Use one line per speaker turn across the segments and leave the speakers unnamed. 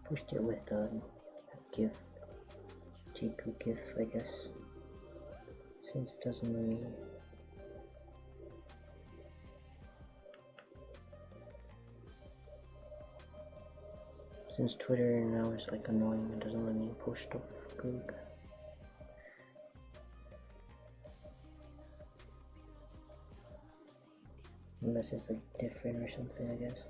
pushed it with a GIF, Jiku GIF, I guess, since it doesn't really. Since Twitter now is like annoying and doesn't let me post stuff good. Unless it's like different or something, I guess.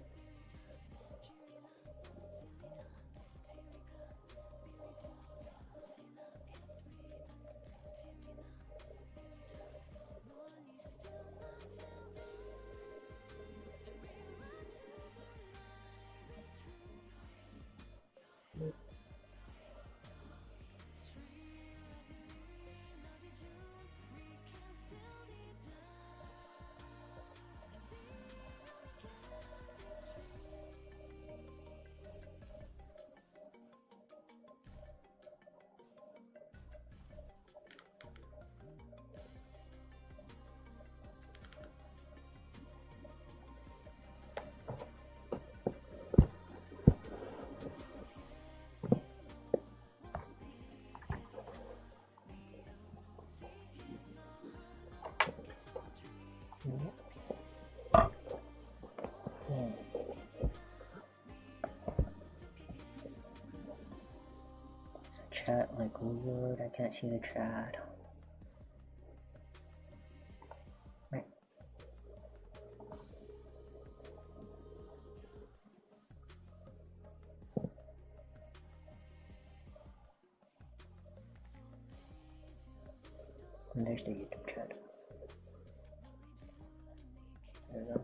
Chat like weird, I can't see the chat. Right. And there's the YouTube chat. There we go.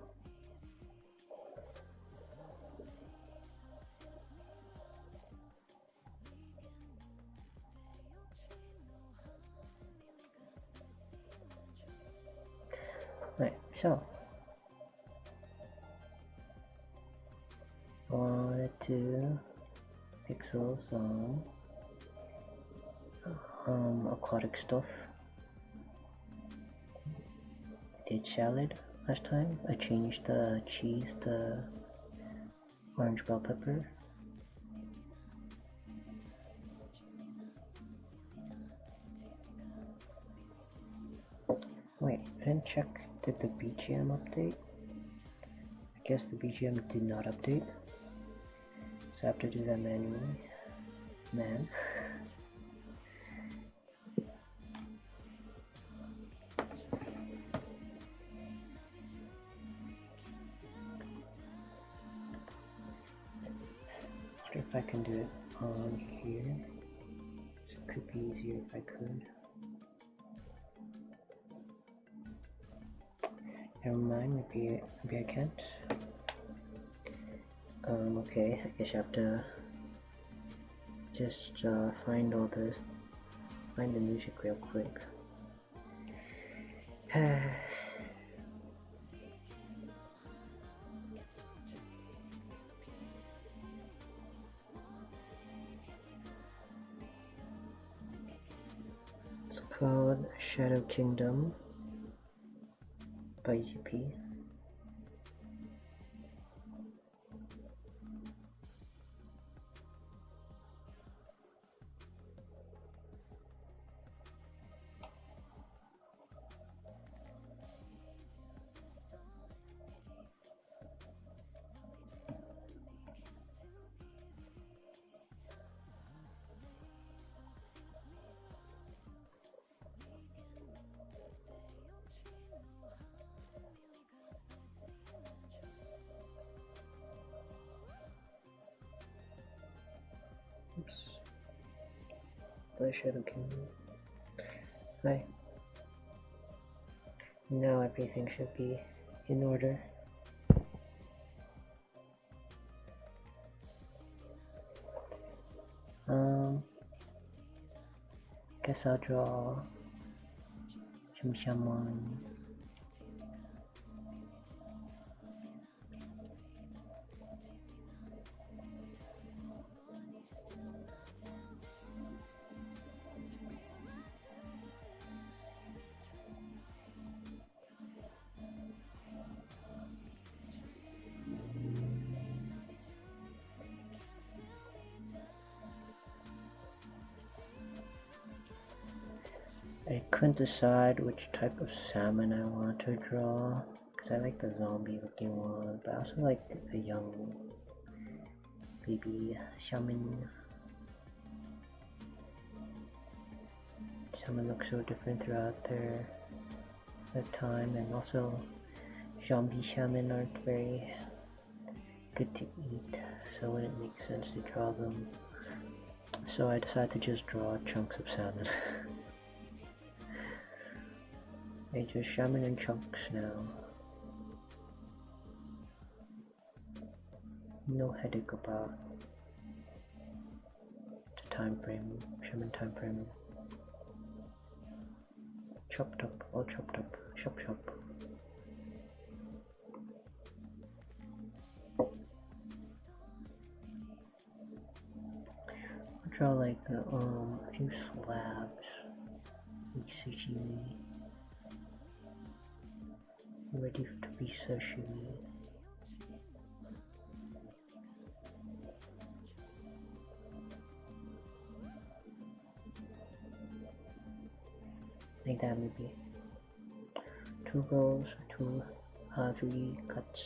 Right, so I wanted to pixel some aquatic stuff. I did salad last time. I changed the cheese to orange bell pepper. Wait, I didn't check. Did the BGM update? I guess the BGM did not update. So I have to do that manually. Man. If I can do it on here. So it could be easier if I could. Never mind, maybe I can't. Okay, I guess I have to just find the music real quick. It's called Shadow Kingdom by EP. Oops. By Shadow Kingdom. Hi. Now everything should be in order. Guess I'll draw Shimshamon. I couldn't decide which type of salmon I want to draw because I like the zombie looking one, but I also like the young baby salmon. Salmon look so different throughout their time, and also zombie salmon aren't very good to eat, so it wouldn't make sense to draw them. So I decided to just draw chunks of salmon. I just salmon in chunks now. No headache about the time frame, salmon time frame. Chopped up, all chopped up, chop chop. I'll draw like a few slabs, like sashimi, ready to be sashimi. Like that maybe. 2 rows, 3 cuts.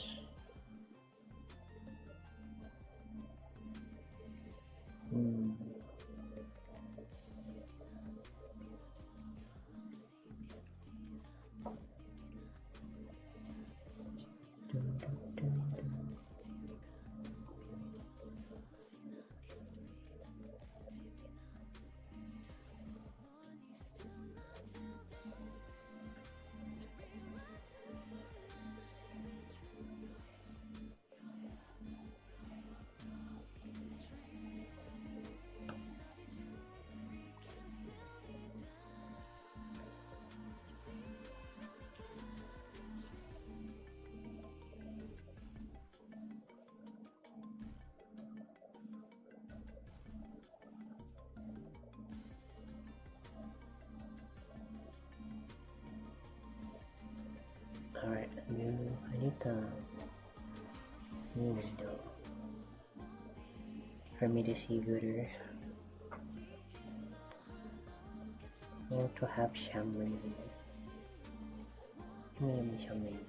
Alright, I need the new window for me to see gooder. I want to have salmon. Salmon.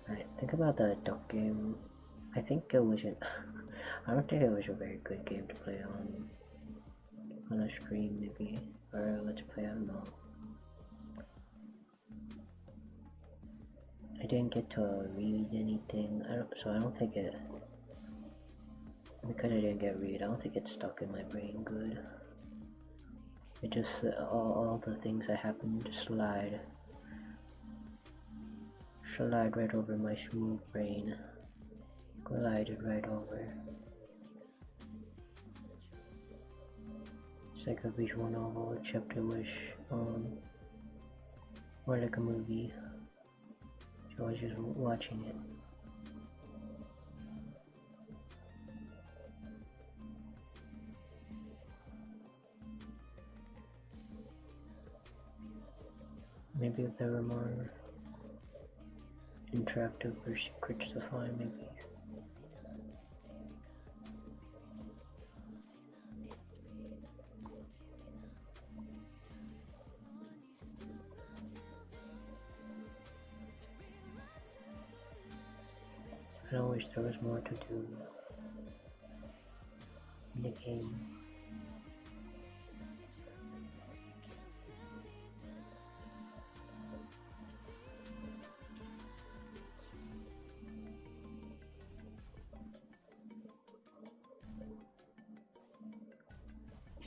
Alright, think about the duck game. I think it wasn't. I don't think it was a very good game to play on a stream, maybe, or let's play. I don't know. I didn't get to read anything. So I don't think it. Because I didn't get read, I don't think it's stuck in my brain good. It just all the things that happened slide right over my smooth brain. Glided right over. It's like a visual novel, except it was more like a movie. So I was just watching it. Maybe if there were more interactive or secrets to find, maybe. I wish there was more to do in the game.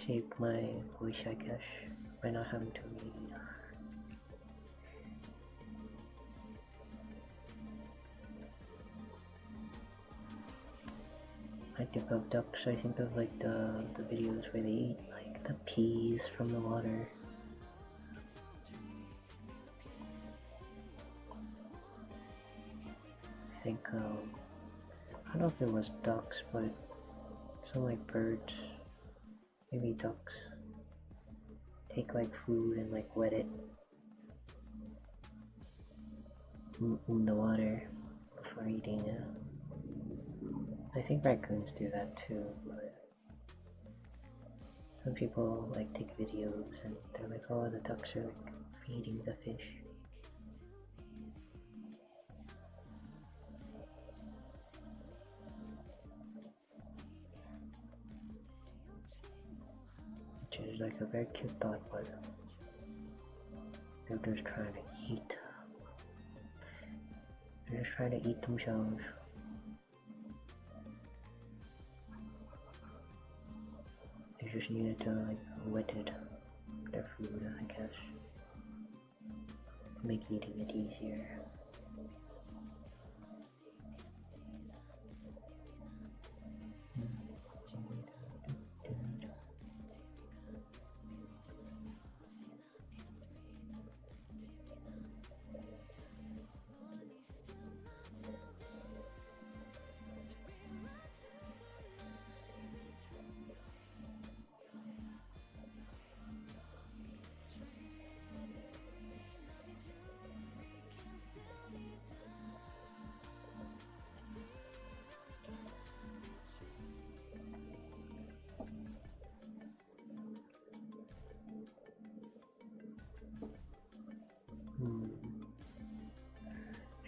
Saved my voice, I guess, by not having to read. I think of ducks, I think of like the videos where they eat like the peas from the water. I think, I don't know if it was ducks, but some like birds, maybe ducks, take like food and like wet it in the water before eating it. I think raccoons do that too, but some people like take videos and they're like, oh, the ducks are like feeding the fish. Which is like a very cute thought, but they're just trying to eat. They're just trying to eat themselves. They just needed to like wet it, their food, I guess, to make eating it easier.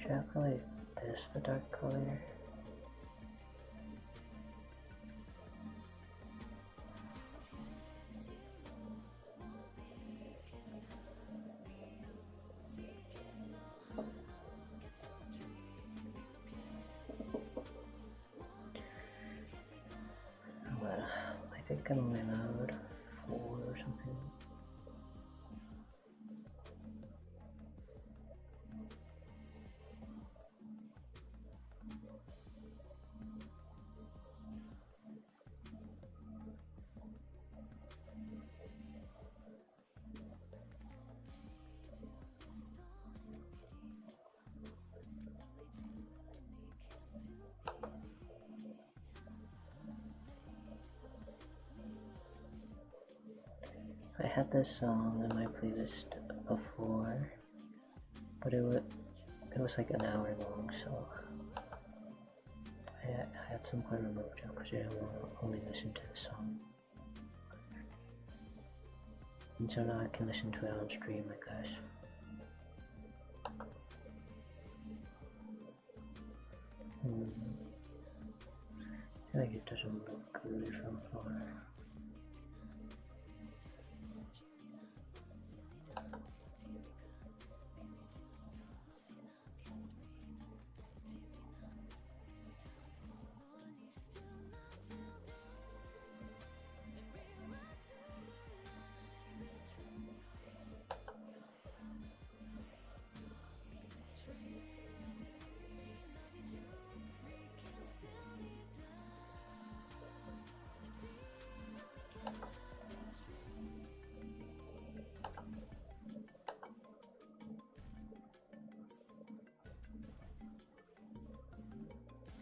Should I probably this the dark color? Well, I think I'm allowed 4 or something. I had this song in my playlist before, but it was like an hour long, so I had some point removed it because I didn't want to only listen to the song. And so now I can listen to it on stream, I guess. I feel like it doesn't look good from far.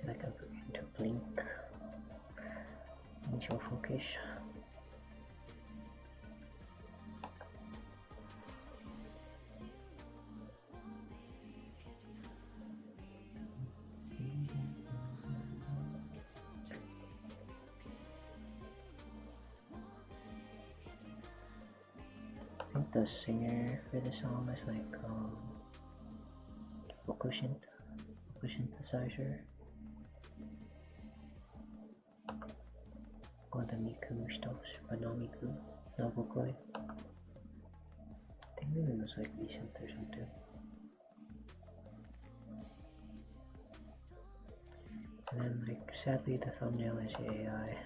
Like I'm going to blink into focus. I think the singer for the song is like vocal synthesizer. Or the Miku stuff, but not Miku, not Vocaloid. I think maybe it was like recent or something. And then like sadly the thumbnail is AI.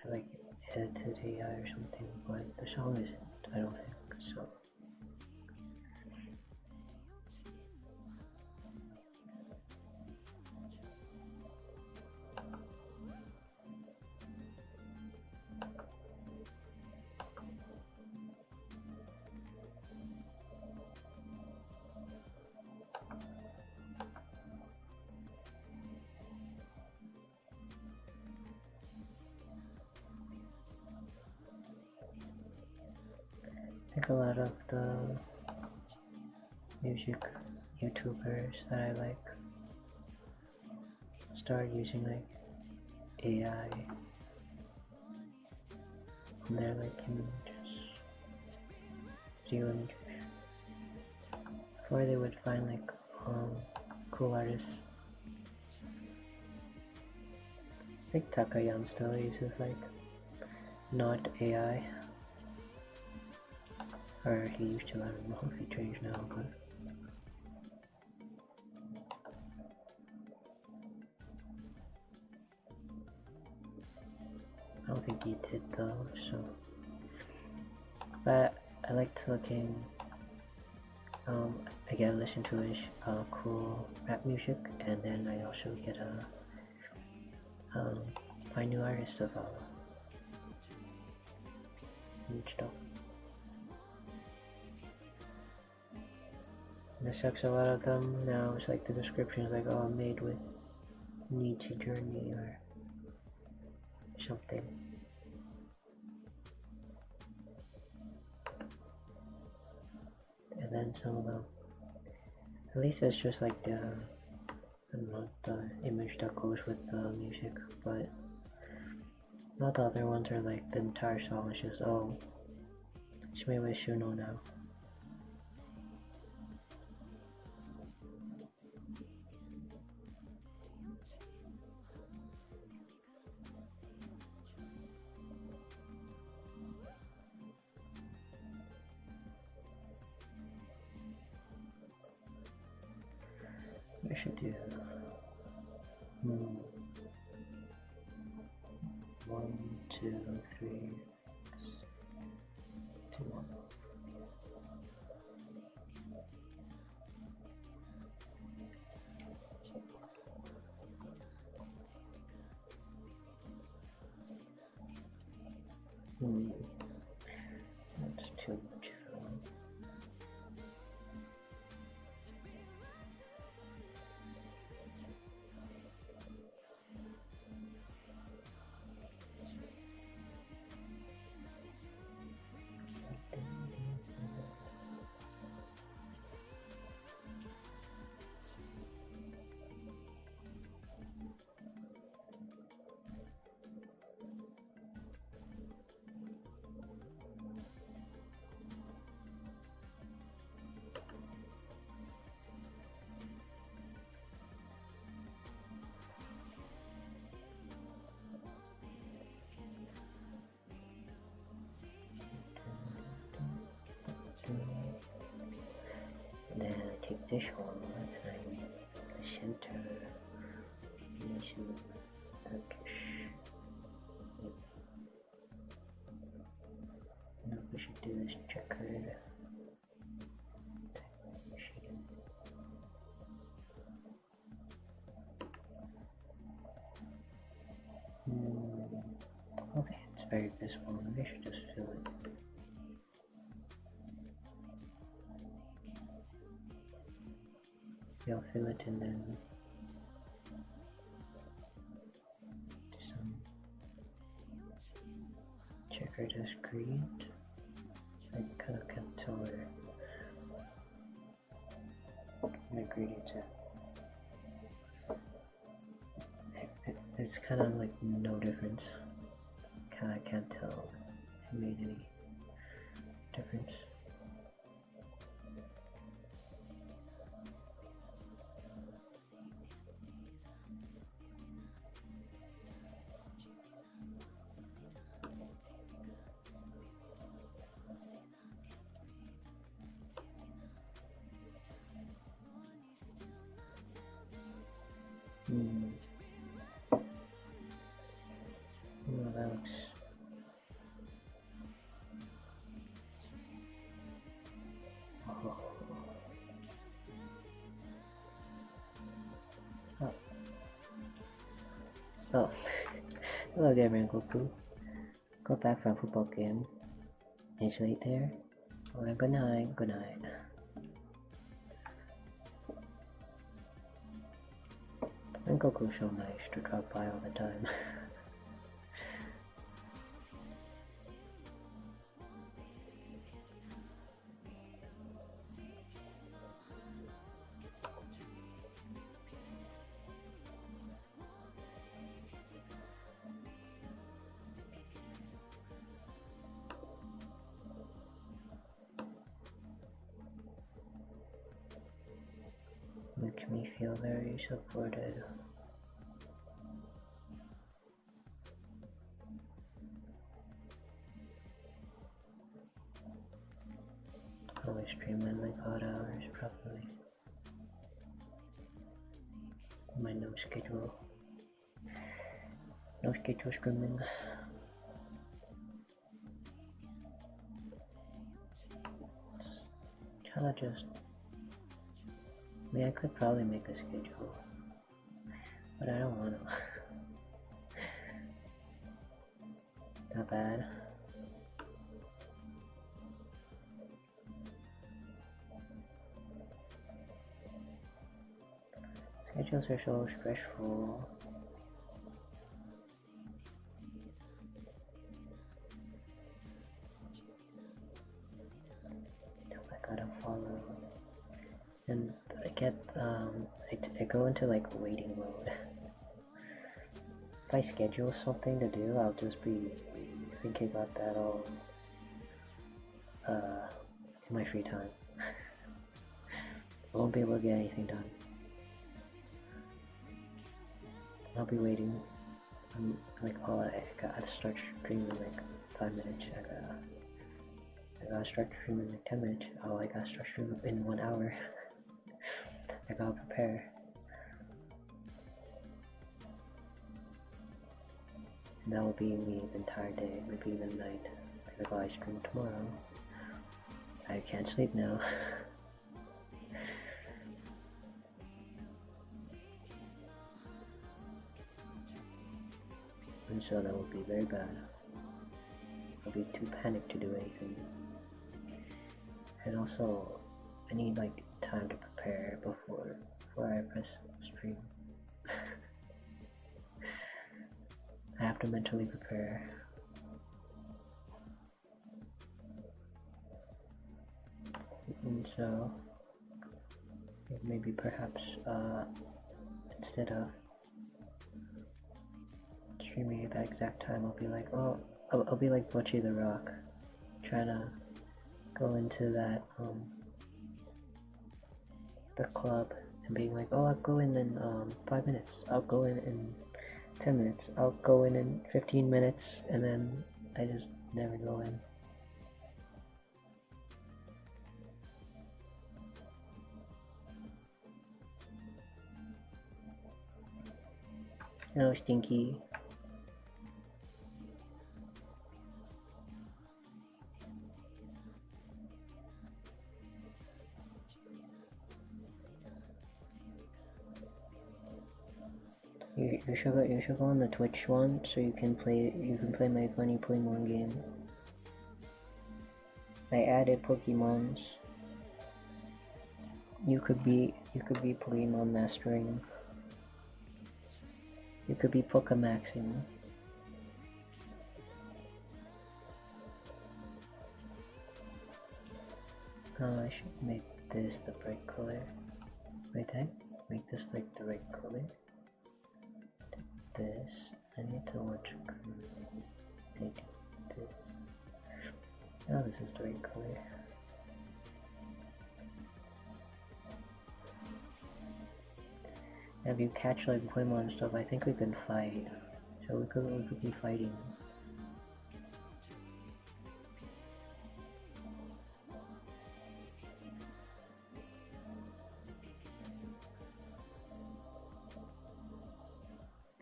I like edited AI or something, but the song isn't, I don't think, so. I think a lot of the music YouTubers that I like start using like AI and they're like images, video images. Before they would find like cool artists. I think Takayan still uses like not AI, or he used to. I don't know if he changed now, but I don't think he did though. So, but I liked looking. I get to listen to his cool rap music, and then I also get a find new artists to follow and stuff. And it sucks, a lot of them now, it's like the description is like, oh, made with Nietzsche Journey or something. And then some of them, at least it's just like the, I don't know, the image that goes with the music, but not the other ones are like the entire song is just, oh, it's made with Suno now. I should do 1, 2, 3, 2, 1. That's too much film. Then I take this one and I center nation Turkish. Now we should do this checkered. Okay, it's very visible. Maybe I should just fill it. I'll fill it and then do some checkered as green. I kind of can't tell where my gradients at. It's kind of like no difference. I can't tell if it made any difference. Well, that looks... Oh. Hello there, Goku. Got back from football game. It's right there. Alright, good night, good night. And Goku's so nice to drop by all the time. me feel very supported. Always stream in like odd hours, probably. My no schedule streaming. Trying to just, I mean, I could probably make a schedule, but I don't want to. Not bad. Schedules are so stressful. I gotta follow. And I get, I go into like waiting mode. If I schedule something to do, I'll just be thinking about that all, in my free time. I won't be able to get anything done. I'll be waiting. I'm like, oh, I gotta start streaming in like 5 minutes. I gotta start streaming in like 10 minutes. Oh, I gotta start streaming in 1 hour. I gotta prepare. And that will be me the entire day, maybe even night. Like, oh, I stream tomorrow. I can't sleep now. And so that would be very bad. I'll be too panicked to do anything. And also, I need like time to prepare before I press stream. I have to mentally prepare. And so, maybe perhaps, instead of streaming at that exact time, I'll be like, oh, I'll be like Butchie the Rock, trying to go into that, the club, and being like, oh, I'll go in 5 minutes, I'll go in 10 minutes, I'll go in 15 minutes, and then I just never go in. No, Stinky. You should go on the Twitch one so you can play my funny Pokemon game. I added Pokemons. You could be Pokemon mastering. You could be Pokemaxing. Oh, I should make this the right color. Wait, I make this like the right color. This, I need to watch this. Oh, this is the right color. If you catch like Pokemon and stuff, I think we can fight. So we could be fighting.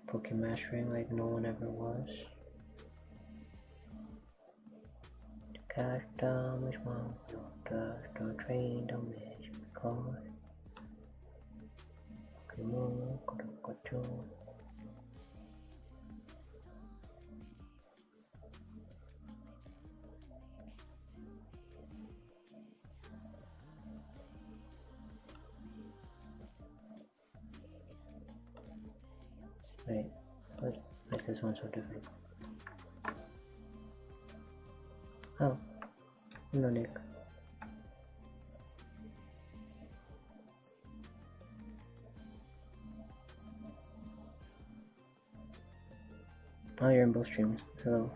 Pokemastering like no one ever was. To catch damage, one don't train damage because Pokemon control. Wait, what makes this one so different? Oh, no, Nick. Oh, you're in both streams. Hello.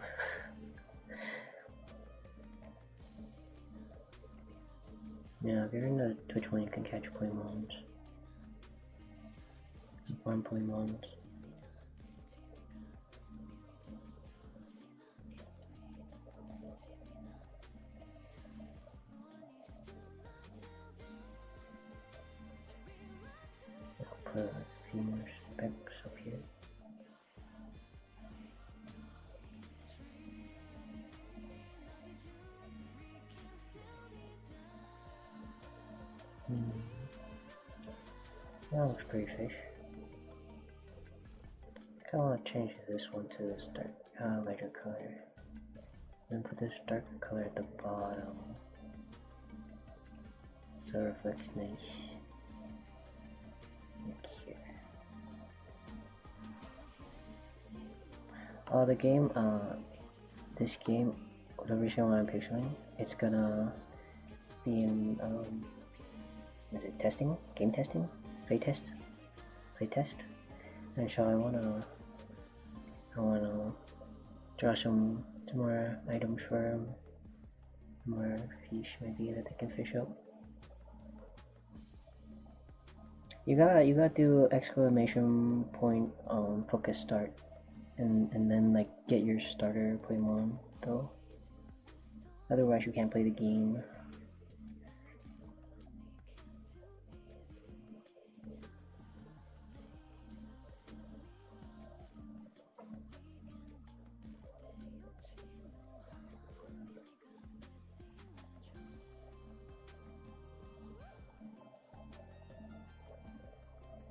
Yeah, if you're in the Twitch one, you can catch Pokemons. 1.1. I'll put a few more specs up here. That looks pretty fish. I want to change this one to this dark, lighter color. Then put this darker color at the bottom, so it reflects nice. Like here. Oh, the game, this game, the version I'm picturing, it's gonna be in, is it testing? Game testing? Playtest? And so I wanna draw some more items for more fish maybe that they can fish up. You gotta do exclamation point focus start and then like get your starter Pokemon though. Otherwise you can't play the game.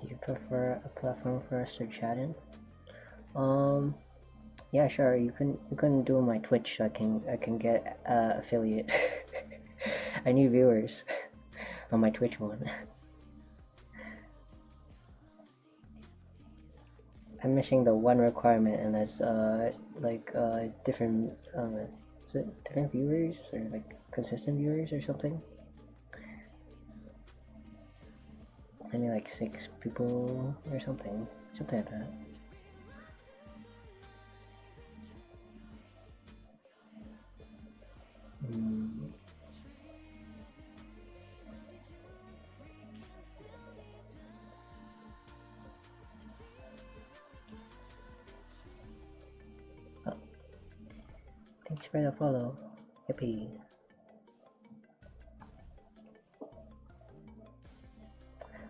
Do you prefer a platform for us to chat in? Yeah, sure. You can do my Twitch so I can get affiliate. I need viewers on my Twitch one. I'm missing the one requirement, and that's different is it different viewers or like consistent viewers or something? Maybe like 6 people or something like that. Oh. Thanks for the follow. Yippee.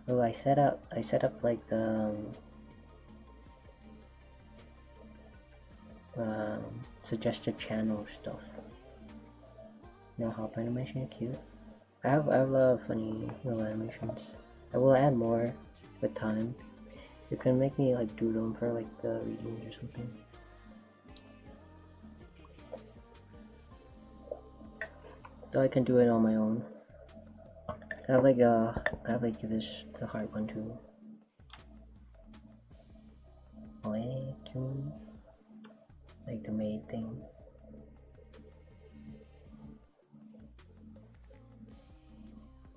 Oh, I set up like the suggested channel stuff. You know, hop animation is cute. I have a lot of funny little animations. I will add more with time. You can make me like do them for like the readings or something. Though I can do it on my own. I have like the hard one too. Like the maid thing.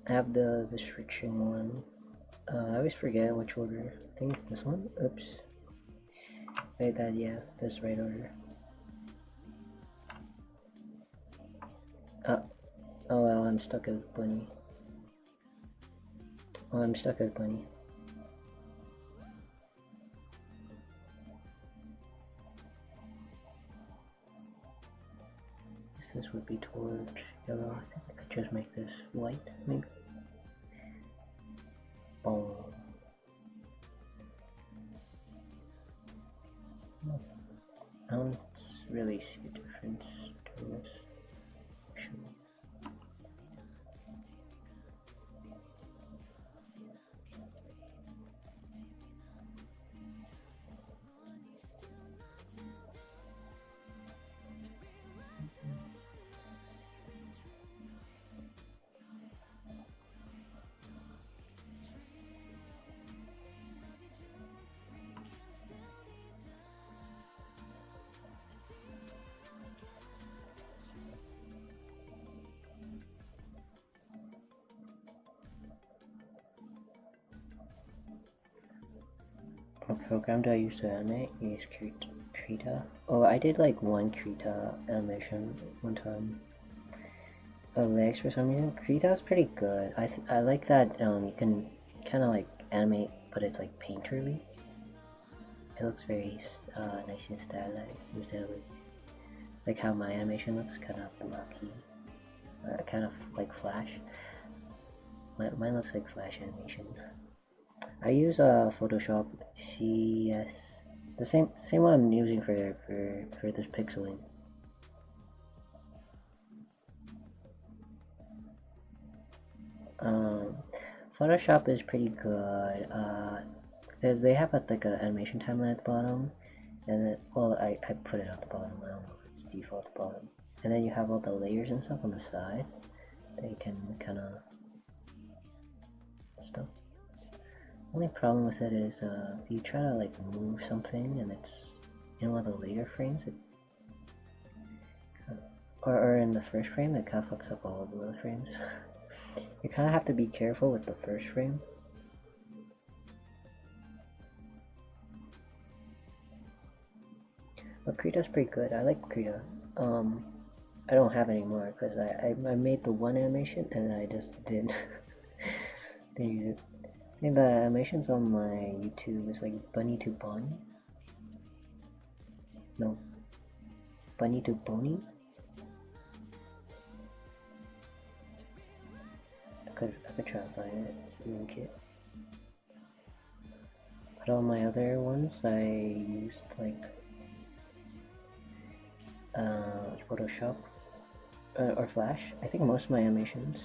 I have the restriction one. I always forget which order. I think it's this one. Oops. Wait, yeah, that's the right order. Oh well, I'm stuck as Bunny. Oh, I'm stuck as Bunny. This would be towards yellow. I think I could just make this white, maybe. Boom. I don't really see a difference to this. What program do I use to animate? Use Krita. Oh, I did like one Krita animation one time. Legs for some reason. Krita's pretty good. I like that you can kind of like animate but it's like painterly. It looks very nice and stylized instead of like how my animation looks, kind of blocky, kind of like Flash. Mine looks like Flash animation. I use Photoshop CS, the same one I'm using for this pixeling. Photoshop is pretty good. They have like an animation timeline at the bottom, and then, well, I put it at the bottom. I don't know if it's default at the bottom. And then you have all the layers and stuff on the side that you can kind of stuff. Only problem with it is if you try to like move something and it's in one of the later frames, or in the first frame, it kind of fucks up all of the other frames. You kind of have to be careful with the first frame. But Krita's pretty good. I like Krita. I don't have any more because I made the one animation and I just didn't use it. I think the animations on my YouTube is like Bunny to Bonnie. No, Bunny to Bonnie. I could try to find it, link it. But all my other ones I used like Photoshop or Flash. I think most of my animations,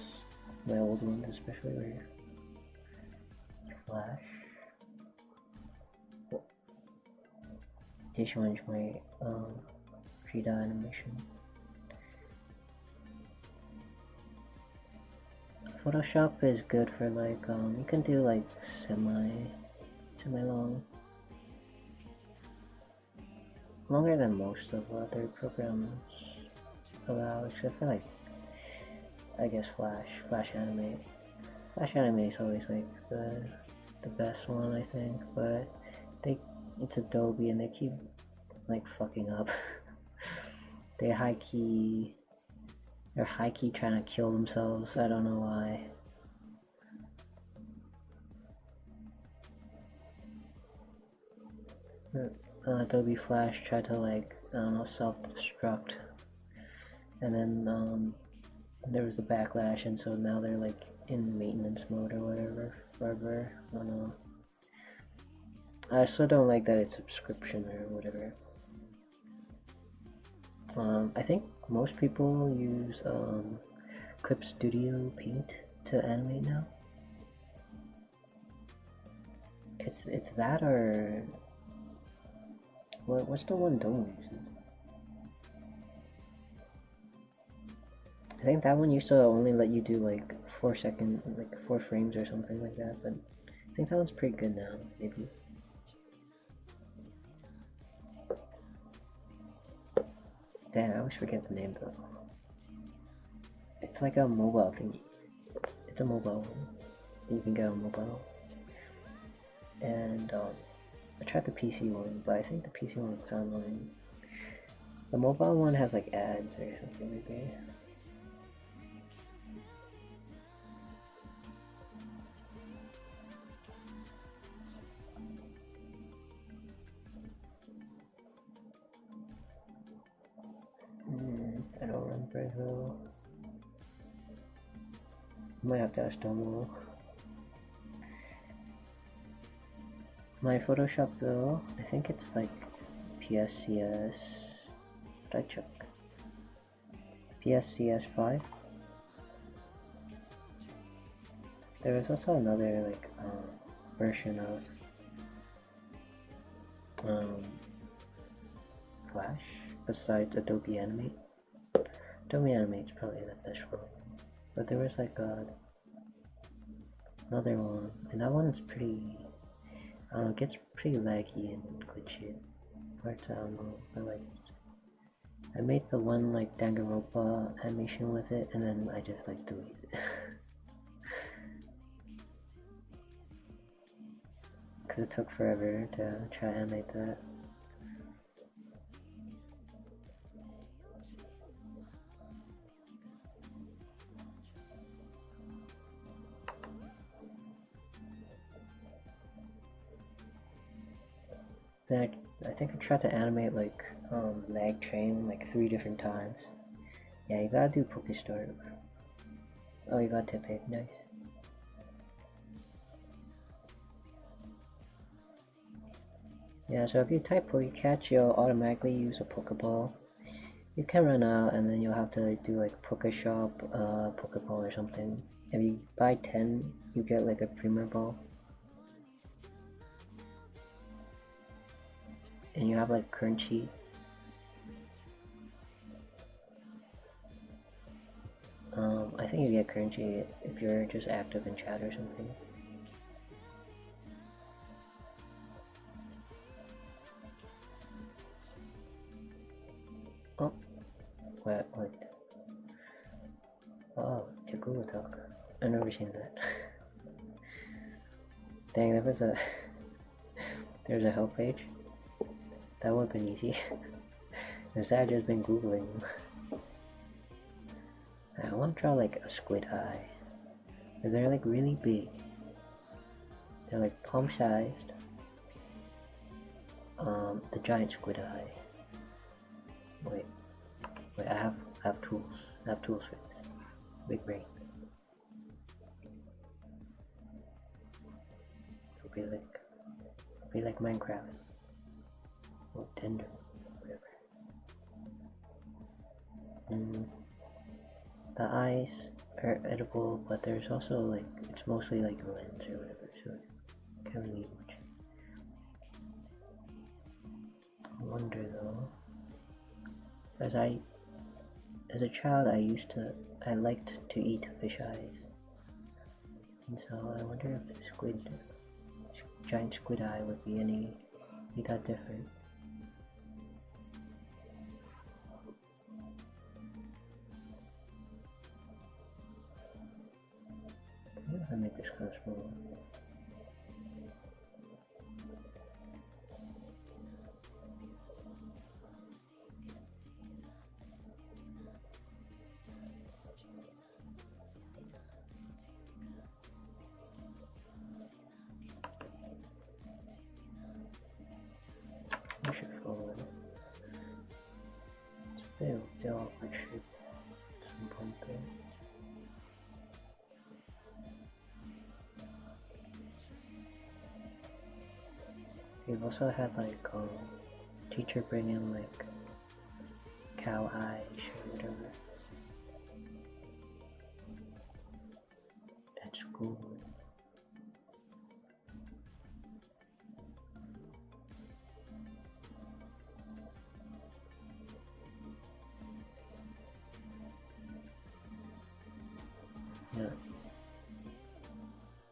my old ones especially, were Flash. This one's my Krita animation. Photoshop is good for like you can do like semi long, longer than most of other programs allow, except for like I guess Flash Animate. Flash Animate is always like the best one, I think, but it's Adobe and they keep like fucking up. They're high key trying to kill themselves. I don't know why. Adobe Flash tried to like, I don't know, self-destruct, and then there was a backlash, and so now they're like in maintenance mode or whatever forever. I don't know. I still don't like that it's subscription or whatever. I think most people use Clip Studio Paint to animate now. It's that or what's the one don't use? I think that one used to only let you do like 4 frames or something like that, but I think that one's pretty good now, maybe. Damn, I always forget the name though. It's like a mobile thingy. It's a mobile one. You can get on mobile. And I tried the PC one, but I think the PC one was kind of annoying. The mobile one has like ads or something like that. I don't remember though. Might have to ask Domo. My Photoshop though, I think it's like PSCS. What did I check? PSCS 5. There was also another like version of Flash besides Adobe Animate. Adobe Animate is probably the best one, but there was like another one, and that one's pretty. I don't know, it gets pretty laggy and glitchy. But I don't know. I made the one like Danganronpa animation with it, and then I just like deleted it. Because it took forever to try to animate that. I think I tried to animate like lag train like 3 different times. Yeah, you gotta do Pokestore. Oh, you got Tip Egg, nice. Yeah, so if you type Pokecatch, you'll automatically use a Pokeball. You can run out and then you'll have to do like Pokeshop, Pokeball or something. If you buy 10, you get like a Premier Ball. And you have like currency. I think you get currency if you're just active in chat or something. Oh, what? Oh, Jakula Talk. I've never seen that. Dang, there's a help page. That would've been easy. Instead, I've just been googling. I want to draw like a squid eye. They're like really big. They're like palm sized. The giant squid eye. Wait, I have tools. I have tools for this. Big brain. It'll be like Minecraft. Or Tender, whatever. The eyes are edible, but there's also like, it's mostly like a lens or whatever, so I can't really eat much. I wonder though, as a child I liked to eat fish eyes. And so I wonder if giant squid eye would be that different. What if I make this kind of small? I should follow it. It's a bit awkward shape at some point there. We've also had like teacher bring in like cow eyes or whatever at school. Yeah.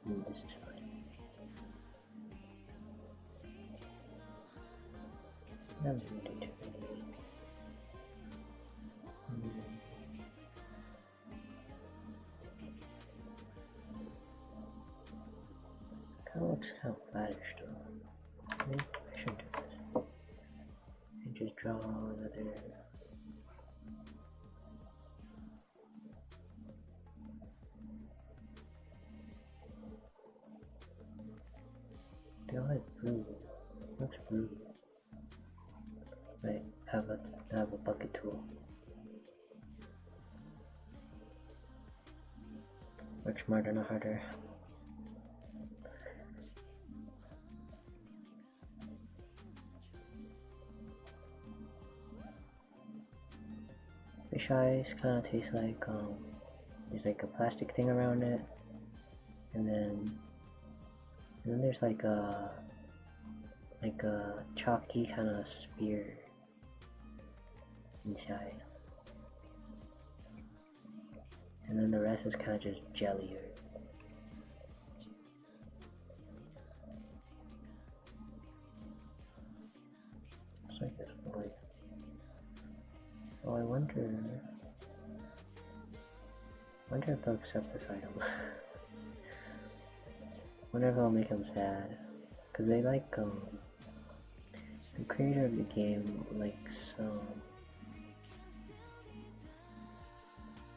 This is fine. Not really too many. Kind of looks kind of flattish though. Maybe I shouldn't do this. And just draw another. They all have blue. Looks blue. Wait, have a bucket tool. Work smarter, not harder. Fish eyes kind of taste like there's like a plastic thing around it, and then there's like a chalky kind of spear inside, and then the rest is kind of just jelly or. It's like this boy. Oh, I wonder if they'll accept this item. Wonder if I'll make them sad, cause they like the creator of the game likes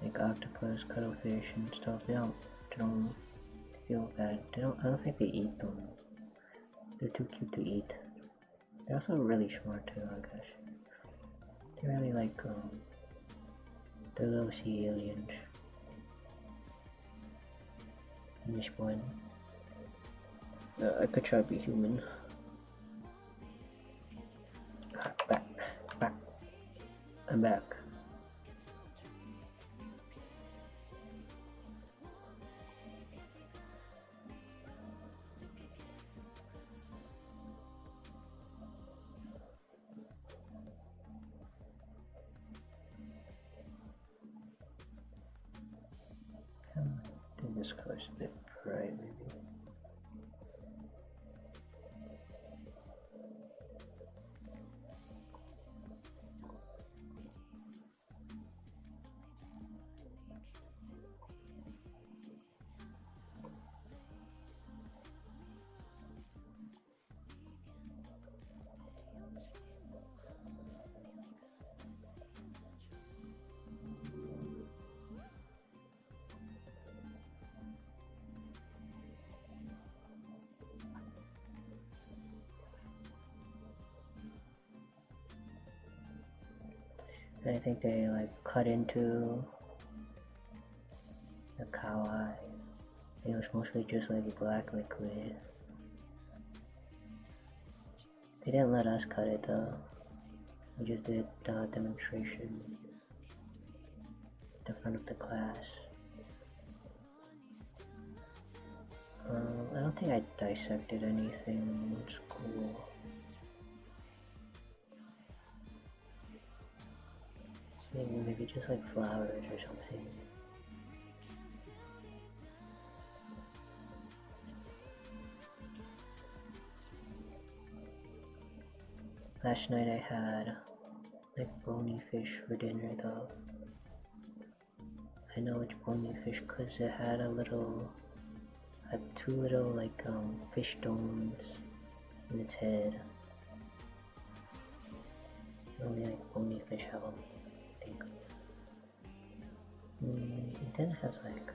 like octopus, cuttlefish, and stuff. They don't feel bad. I don't think they eat them. They're too cute to eat. They're also really smart too, I guess. They're really like the little sea aliens in this one. I could try to be human. Back. I'm back. I think this color's a bit bright, maybe. I think they like cut into the cow eye. It was mostly just like black liquid. They didn't let us cut it though. We just did the demonstration at the front of the class. I don't think I dissected anything in school. Maybe just like flowers or something. Last night I had like bony fish for dinner though. I know it's bony fish because it had two little like fish stones in its head. Only like bony fish have them, I think. It then has like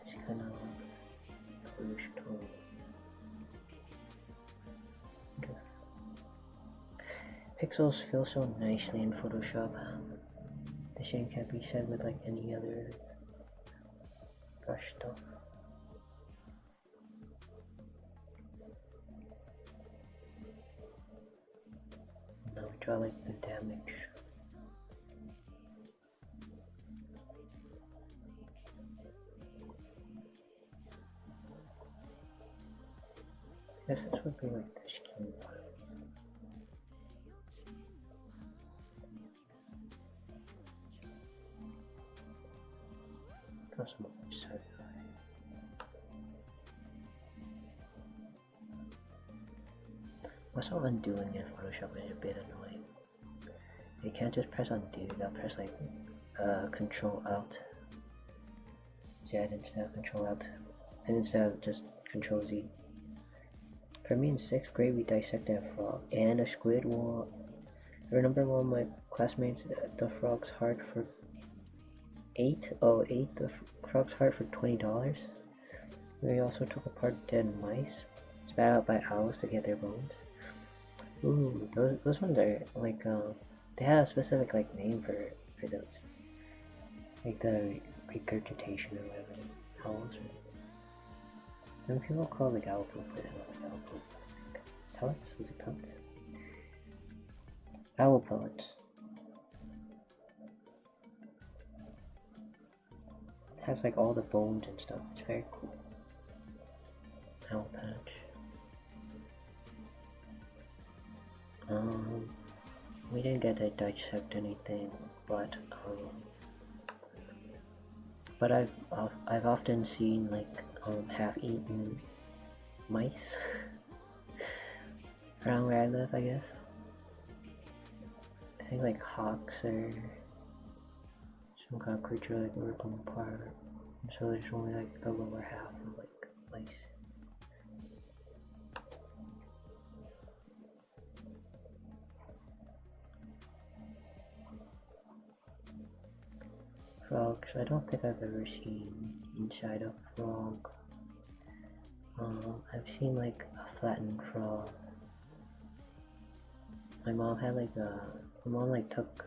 it's kind of bluish tone. Pixels feel so nicely in Photoshop. The same can't be said with like any other brush stuff. Now we draw like the damage. I guess this would be like the skin part. Draw some side eye. Also, undoing in Photoshop is a bit annoying. You can't just press undo, you gotta press like Control Alt Z instead of Control Alt, and instead of just Control Z. For me in 6th grade, we dissected a frog and a squid. Well, I remember one of my classmates, the frog's heart for the frog's heart for $20. We also took apart dead mice, spat out by owls to get their bones. Ooh, those ones are like they had a specific like name for those, like the regurgitation or whatever. Owls. Some people call it like owl poop, but I don't like owl poop. Pellets? Was it pellets? Owl pellets. It has like all the bones and stuff. It's very cool. Owl patch. We didn't get to dissect anything, but I've often seen like half-eaten mice around where I live, I guess. I think like hawks or some kind of creature like rip them apart, so there's only like the lower half of like mice. Frogs, I don't think I've ever seen inside a frog. I've seen like a flattened frog. My mom had like my mom like took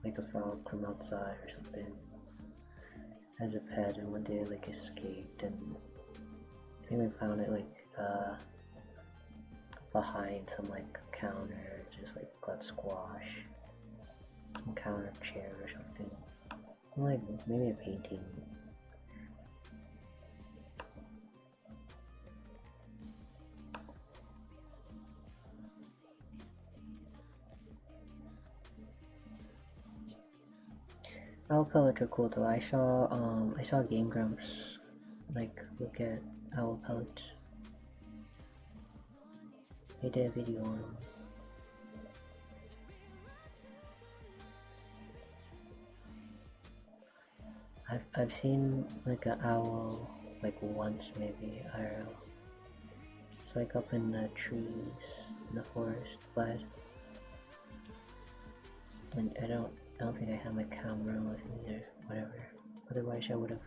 like a frog from outside or something as a pet, and one day it like escaped, and I think we found it like behind some like counter, just like got squashed, some counter chair or something, like maybe a painting. Owl pellets are cool though. I saw Game Grumps like look at owl pellets. They did a video on them. I've seen like an owl like once maybe IRL. It's like up in the trees in the forest, but I don't think I have my camera with me or whatever. Otherwise I would have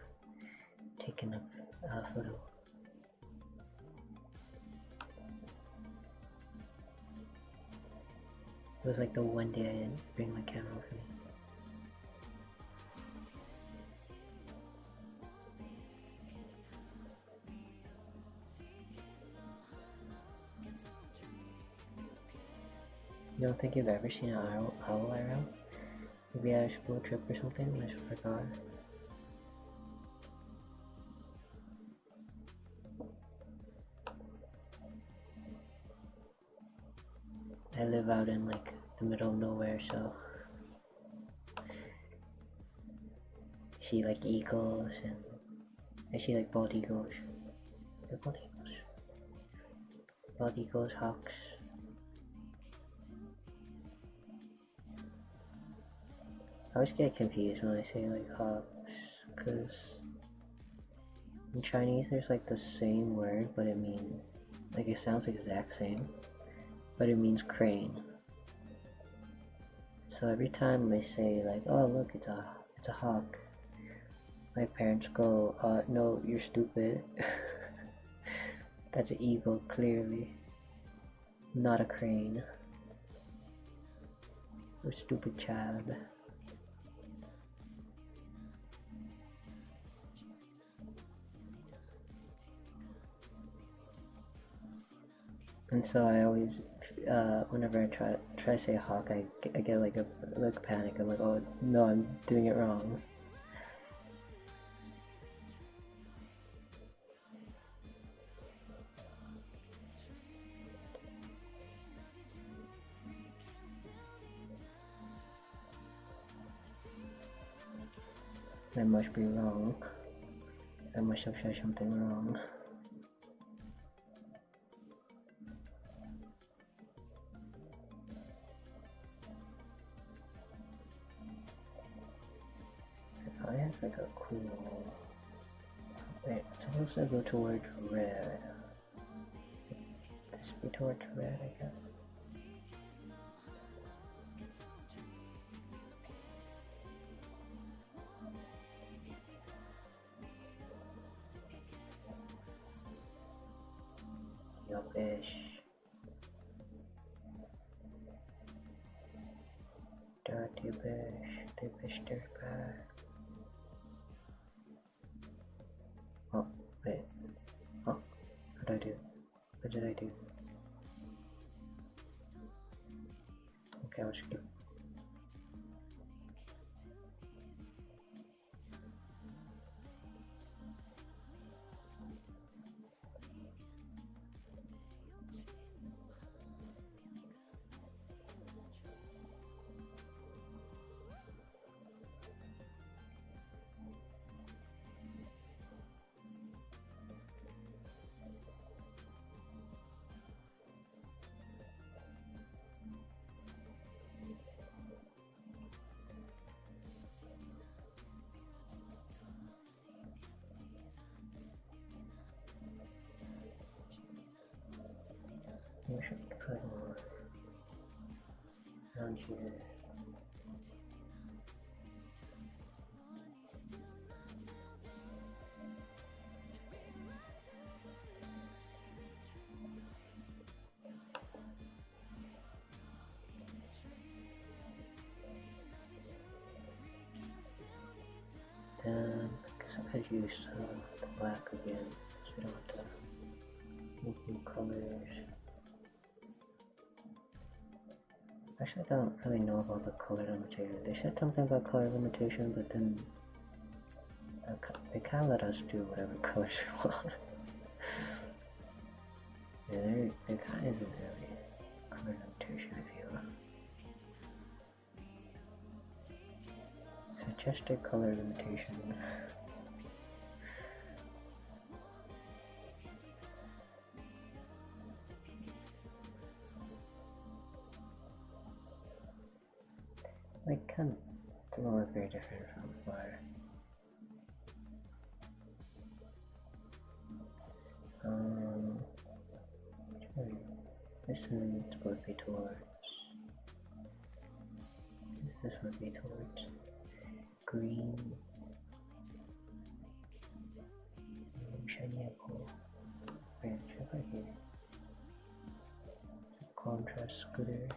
taken a photo. It was like the one day I didn't bring my camera with me. You don't think you've ever seen an owl IRL? Maybe at a school trip or something? I just forgot. I live out in like the middle of nowhere, so I see like eagles, and I see like bald eagles. They're bald eagles. Bald eagles, hawks. I always get confused when I say like hawks, because in Chinese there's like the same word, but it means, like it sounds exact same, but it means crane. So every time I say like, oh look, it's a hawk, my parents go, no, you're stupid. That's an eagle, clearly. Not a crane. You're a stupid child. And so I always, whenever I try to say hawk, I get like a panic. I'm like, oh no, I'm doing it wrong. I must be wrong. I must have said something wrong. I have like a cool... Wait, it's supposed to go towards red. This be towards red, I guess. Yuppish. Dirty bish, dirtbag. Oh, wait. Oh, what did I do? What did I do? Okay, I'll skip. We should put more down here. could use the black again, so we don't have to make new colors. Actually, I don't really know about the color limitation. They said something about color limitation, but then they kind of let us do whatever colors we want. Yeah, there kind of isn't really color limitation, I feel. Suggested color limitation. Like, kind of, it doesn't look very different from fire. This is would be towards. This would be towards green. Shiny apple. Wait, check right here. Contrast scooter.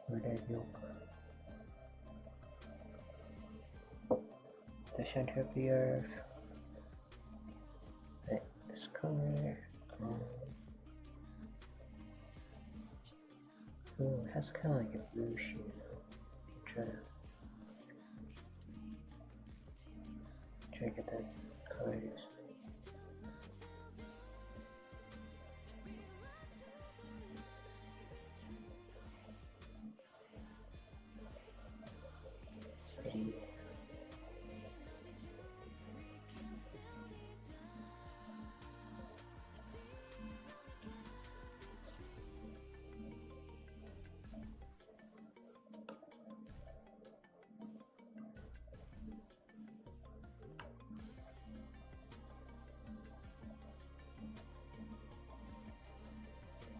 Red milk. The center of the earth. Right, this color. Oh, it has kind of like a blue shade. Try to get that color.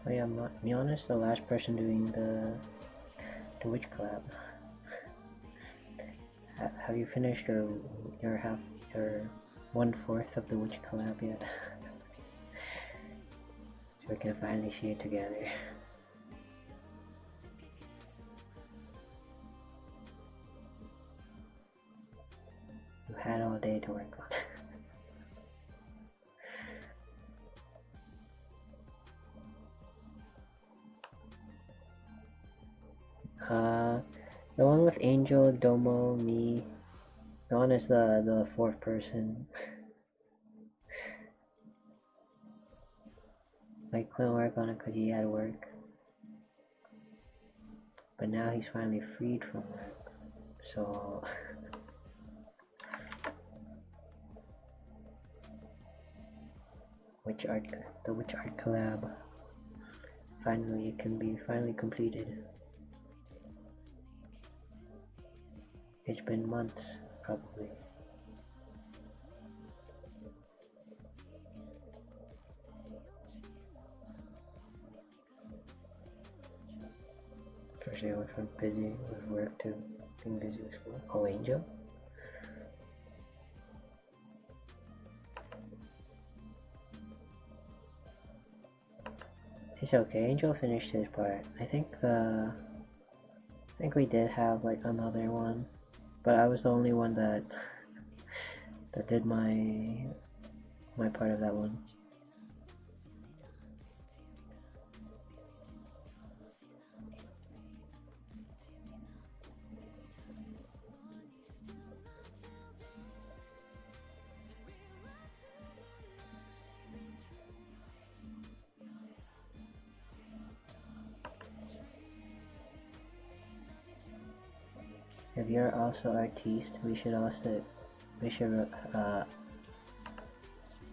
Oh yeah, Miana's the last person doing the witch collab. Have you finished your 1/4 of the witch collab yet? So we can finally see it together. You had all day to work on it. The one with Angel, Domo, me. The one is the 4th person. I couldn't work on it because he had work. But now he's finally freed from work. So the witch art collab. Finally, it can be completed. It's been months, probably. Especially I went from busy with work to being busy with school. Oh, Angel? It's okay, Angel finished his part. I think we did have like another one. But I was the only one that did my part of that one. If you're also artiste, we should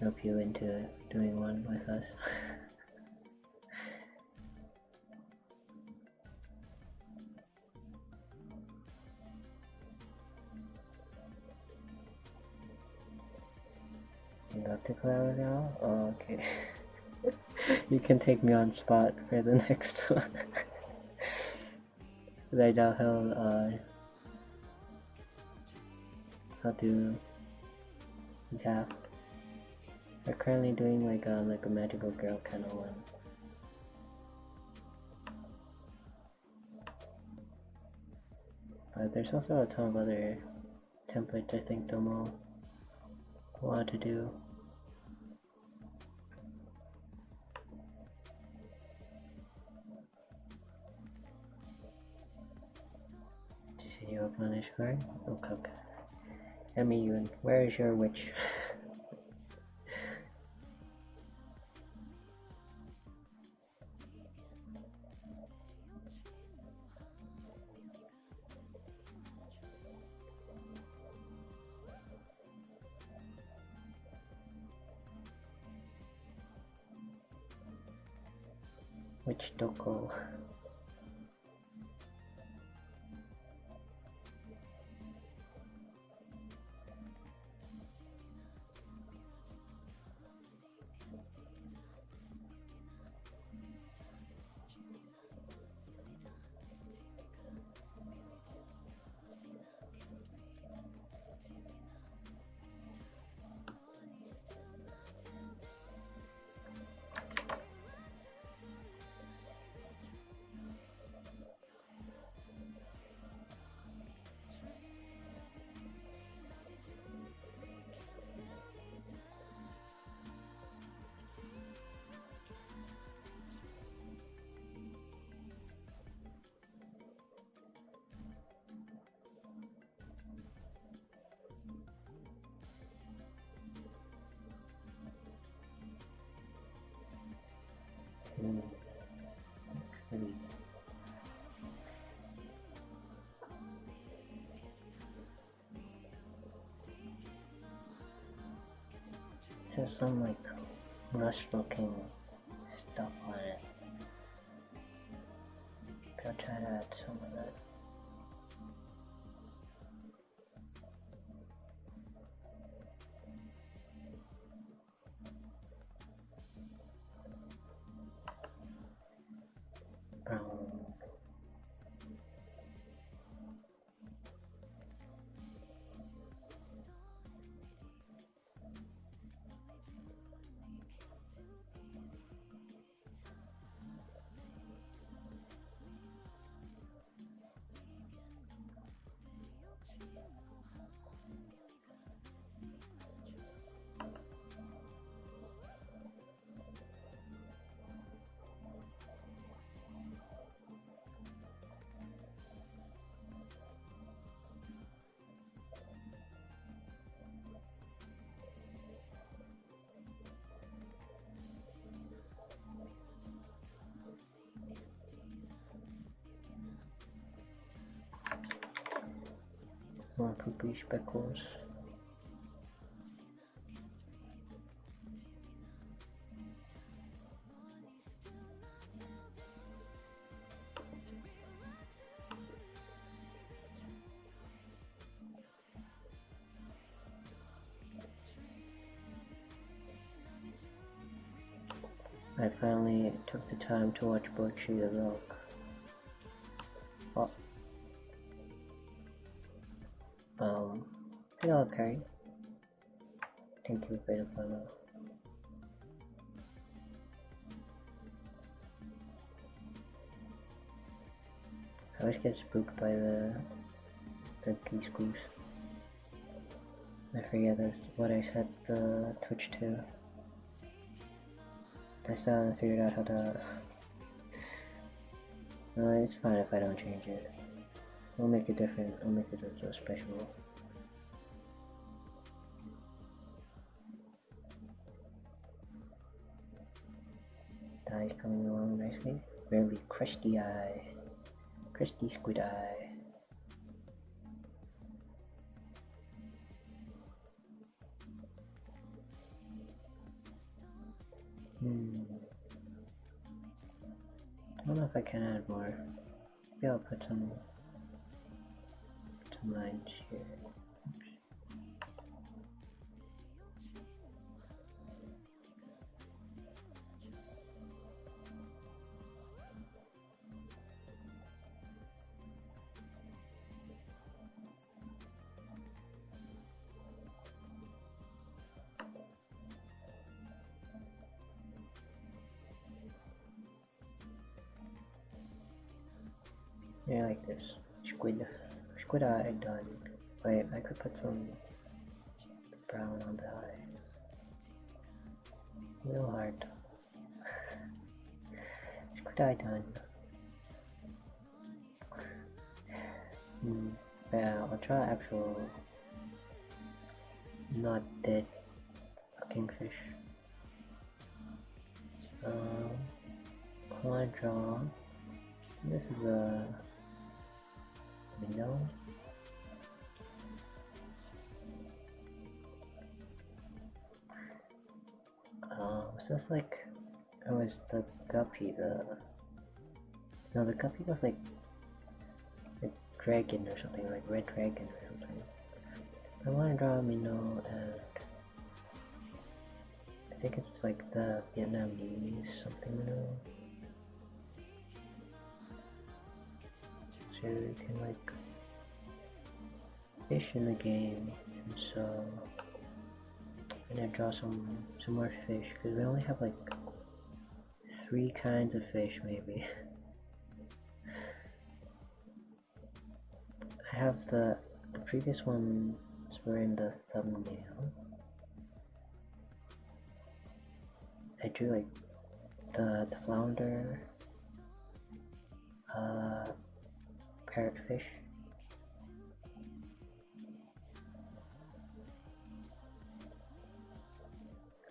rope you into doing one with us. You got the cloud now? Oh, okay. You can take me on spot for the next one. I doubt he'll do He's half. We're currently doing like a magical girl kind of one. But there's also a ton of other templates I think Domo wanted to do. See you up on this card? Okay. Emmy, Ewan, where is your witch? Witch Doko. There's some like rush looking stuff on it. I'll try to add some of that. Brown. More poopy speckles. I finally took the time to watch Bocchi the Rock. Oh. Hello, okay. Thank you for the follow. I always get spooked by the geese goose. I forget that's what I set the Twitch to. I still haven't figured out how to... No, it's fine if I don't change it. I'll make it different. I'll make it a special. Eye coming along nicely. Very crusty eye. Crusty squid eye. I don't know if I can add more. Maybe I'll put some lines here. Yeah, like this. Squid eye done. Wait, I could put some brown on the eye. Real hard. Squid eye done. Yeah, I'll try actual not dead kingfish. I wanna draw. This is a window. Was this like? Oh, it's the guppy. No, the guppy was like a dragon or something, like red dragon or something. I want to draw a minnow, and I think it's like the Vietnamese something minnow. So you can like fish in the game, and so I'm gonna draw some more fish because we only have like 3 kinds of fish maybe. I have the previous ones were in the thumbnail. I drew like the flounder, parrotfish,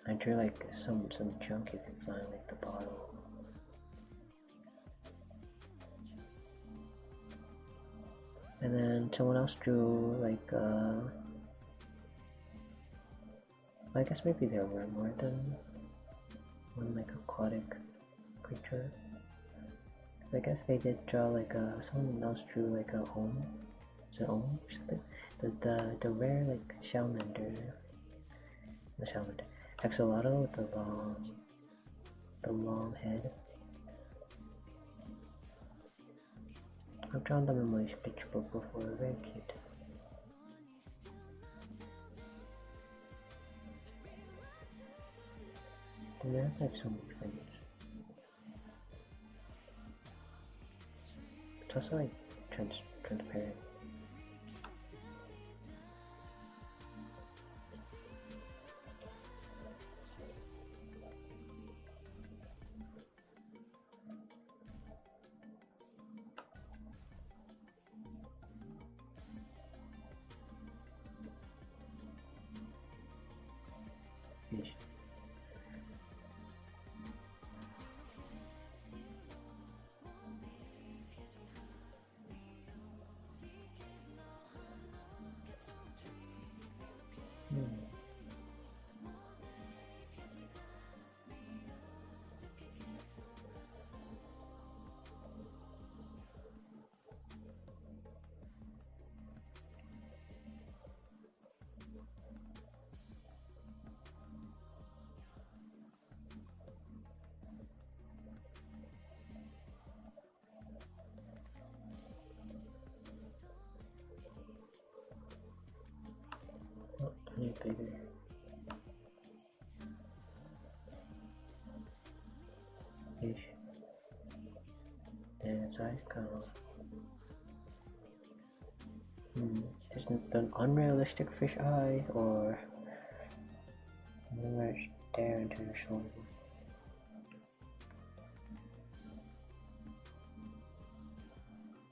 I drew like some junk you can find, like the bottle. And then someone else drew like I guess maybe there were more than one like aquatic creature. So I guess they did draw like someone else drew like a home. Is it home or something? The rare like salamander. The salamander. Axolotl with the long head. I've drawn them in my sketchbook before, very cute. The math have so much fun. It's also like transparent. Fish. Any bigger. Fish. And its eyes kind of. Isn't an unrealistic fish eye, or another stare into the shoulder?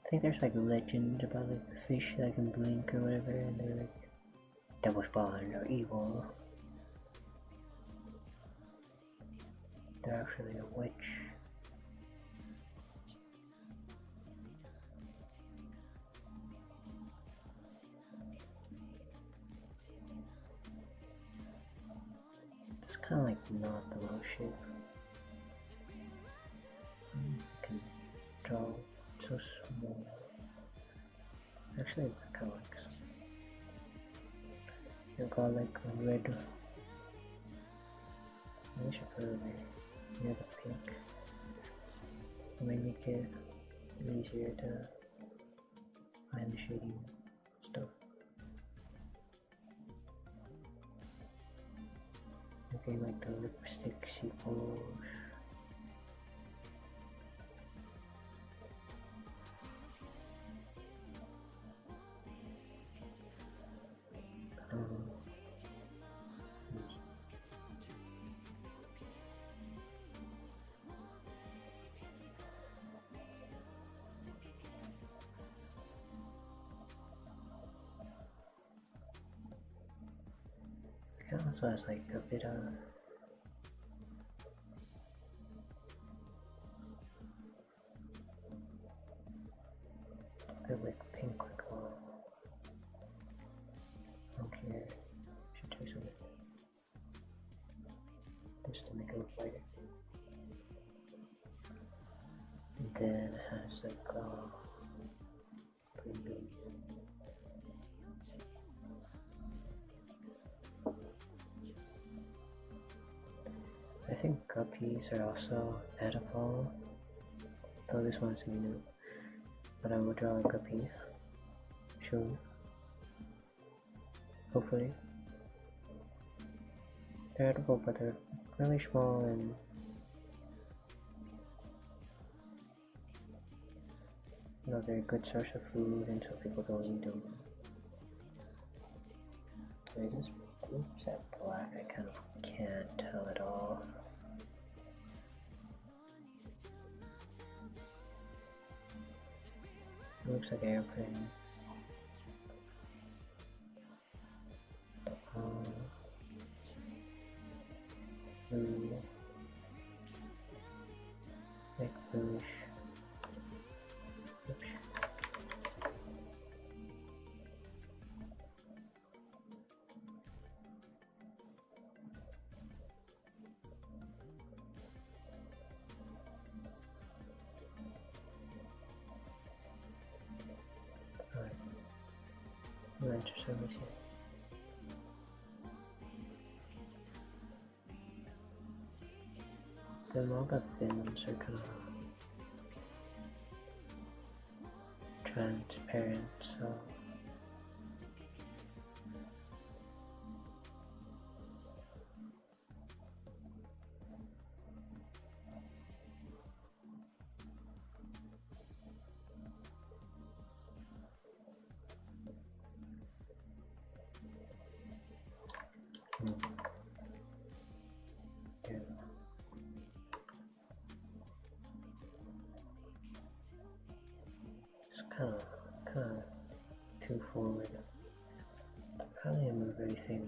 I think there's like legends about like the fish that can blink or whatever, and they're like devil spawn or evil. They're actually a witch. It's kind of like not the low shape. I can draw so small. Actually, I kind of like. You got like a red. I should put it near the pink. It might make it easier to find the shading stuff. Okay, like the lipstick sepals. It also has like a bit of like pink like okay. Should try something just to make it look lighter. And then it has like pretty big. I think guppies are also edible, though this one's new. But I will draw a guppy soon. Hopefully. They're edible, but they're really small and they're a good source of food until people don't eat them. Wait, this oops, that black, I kind of can't tell at all. It looks like an airplane. Blue. Like bluish. Oops. Alright. I'm interested in this. The manga fins are kind of transparent, so yeah. It's kind of too forward. Can't really move everything.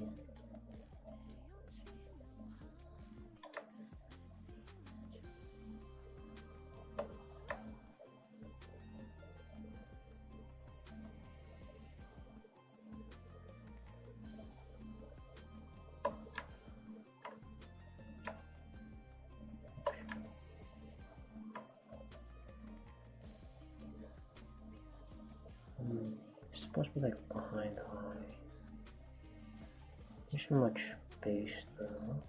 It's supposed to be like behind the eye. There's too much space though.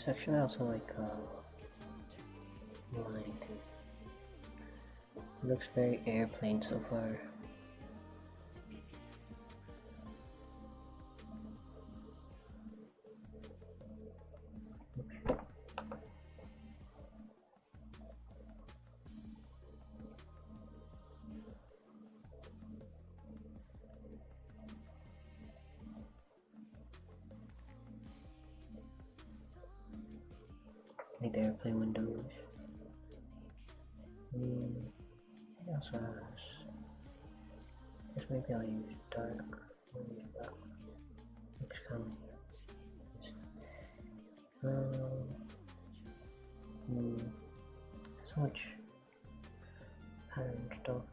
There's actually also like line too. It looks very airplane so far. Need the airplane windows. It also has. Guess maybe I'll use dark. Maybe black. Looks kind of. So much pattern stuff.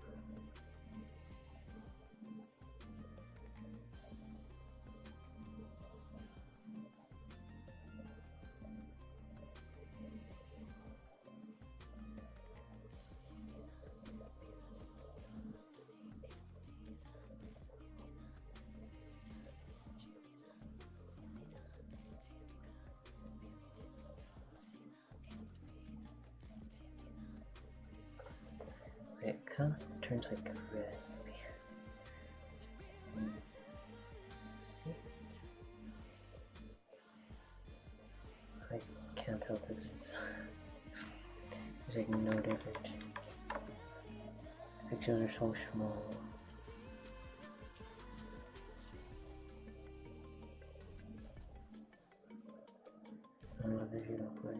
kind of turns like red. I can't tell the difference. There's like no difference. Pictures are so small. I love this video for it.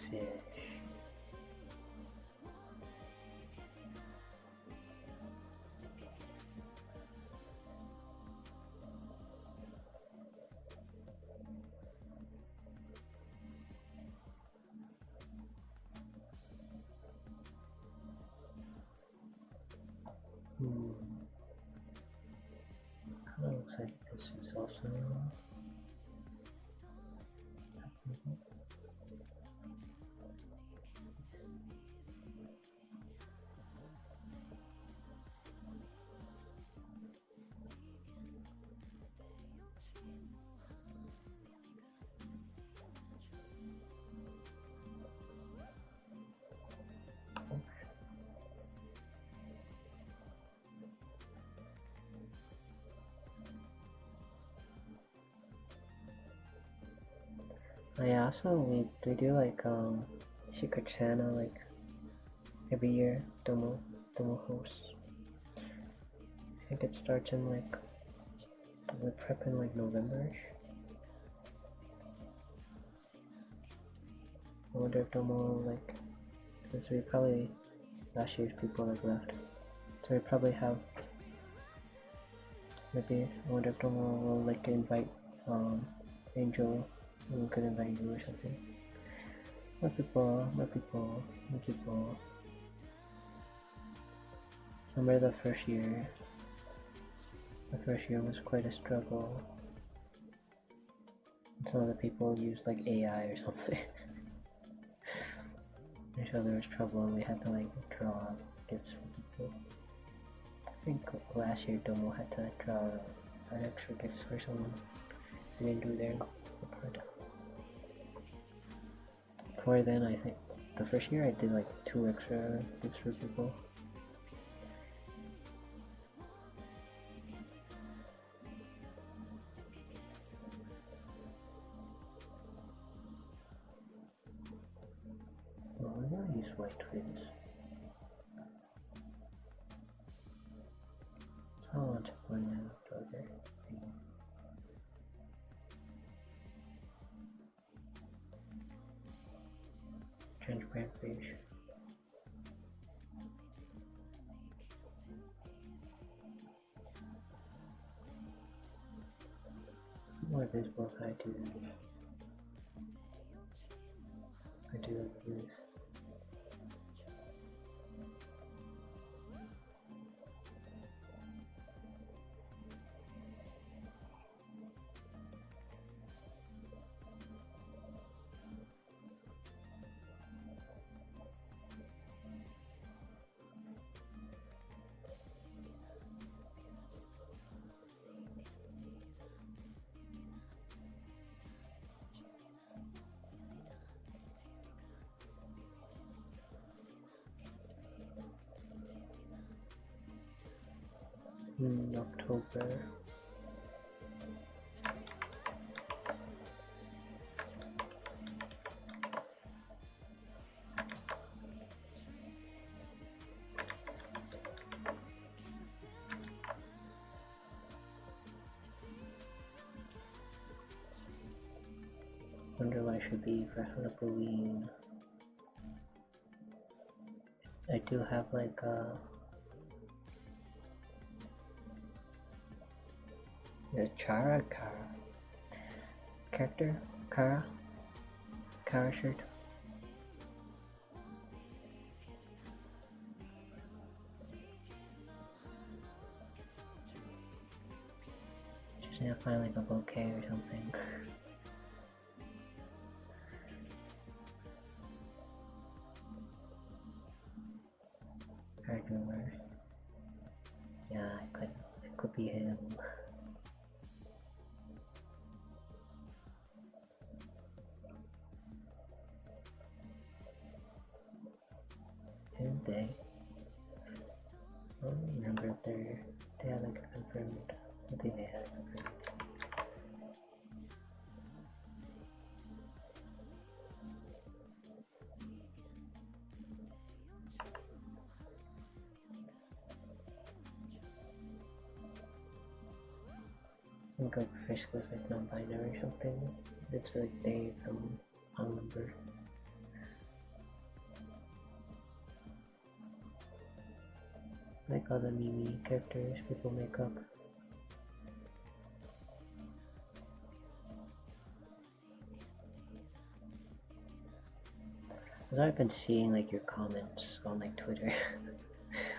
Fish. Kind of looks like this is also. Oh yeah, also we do like Secret Santa like every year. Domo hosts. I think it starts in like we're prepping like November-ish. I wonder if Domo like because we probably last year's people like left, so we probably have maybe I wonder if Domo will like invite Angel. We could invite you or something. More people. Remember the first year? The first year was quite a struggle. Some of the people used like AI or something. I'm sure there was trouble and we had to like draw gifts for people. I think last year Domo had to draw an extra gifts for someone. They didn't do their part. Before then, I think the first year I did like 2 extra gifts for people. Oh, I'm gonna use white twins. I want to put in a other thing. Transparent fish. More visible if I do like this. In October. Wonder what I should be for Halloween. I do have like the Kara character, Kara shirt. Just need to find like a bouquet or something. everywhere. Yeah, it could be him. And they, I don't remember if they had like a confirmed. I think they had a confirmed. I think like fish was like non-binary or something. It's like they from number. Like all the meme characters people make up. Cause I've been seeing like your comments on like Twitter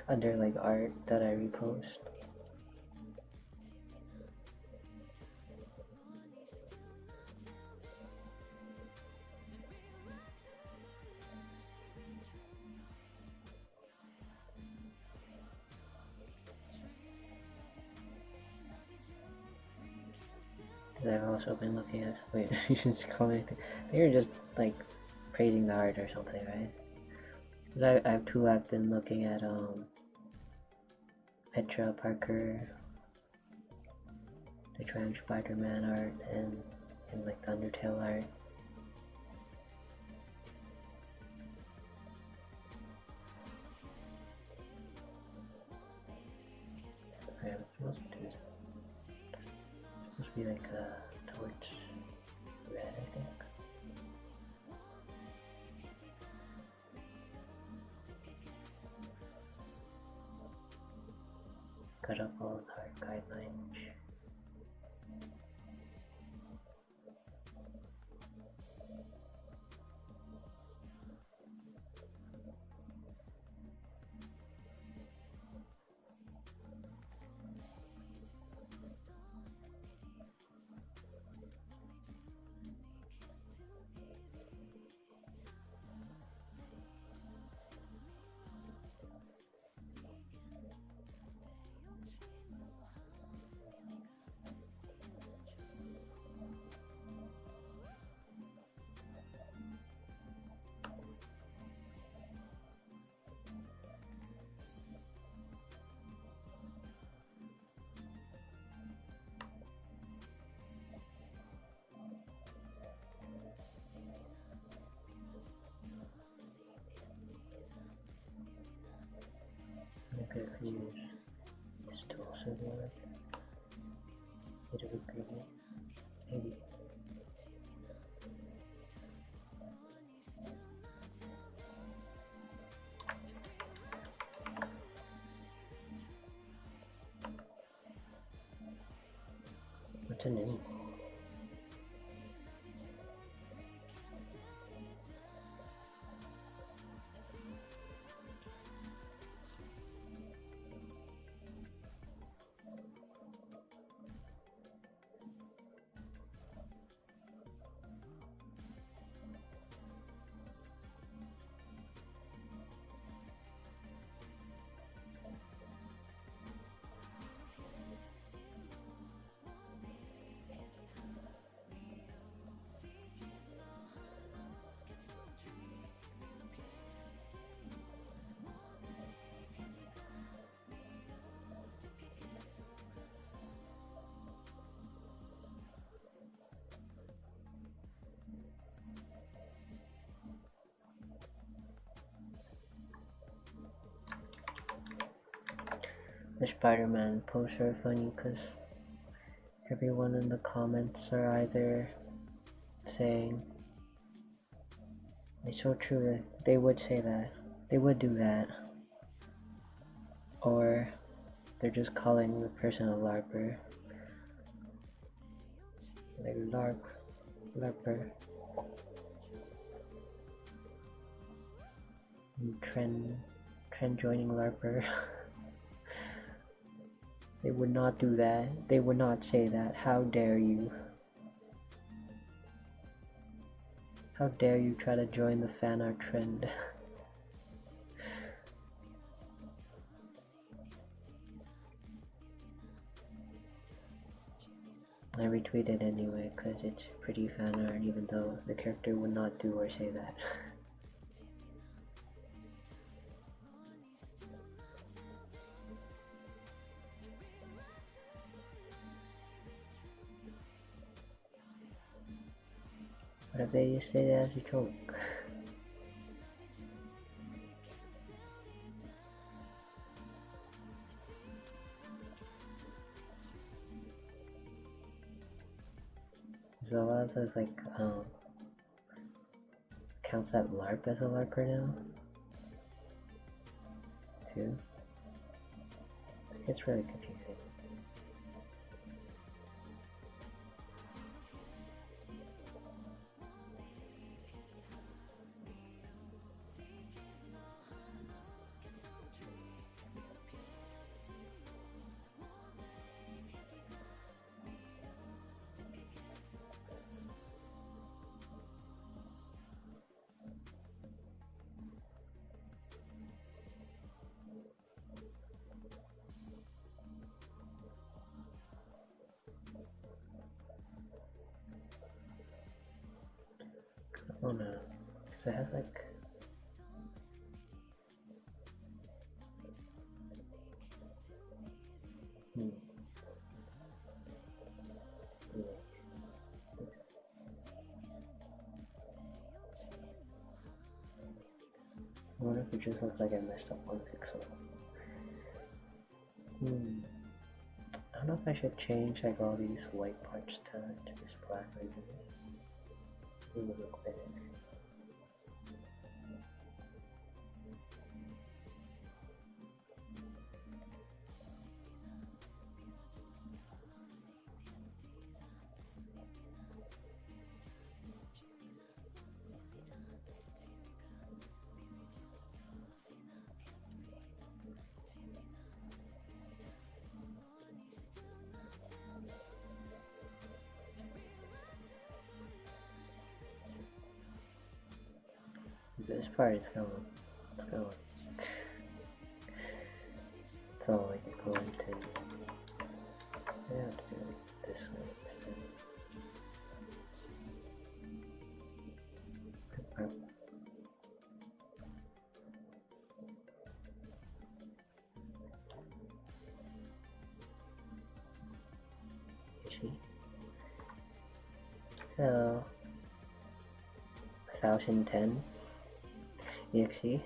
under like art that I repost. I've also been looking at. Wait, you should call me. I think you're just like praising the art or something, right? Because I have too. I've been looking at Petra Parker, the Trans Spider-Man art, and like the Undertale art. Okay, what's this? Supposed to be like towards red, I think. Cut up all the art guidelines. I'm confused. Still also be like a bit of a green, maybe. What's a name? The Spider-Man posts are funny because everyone in the comments are either saying it's so true that they would say that, they would do that, or they're just calling the person a LARPer. Like LARPer. Trend joining LARPer. They would not do that. They would not say that. How dare you? How dare you try to join the fan art trend? I retweeted anyway because it's pretty fan art even though the character would not do or say that. What if they just say that as a joke? So a lot of those like counts that LARP as a LARPer now too. It gets really confusing. Oh no, because I have like I wonder if it just looks like I messed up one pixel. I don't know if I should change like all these white parts to this black region. It would look better. This part is gonna, it's all like going to, I have to do it this way instead. So, 1010 EXE.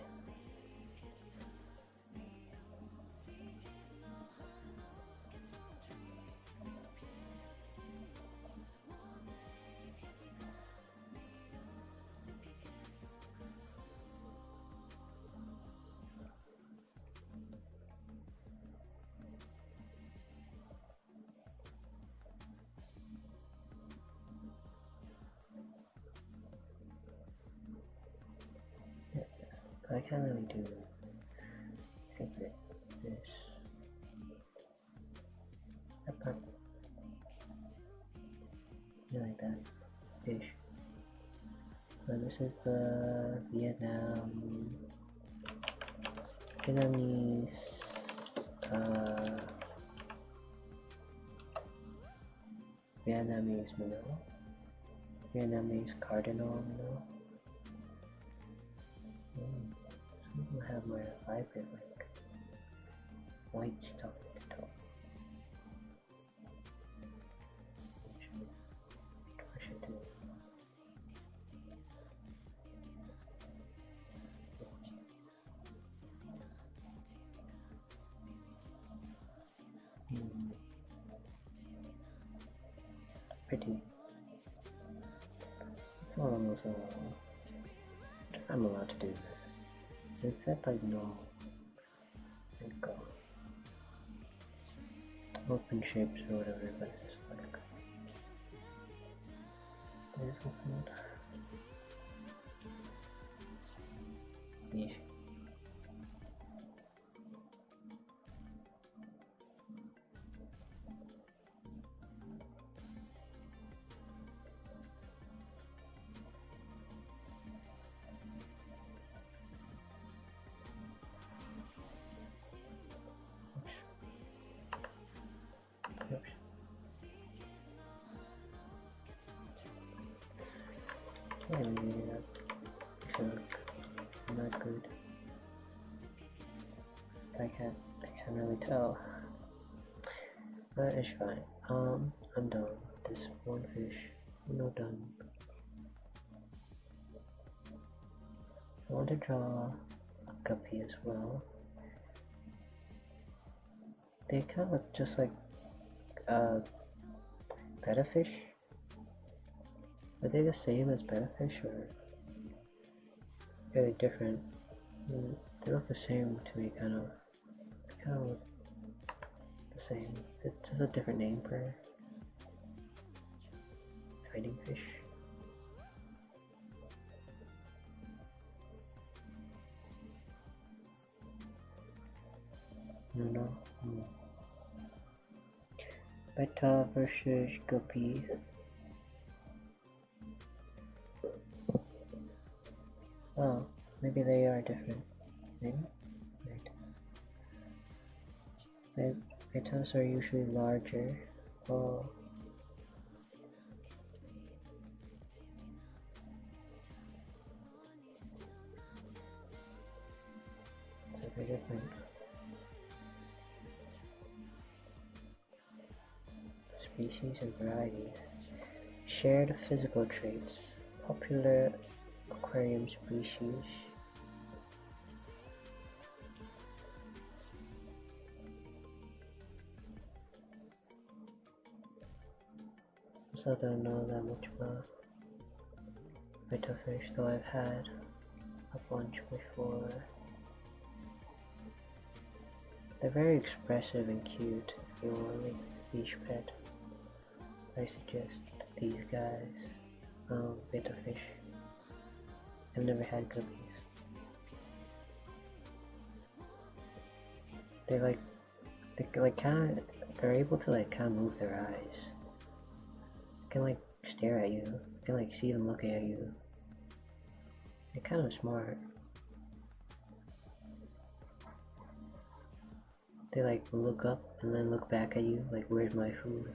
I can't really do this. Like that ish. So this is the Vietnamese Vietnamese mineral. Vietnamese cardinal mineral. Some will have more vibrant like white stuff at the top. I should do. Pretty. So I'm allowed to do this. It's set like normal. Like open shapes or whatever, but it's like this opened. Yeah. Maybe that looks not good. I can't really tell. But it's fine. I'm done with this one fish. No done. I want to draw a guppy as well. They kind of look just like betta fish. Are they the same as betta fish or very different? They look the same to me, kind of look the same. It's just a different name for fighting fish. No. Betta versus guppy. Oh, maybe they are different. Maybe? Wait. Bettas are usually larger. Oh. It's a bit different. Species and varieties. Shared physical traits. Popular aquarium species. I don't know that much about betta fish, though I've had a bunch before. They're very expressive and cute if you want like fish pet. I suggest these guys. Betta fish. I've never had guppies. They're able to like kind of move their eyes. They can like stare at you. You can like see them looking at you. They're kind of smart. They like look up and then look back at you like, where's my food?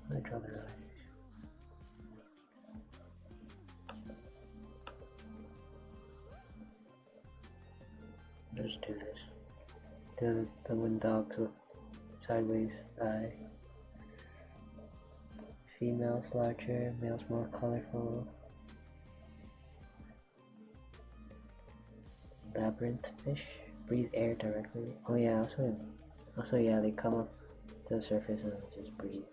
I draw their eyes. Let's do this. The wind dogs with sideways eye. Females larger, males more colorful. Labyrinth fish breathe air directly. Oh yeah, also yeah, they come up to the surface and just breathe.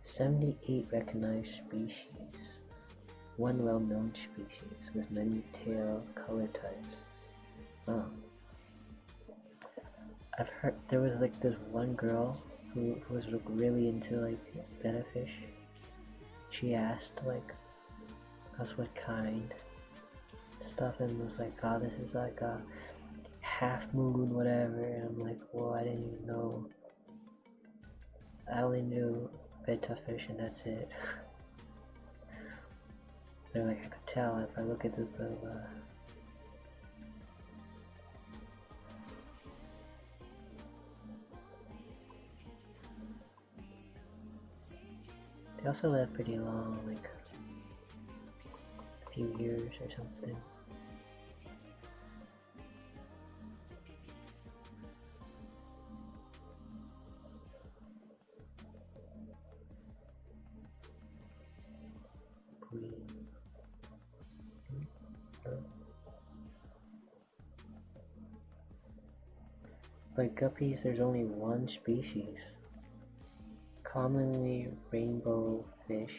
78 recognized species. One well-known species with many tail color types. Oh. I've heard there was like this one girl who was like really into like betta fish. She asked like us what kind stuff and was like, oh, this is like a half moon whatever, and I'm like, well, I didn't even know. I only knew betta fish and that's it. They're like, I could tell if I look at the they also live pretty long, like a few years or something. Like guppies, there's only one species. Commonly rainbow fish,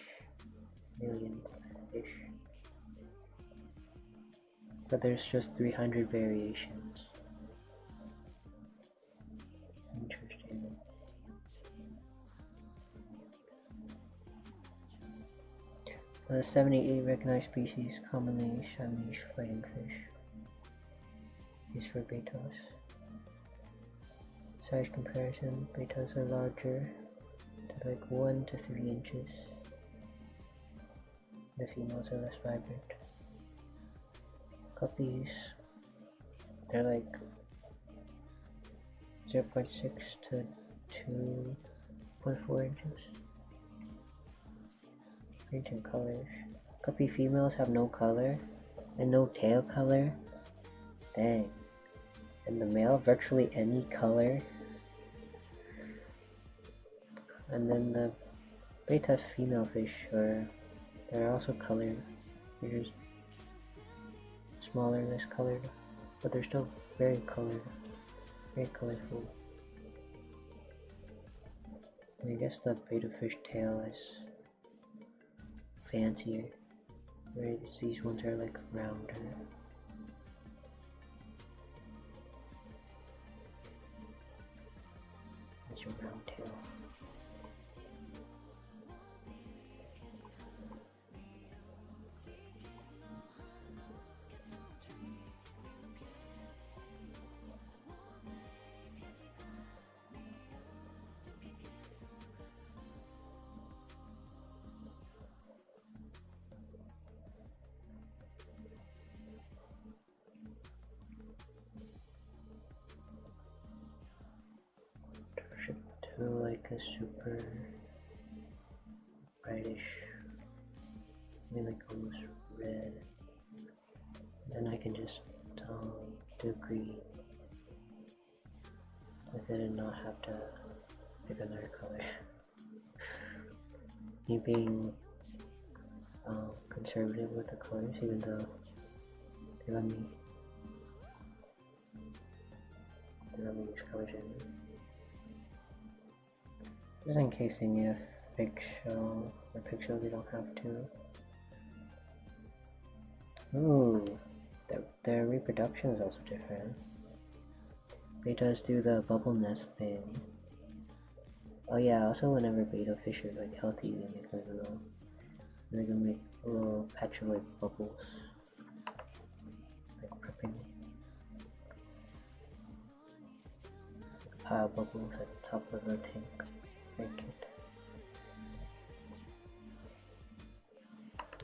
million fish. But there's just 300 variations. Interesting. The 78 recognized species, commonly Chamois fighting fish. Used for bettas. Size comparison, betas are larger, to like 1 to 3 inches. The females are less vibrant. Guppies, they're like 0.6 to 2.4 inches. Range in colors. Guppy females have no color and no tail color. Dang. And the male, virtually any color. And then the beta female fish they're also colored. They're just smaller, less colored, but they're still very colored, very colorful. And I guess the beta fish tail is fancier, whereas these ones are like rounder. It's a round tail. To like a super brightish, maybe like almost red. Then I can just do green with it and not have to pick another color. Me being conservative with the colors, even though they let me use colors in. Just in case they need a fix show or pixel, they don't have to. Ooh, their reproduction is also different. Betas do the bubble nest thing. Oh yeah, also whenever beta fish are like healthy, they make like they can make a little patch of like bubbles, like prepping, like a pile of bubbles at the top of the tank. Very cute.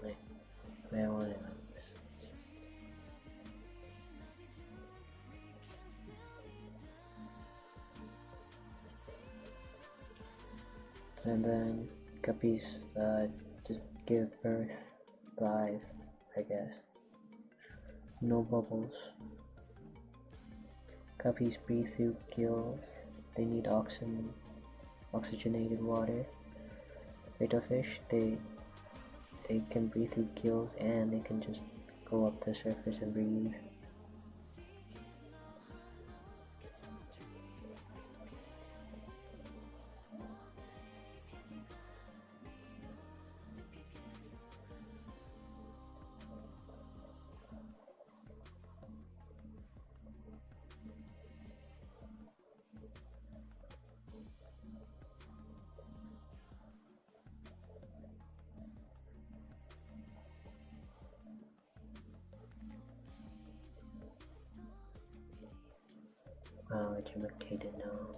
Like, the way I want it like this. And then guppies just give birth live, I guess. No bubbles. Guppies breathe through gills. They need oxygenated water. Beta fish, they can breathe through gills and they can just go up the surface and breathe. Wow, it's located now.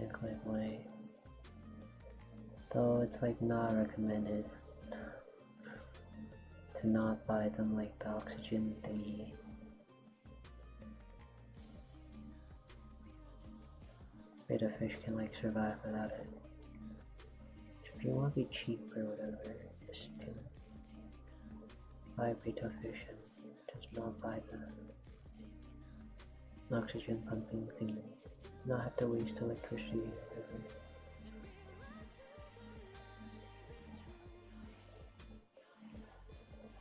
Like way. Though it's like not recommended to not buy them like the oxygen thingy. Beta fish can like survive without it. If you want to be cheap or whatever, just can buy beta fish and just not buy the oxygen pumping thing. Not have to waste electricity or whatever.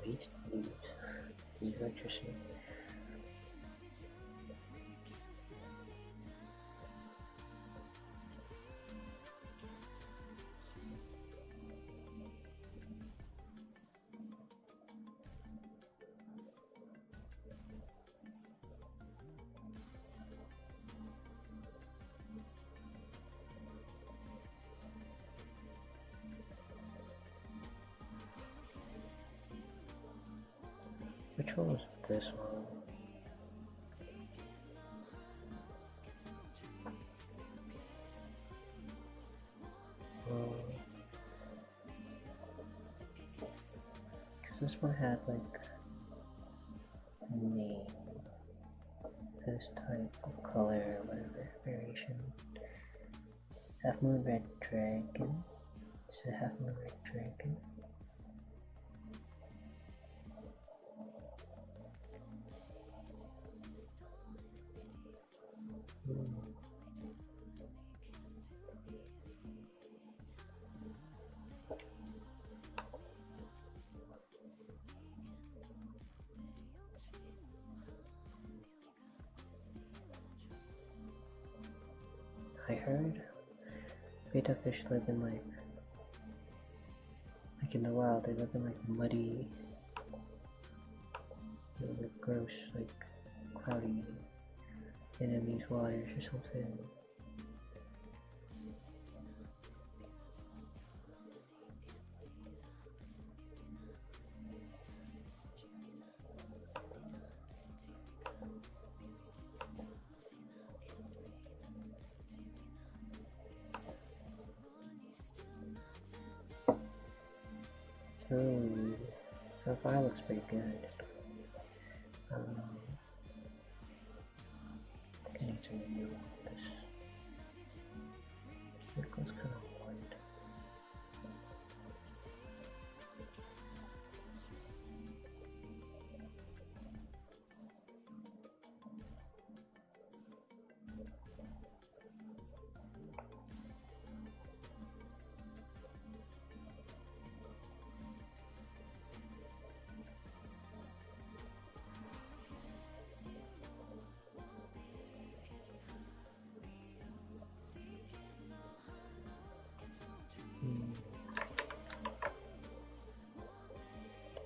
Waste? Use electricity. Which one was this one? This one had like a name, this type of color or whatever variation. Half Moon Red Dragon. It's a Half Moon Red Dragon. I heard betta fish live in like in the wild, they live in like muddy, like gross, like cloudy enemies waters or something. So far looks pretty good. I think I need to renew this. It looks kind of white.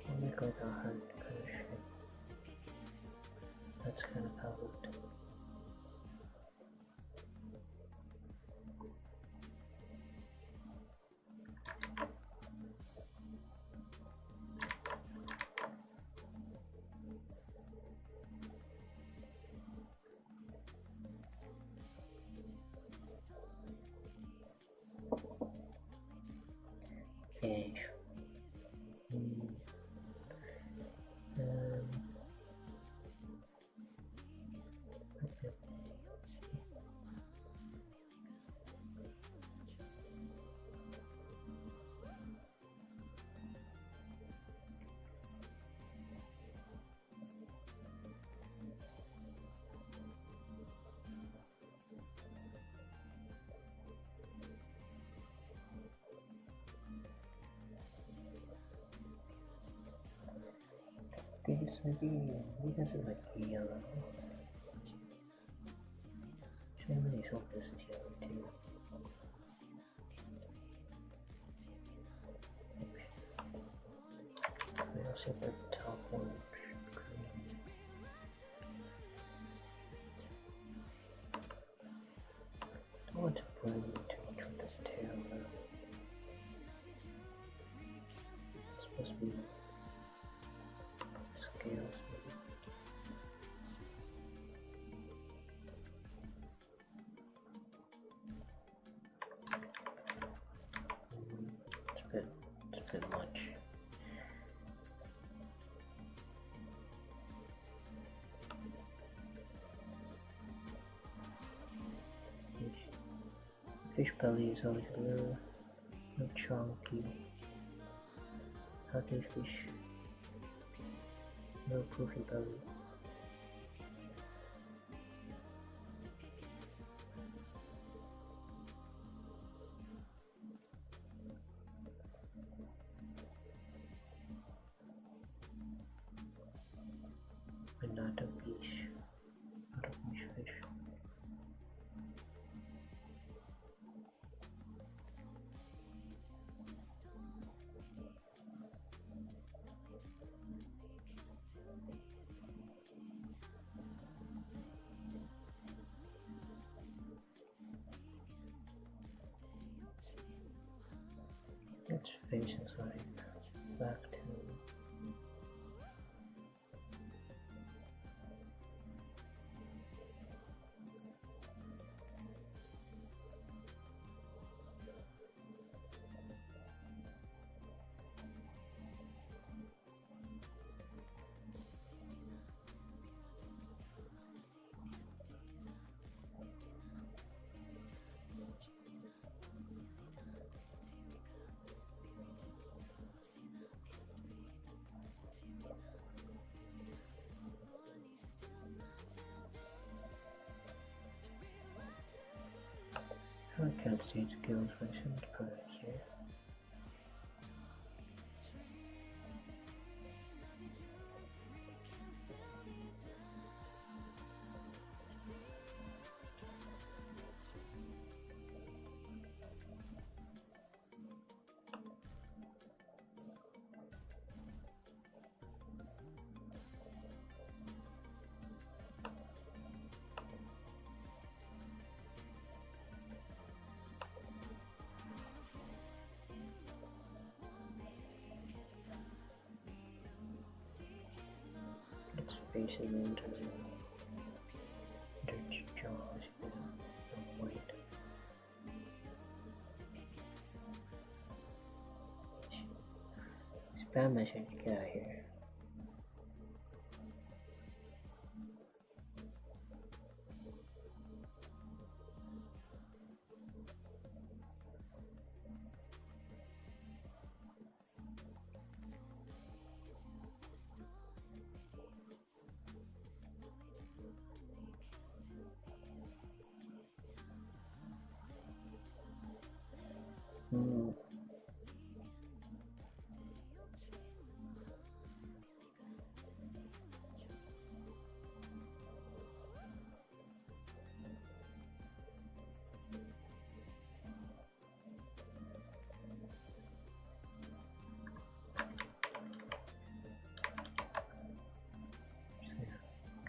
I'll make like a heart kind of shape. That's kind of how it looked. Fish. This maybe he doesn't like yellow. I really hope this is yellow too. I also put the top one green. I don't want to blend too much with the tail though. It's supposed to be scales. It's a bit much. Fish belly is always a little chunky. Healthy fish. No poofy belly. But not a fish. Not a fish. Its face is like back to I can't see its skills, but I should put it here. It's facing into the jaws and white. Spam message, get out of here.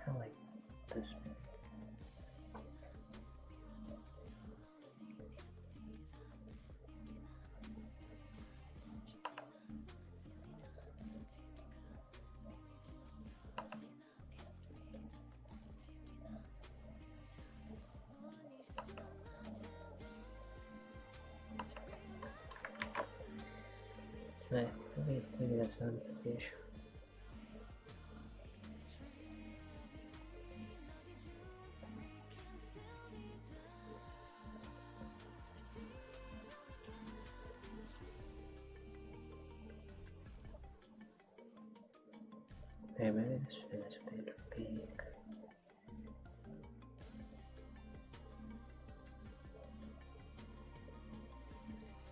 Kind of like this. Right, maybe that's not the issue. Hey, maybe this fin is a bit big.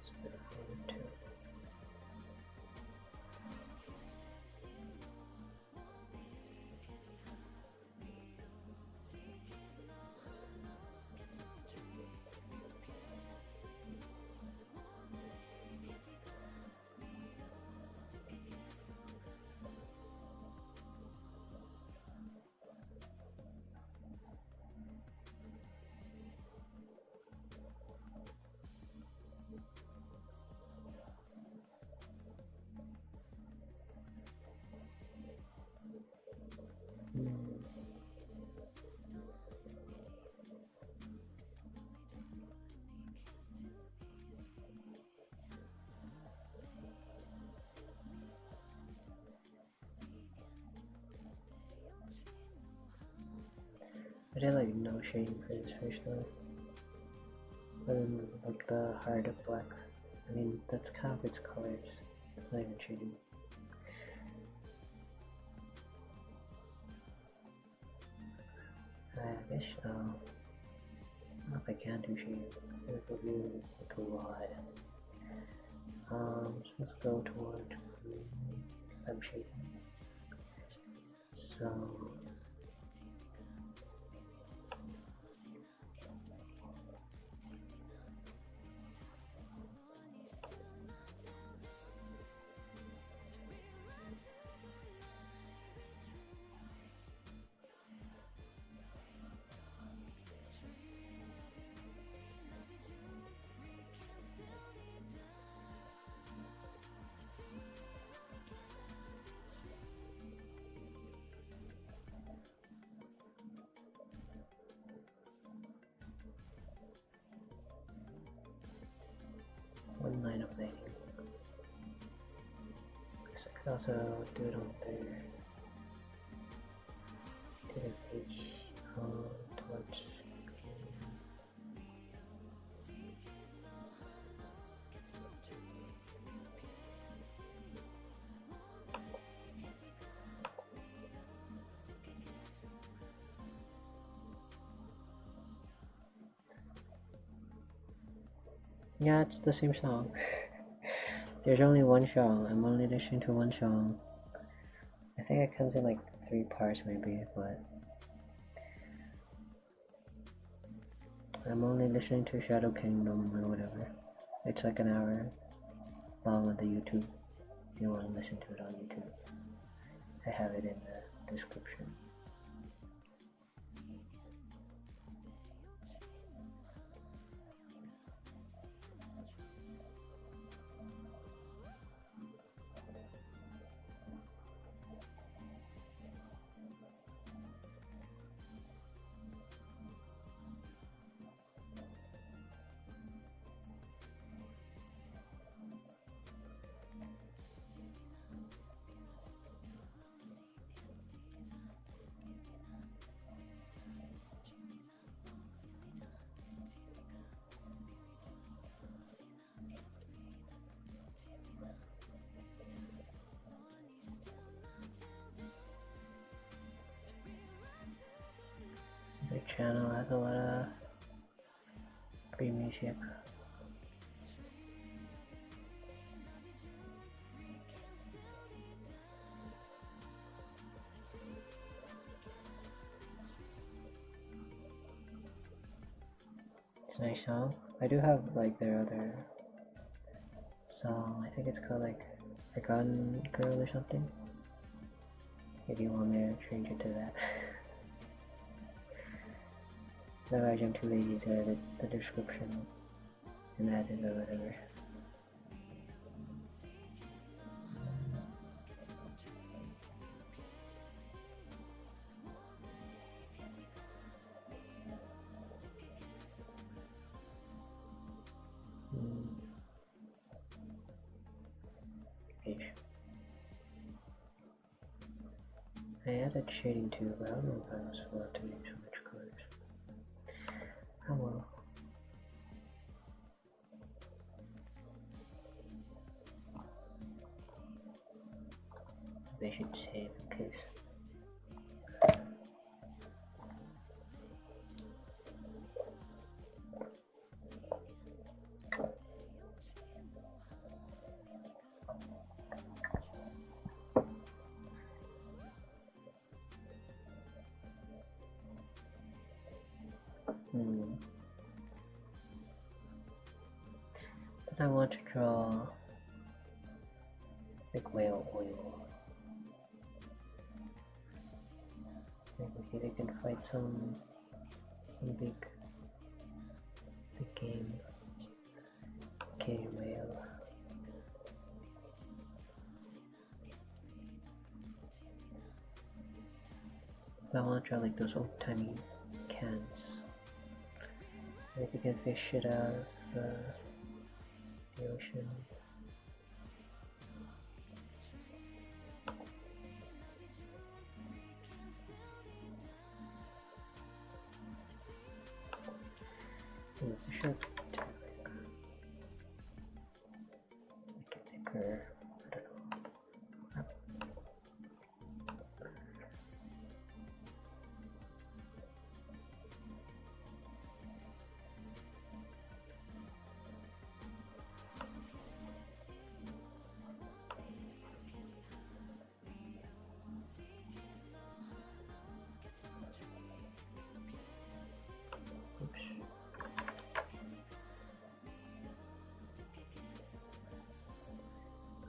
It's a bit forward too. I did like no shading for this fish though. Other than like the heart of black. I mean, that's kind of its colors. It's not even shading. I guess, I don't know if I can do shading. It would be like a lot. So let's go toward I'm shading. So one line of lighting. So I could also do it on there. Do the page towards Yeah, it's the same song. There's only one song. I'm only listening to one song. I think it comes in like 3 parts maybe, but I'm only listening to Shadow Kingdom or whatever. It's like an hour long on the YouTube. If you want to listen to it on YouTube, I have it in the description. The channel has a lot of free music. It's a nice song. I do have like their other song. I think it's called like Forgotten Girl or something. If you want me to change it to that. Otherwise I'm too lazy to edit the description and add it or whatever. I added shading too, but I don't know if I was allowed to use so much colors. Oh well. They should save in case. But I want to draw like whale oil. Maybe they can fight some big game whale. But I want to draw like those old timey cans. Like they can fish it out of the ocean. I should make it thicker.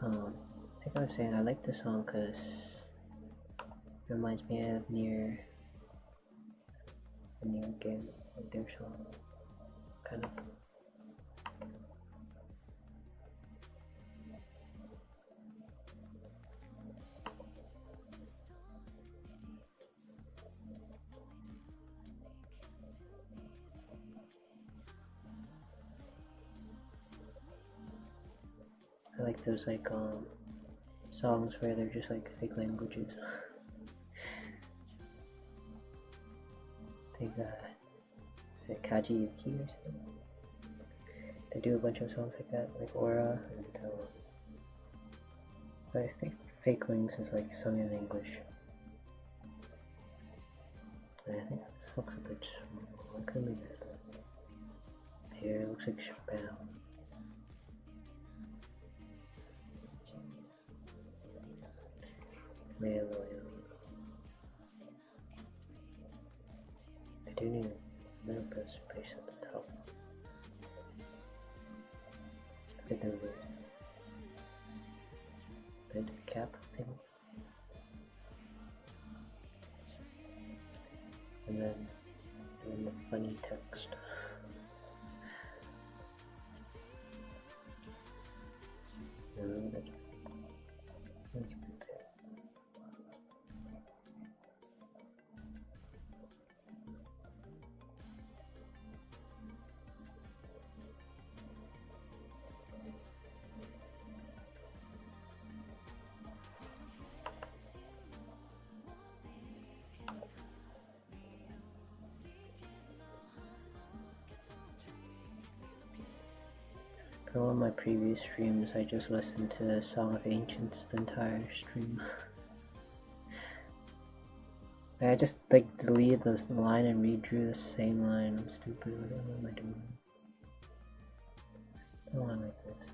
I don't know. Like I was saying, I like this song because it reminds me of Nier game, like their song, kind of. I like those like songs where they're just like fake languages. I think is it Kaji Yuki or something? They do a bunch of songs like that, like Aura, and but I think Fake Wings is like sung in English. And I think this looks a bit small. I could make it. Here it looks like spam. whale oil. I do need a little bit of space at the top. I do need a bit of cap maybe. And then the funny text. A little bit. Let's put there. For one of my previous streams, I just listened to Song of Ancients the entire stream. I just like deleted the line and redrew the same line. I'm stupid. What am I doing? I don't want like this.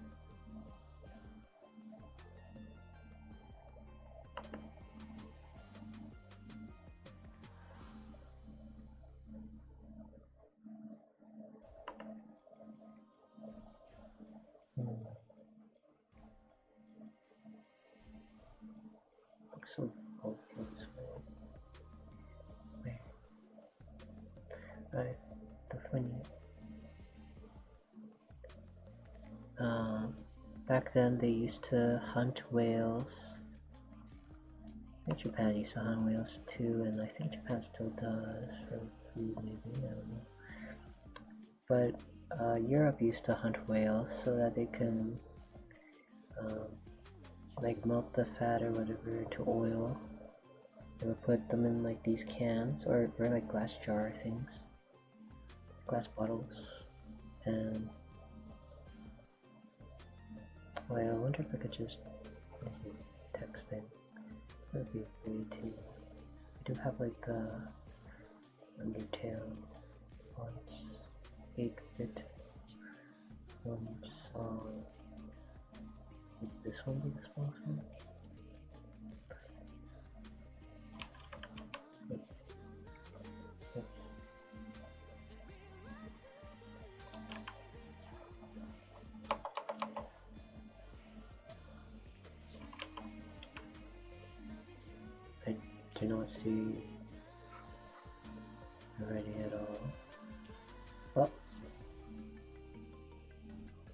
Looks so bulky this way. Right, the funny. Back then they used to hunt whales. I think Japan used to hunt whales too, and I think Japan still does for food maybe, I don't know. But Europe used to hunt whales so that they can like melt the fat or whatever to oil. They would put them in like these cans or like glass jar things, glass bottles, and wait, I wonder if I could just use the text thing. That would be way too. I do have like the Undertale fonts, 8-bit fonts. Would this one be the smallest one? I do not see ready at all. Oh!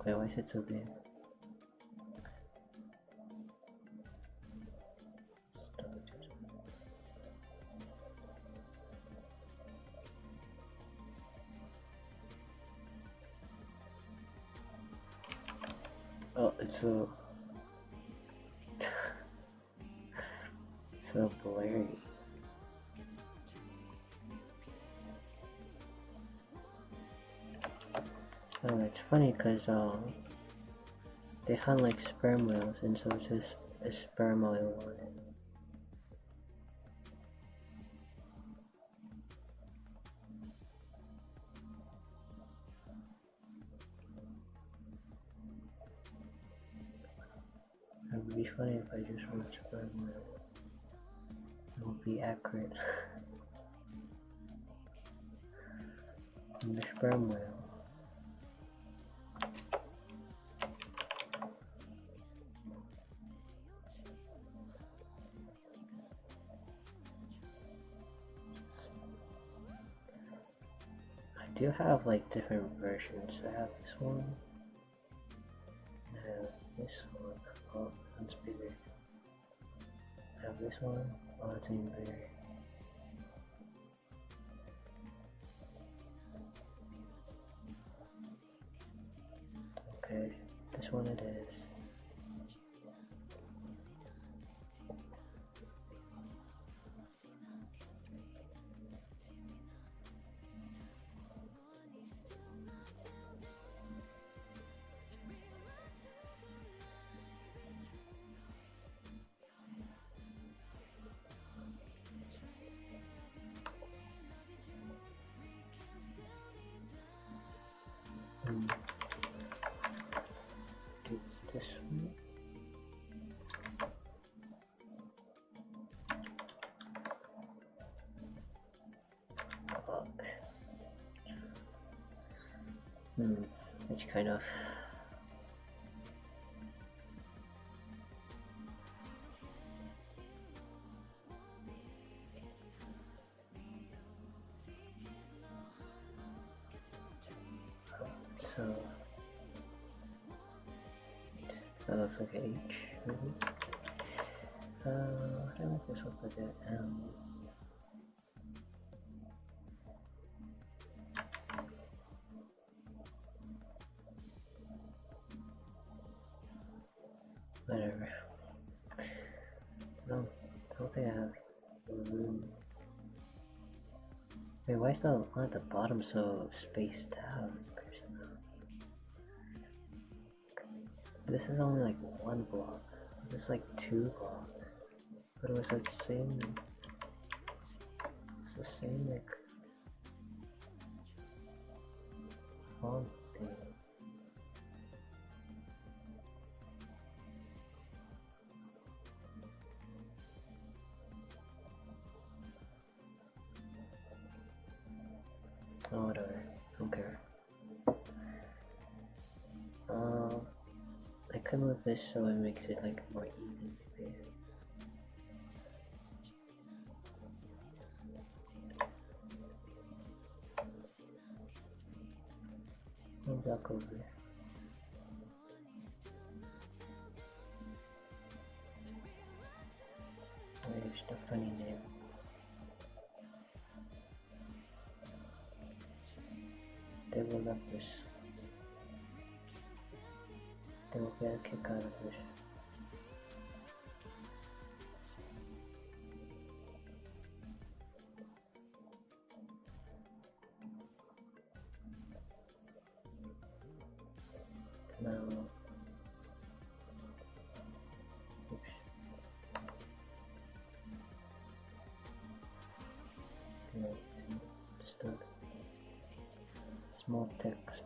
Wait, why is it so big? Oh, it's so so blurry. Oh, it's funny because they hunt like sperm whales, and so it says a sperm oil on it. It would be funny if I just wrote sperm whale. It would be accurate. And the sperm whale. I do have like different versions. I have this one. I have this one. Oh, that's bigger. I have this one. Oh, it's even bigger. Okay, this one it is. Do this one. Which kind of so that looks like an H maybe. I make this look like an M. Whatever. No, I don't think I have room. Wait, why is the one at the bottom so spaced out? This is only like one block. This is like 2 blocks. But it was the same. It's the same like font thing. Oh, whatever. Don't care. I could move this so it makes it like more even maybe. One block over. There's no funny name. They will love this. They will get a kick out of this. Now, oops. No, stuck. Small text.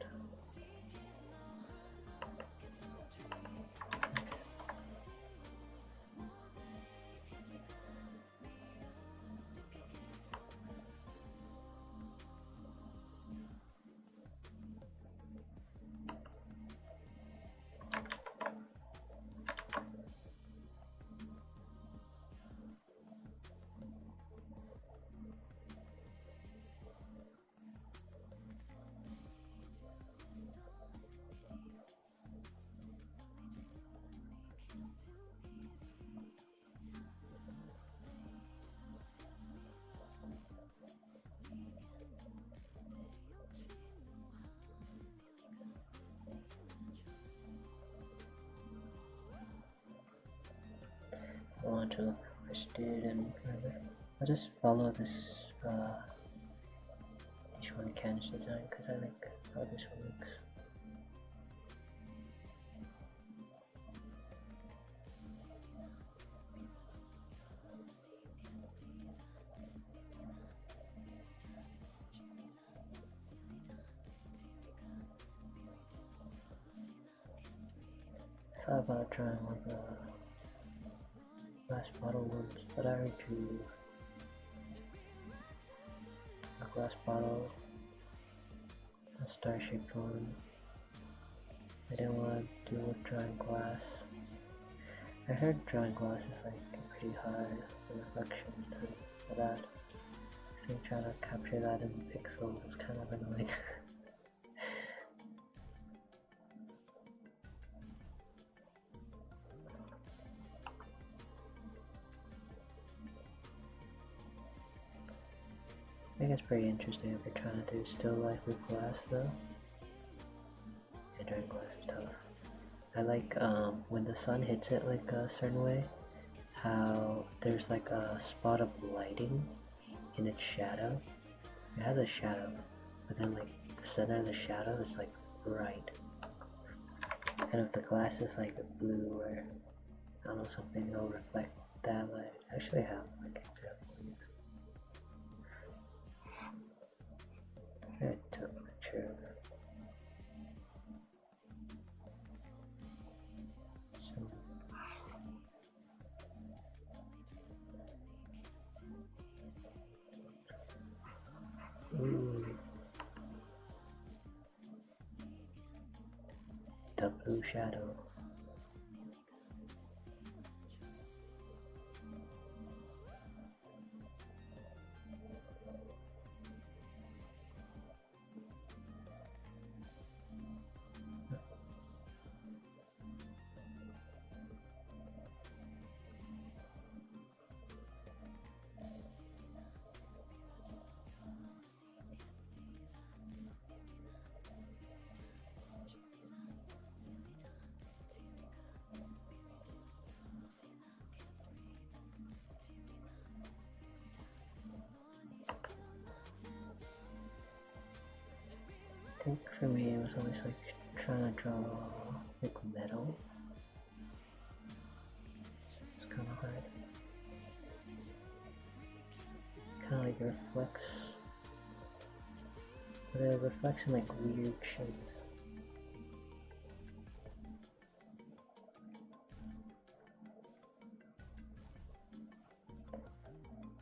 I want to look twisted and whatever. I'll just follow this one canvas design because I like how this one looks. I thought about trying one of the glass bottle ones, but I already drew a glass bottle, a star-shaped one. I didn't want to do with drawing glass. I heard drawing glass is like pretty hard for reflection for that. I think trying to capture that in pixels is kind of annoying. I think it's pretty interesting if you're trying to do still life with glass though. And drawing glass is tough. I like when the sun hits it like a certain way, how there's like a spot of lighting in its shadow. It has a shadow, but then like the center of the shadow is like bright. And if the glass is like blue or I don't know something, it'll reflect that light. I actually have like examples. I took a picture of it. Ooh. a blue shadow. I think for me it was always like trying to draw like metal. It's kind of hard. Kind of like reflects, but it reflects in like weird shapes.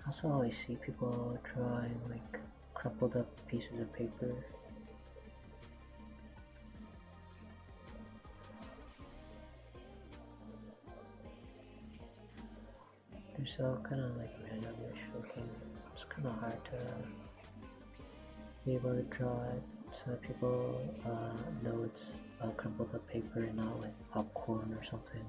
I also always see people drawing like crumpled up pieces of paper. They're so kind of like randomish looking. It's kind of hard to be able to draw it so that people know it's crumpled up paper and not like popcorn or something.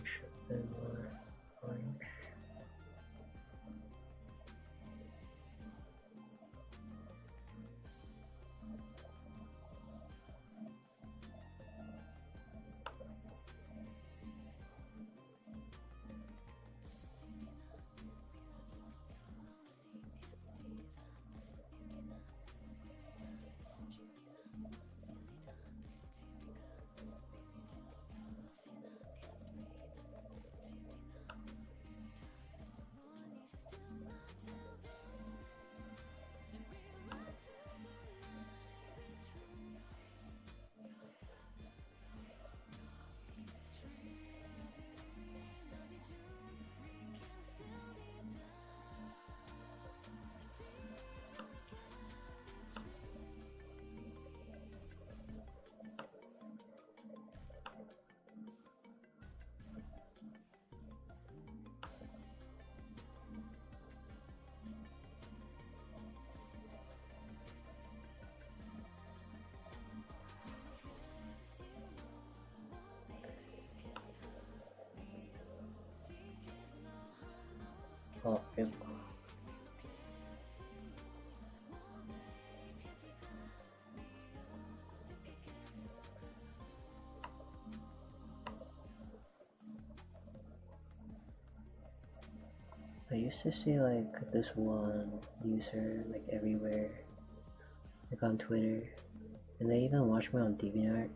Should have been more orange. Oh, yep. I used to see like this one user like everywhere, like on Twitter, and they even watch me on DeviantArt,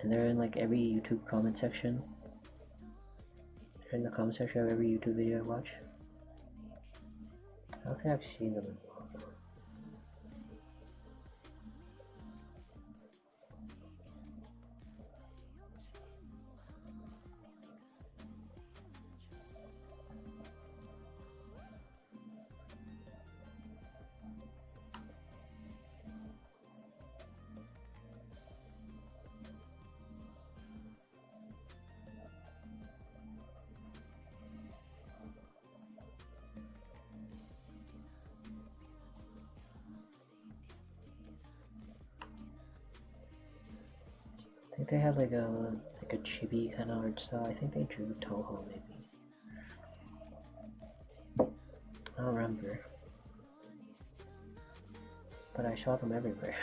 and they're in like every YouTube comment section. They're in the comment section of every YouTube video I watch. I don't think I've seen them before. I think they have like a chibi kind of art style. I think they drew Toho maybe. I don't remember, but I saw them everywhere.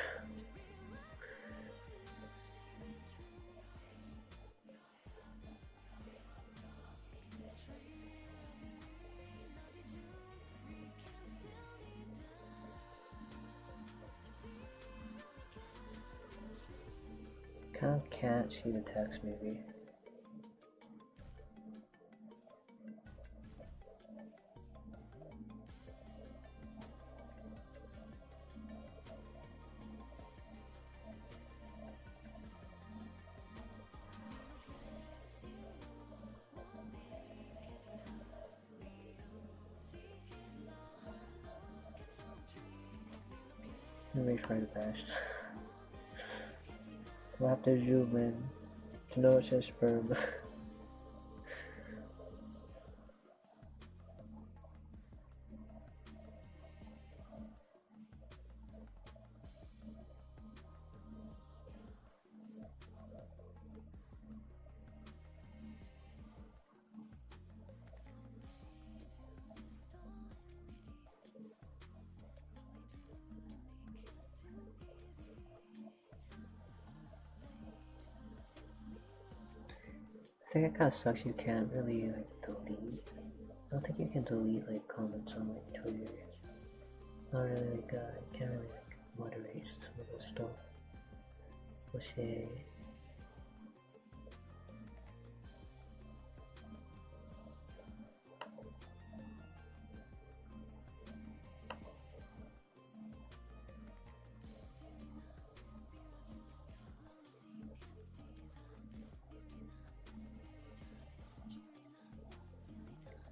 Kind of can't see the text maybe. Let me try the best. We'll have to zoom in to know it says sperm. I think it kind of sucks you can't really like delete. I don't think you can delete like comments on like Twitter. Not really like you can't really like moderate some of the stuff. We'll say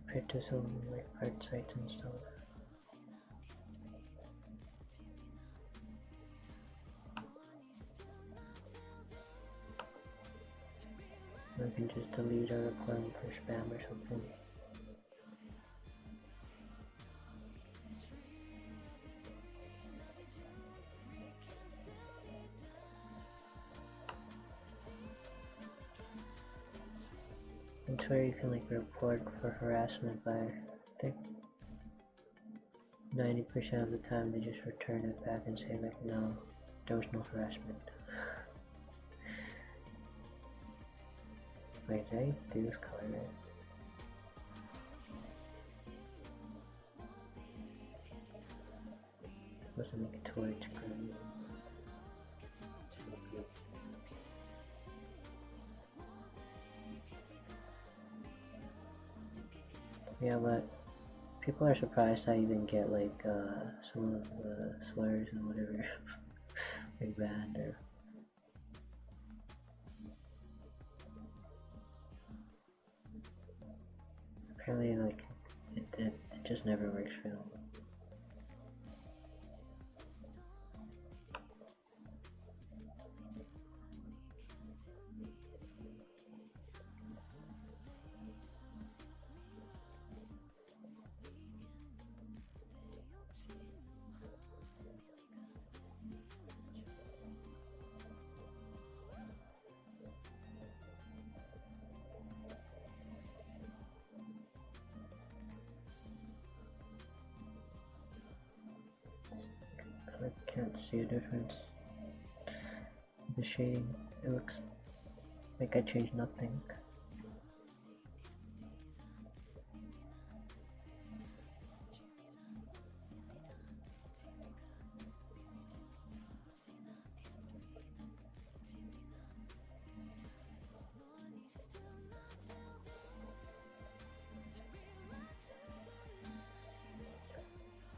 compared to some like art sites and stuff. I can just delete or report them for spam or something. On Twitter you can like report for harassment by, I think 90% of the time they just return it back and say like no, there was no harassment. Wait, did I do this color right? Doesn't make it towards green. Yeah, but people are surprised I even get like some of the slurs and whatever like banned or apparently like it just never works for them. I can't see a difference. The shading, it looks like I changed nothing.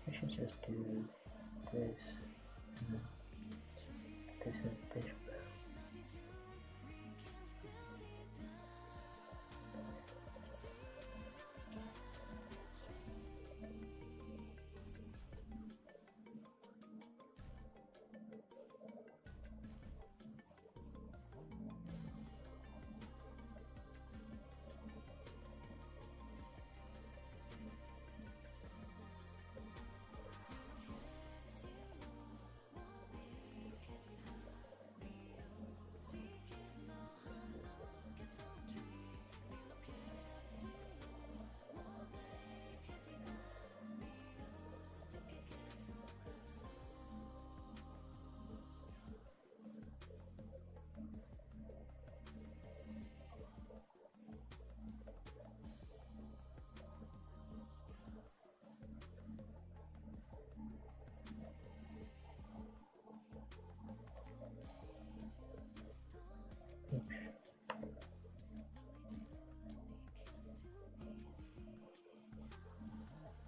I should just do this, and then this is dish brown.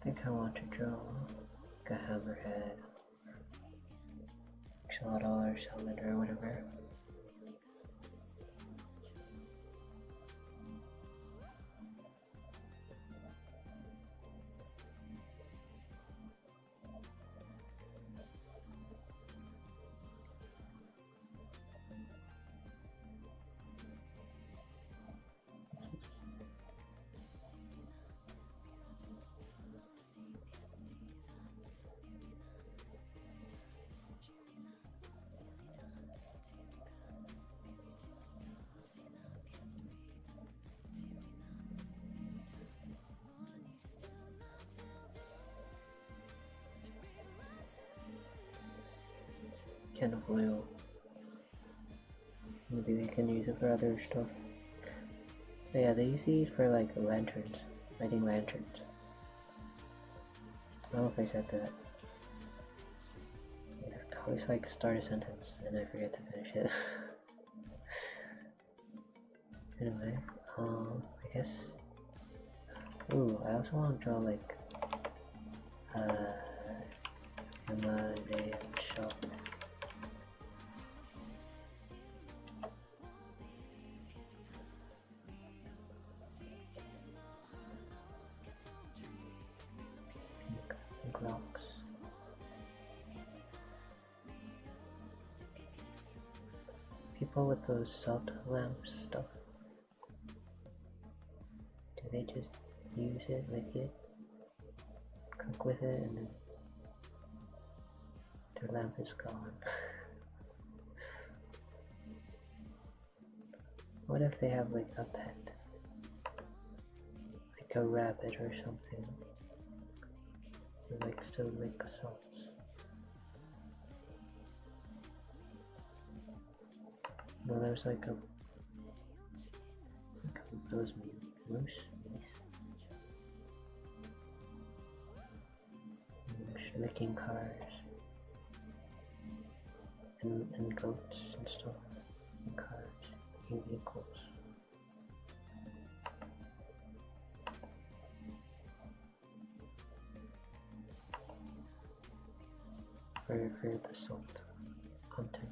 I think I want to draw like a hammerhead, axolotl or salamander or whatever. Can of oil. Maybe they can use it for other stuff. But yeah, they use these for like lanterns, lighting lanterns. I don't know if I said that. I always like start a sentence and I forget to finish it. Anyway, I guess. Ooh, I also want to draw like Himalayan shop. Pink rocks. People with those salt lamps stuff. Do they just use it, lick it, cook with it, and then their lamp is gone? What if they have like a pet? Like a rabbit or something? They like still lick salts. No, there's like a those moose licking cars and goats and stuff, and cars, licking vehicles. For the salt content.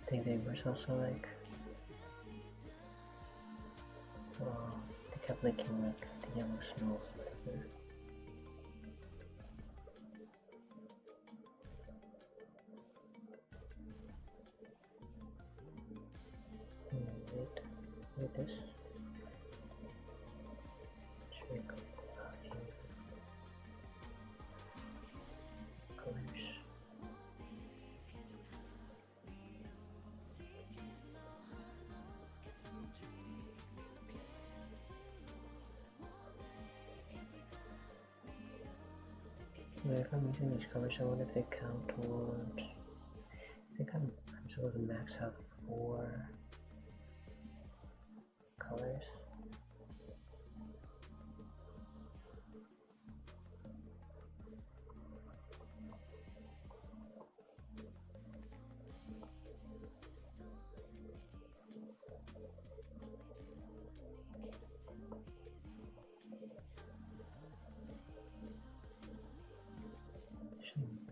I think they were also like, they kept licking like the yellow snow or whatever. Wait this. Should we go here? Colors. If I'm using these colors, I wonder if they count towards. I think I'm supposed to max out 4 colors.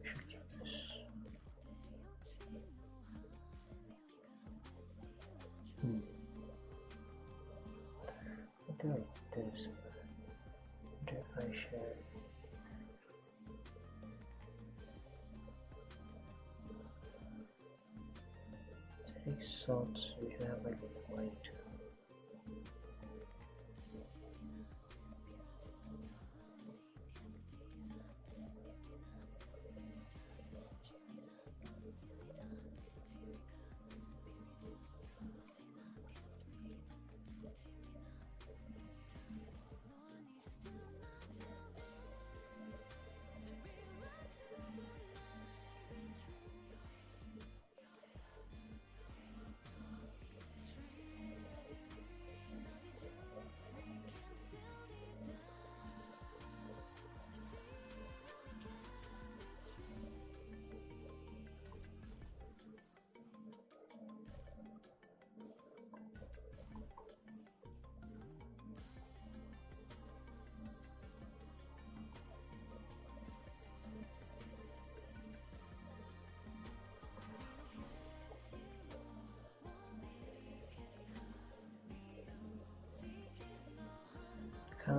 Should keep this. What do I do this? Wonder if I should. Take salts, we should have like white.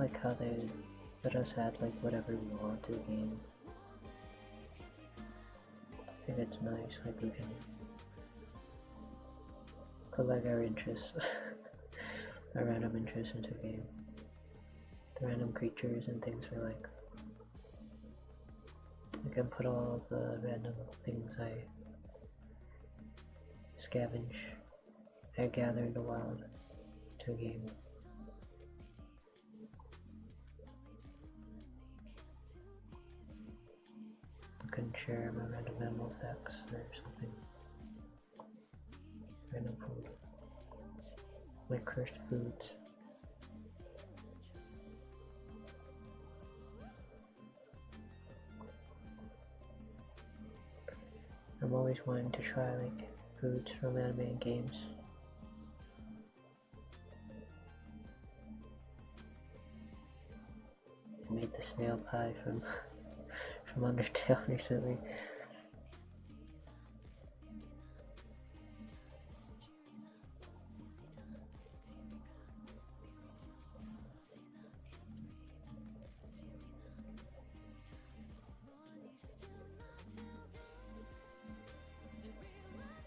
like how they let us add like whatever we want to the game. I think it's nice, like we can put like our interests, our random interests into the game. The random creatures and things are like, I can put all the random things I scavenge, I gather in the wild to a game. I can share my random animal facts or something. Random food. My cursed foods. I'm always wanting to try like foods from anime and games. I made the snail pie from Undertale recently.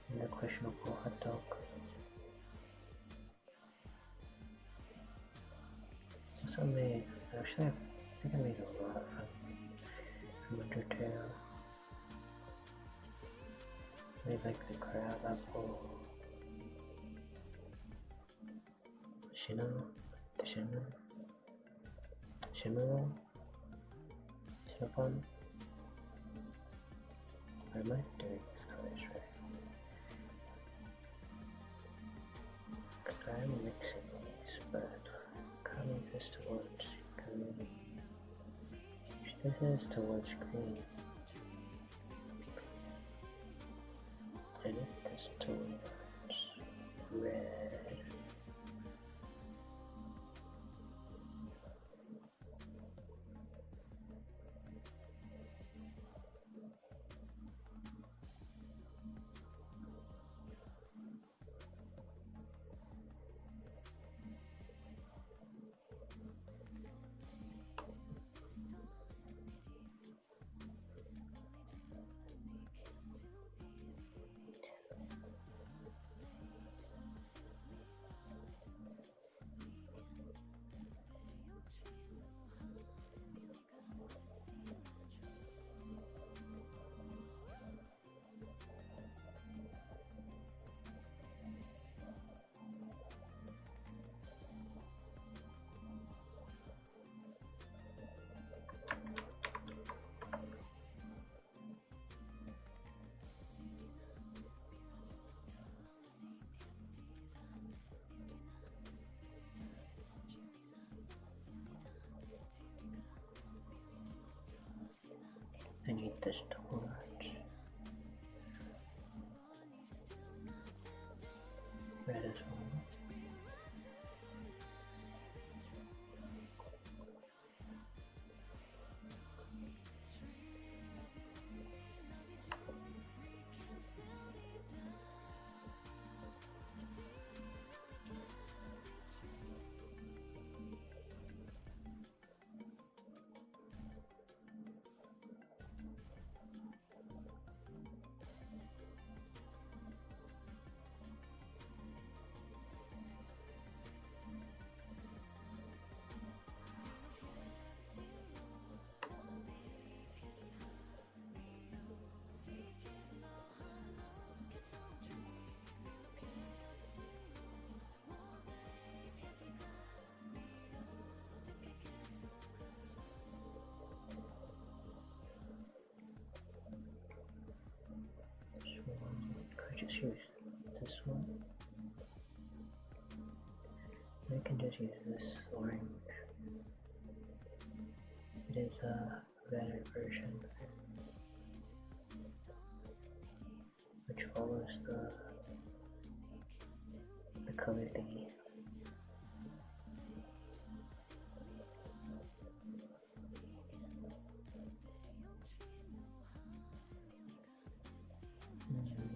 And the questionable hot dog. Also made, actually I think I made a lot from Undertale. Made like the crab apple. Shimano? Cinnabon? Or am I doing this colors right? Cause I'm mixing these, but coming this towards green. This is towards green. And this towards red. I need this torch. Red as well. Could just use this one. I can just use this orange. It is a better version, which follows the color thingy.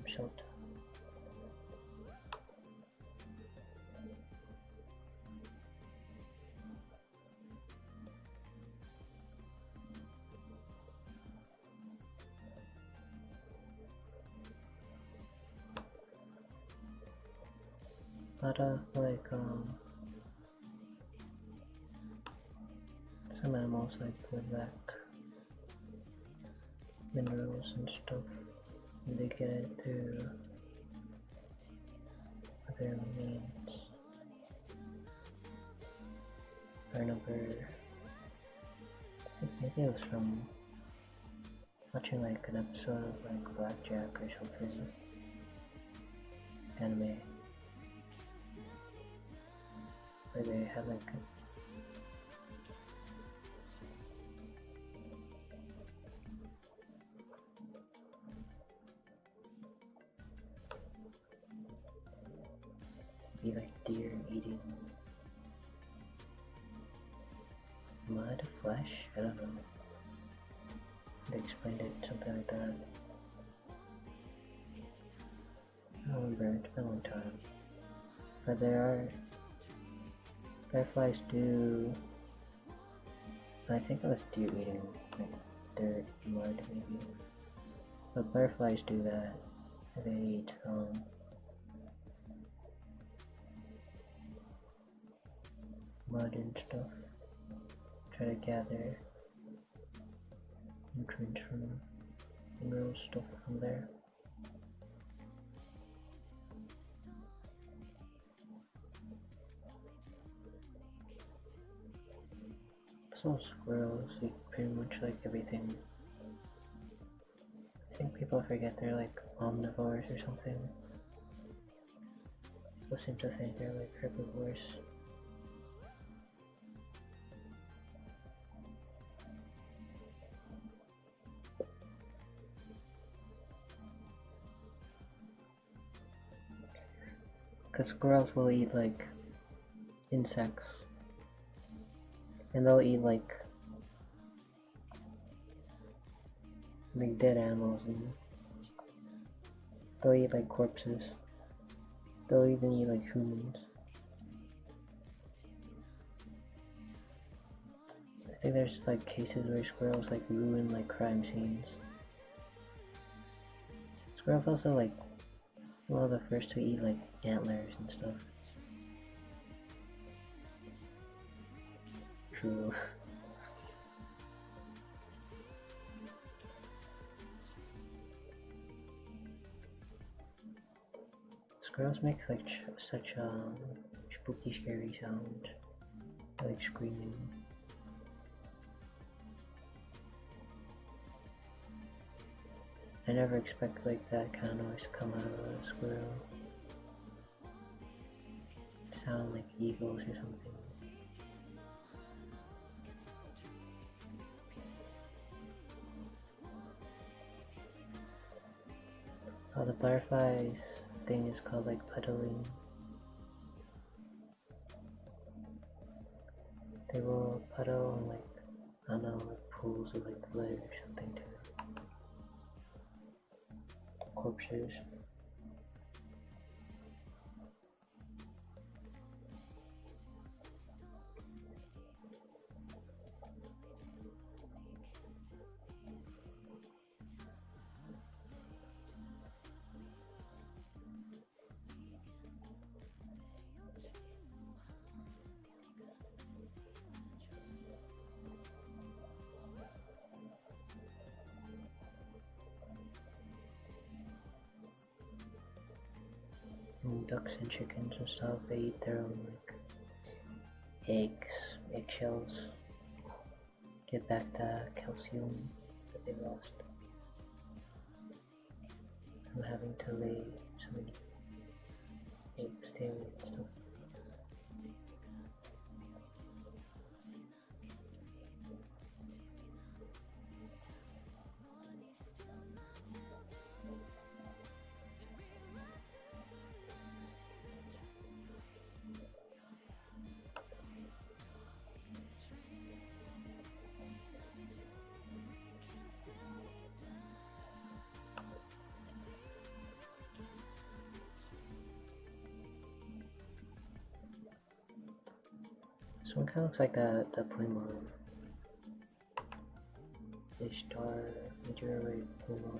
Short. lot of like some animals like would lack minerals and stuff, and they get it through other means. I remember, maybe it was from watching like an episode of like Blackjack or something, anime, where they have like be like deer eating mud flesh? I don't know. They explained it something like that. I don't remember, it's been a long time. But there are fireflies do, I think it was deer eating like dirt, mud maybe. But butterflies do that. They eat mud and stuff. Try to gather nutrients from mineral stuff from there. Some squirrels eat pretty much like everything. I think people forget they're like omnivores or something. People seem to think they're like herbivores. Because squirrels will eat like insects, and they'll eat like dead animals, and they'll eat like corpses. They'll even eat like humans. I think there's like cases where squirrels like ruin like crime scenes. Squirrels also like one of the first to eat like antlers and stuff. True. Squirrels make like such spooky, scary sounds, like screaming. I never expect like that kind of noise to come out of a squirrel. Sound like eagles or something. Oh, the butterflies thing is called like puddling. They will puddle in like, I don't know, like pools of like blood or something too. Corpses. And ducks and chickens and stuff, they eat their own like eggs, eggshells. Get back the calcium that they lost from having to lay so many eggs daily and stuff. This one kind of looks like the Puma. Ishtar, meteorite Puma.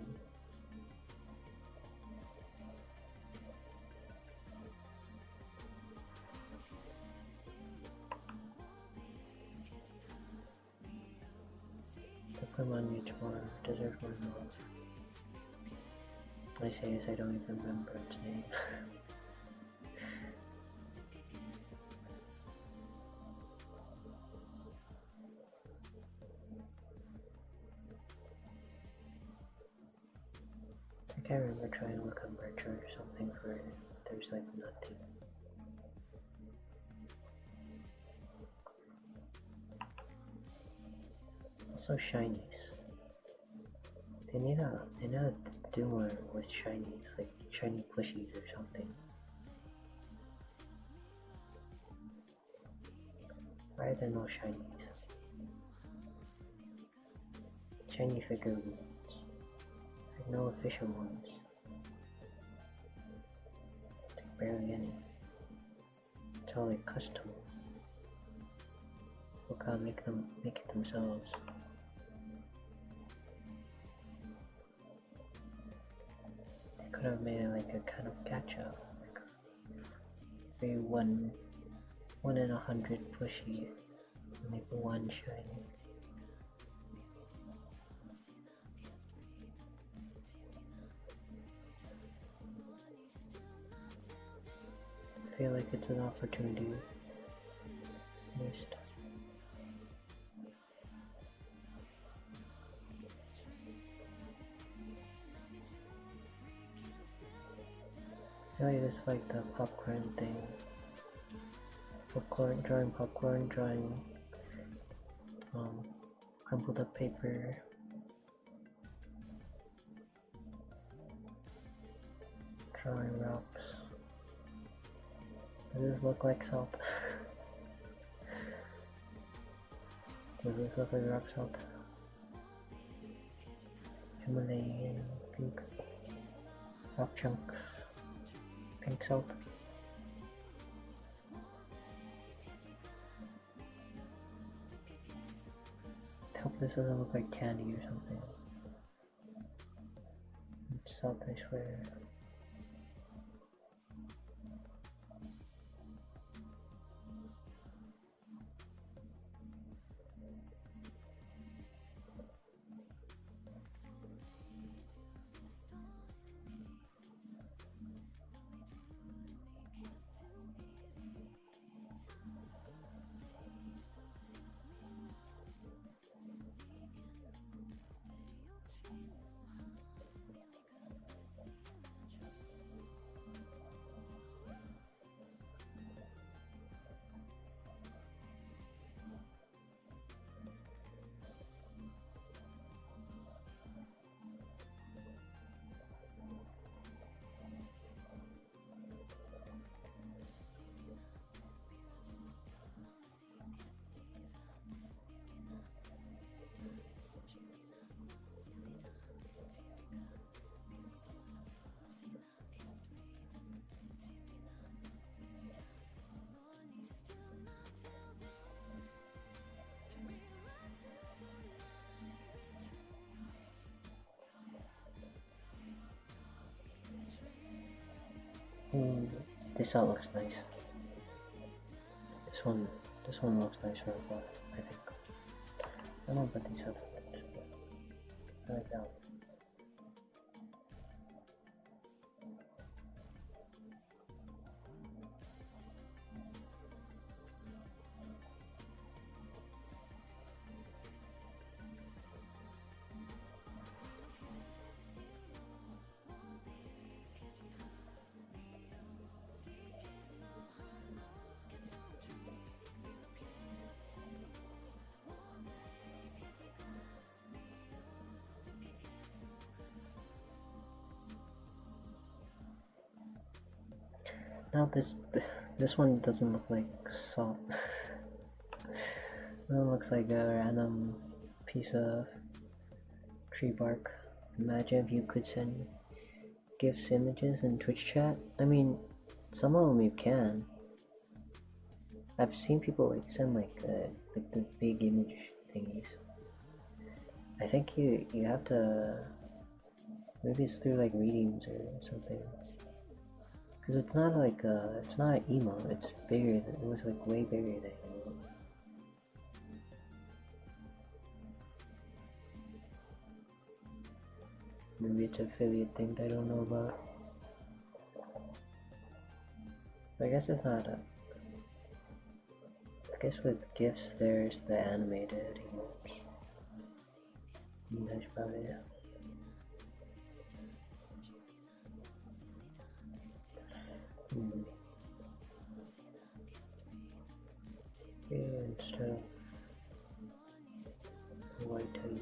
Pokemon needs more, deserves more love. I say this, I don't even remember its name. I can't remember trying to look up merch or something for it. There's like nothing. Also shinies. They need to do more with shinies, like shiny plushies or something. Why are there no shinies? Shiny figurines. Like no official ones. Like barely any. It's all like custom. Look how make it themselves. Could have made it like a kind of catch-up, like maybe one in 100 plushie, make one shiny. I feel like it's an opportunity missed. I really just like the popcorn thing. Drawing popcorn, drawing crumpled up paper. Drawing rocks. Does this look like salt? Does this look like rock salt? Himalayan pink rock chunks. Pink salt. I hope this doesn't look like candy or something. It's salt, I swear. This all looks nice. This one looks nicer, but I think. I don't know about these other ones, but I like that one. Now this one doesn't look like salt. It looks like a random piece of tree bark. Imagine if you could send GIFs images in Twitch chat. I mean, some of them you can. I've seen people like send like the big image thingies. I think you have to, maybe it's through like readings or something. Cause it's not like it's not an emote. It's bigger. It was like way bigger than emote. Maybe it's an affiliate thing that I don't know about. But I guess it's not a... I guess with GIFs there's the animated emotes. And that's about it. Okay, instead of white I use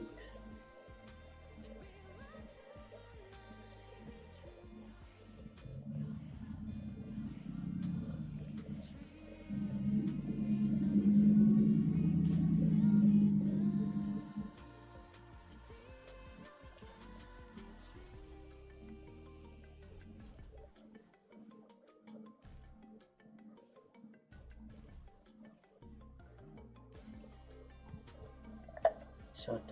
short.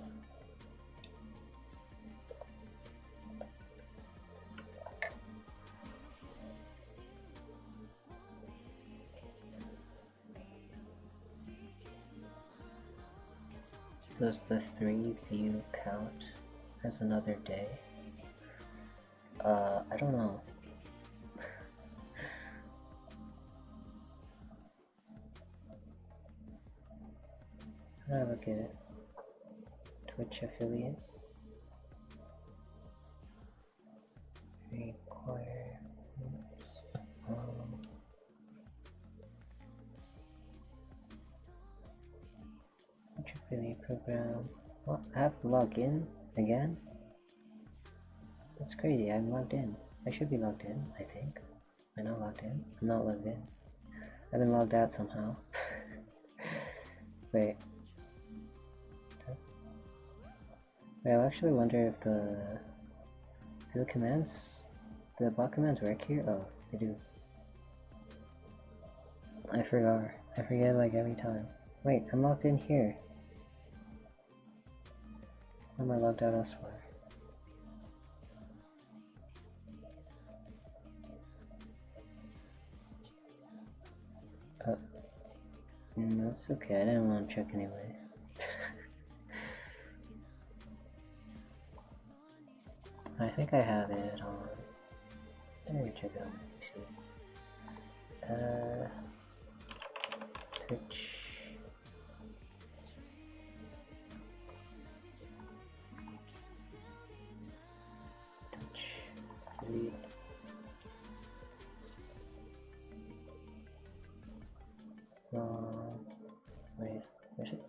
Does the 3 view count as another day? I don't know. How do I look at it? Twitch affiliate? Requirements. Twitch affiliate program. What? I have to log in again? That's crazy, I'm logged in. I should be logged in, I think. Am I not logged in? I'm not logged in. I've been logged out somehow. Wait. Wait, I actually wonder if the commands, the bot commands work here? Oh, they do. I forget like every time. Wait, I'm logged in here. Why am I logged out elsewhere? That's okay, I didn't want to check anyway. I think I have it on... Let me check it out, Twitch... Affiliate... wait, where's it?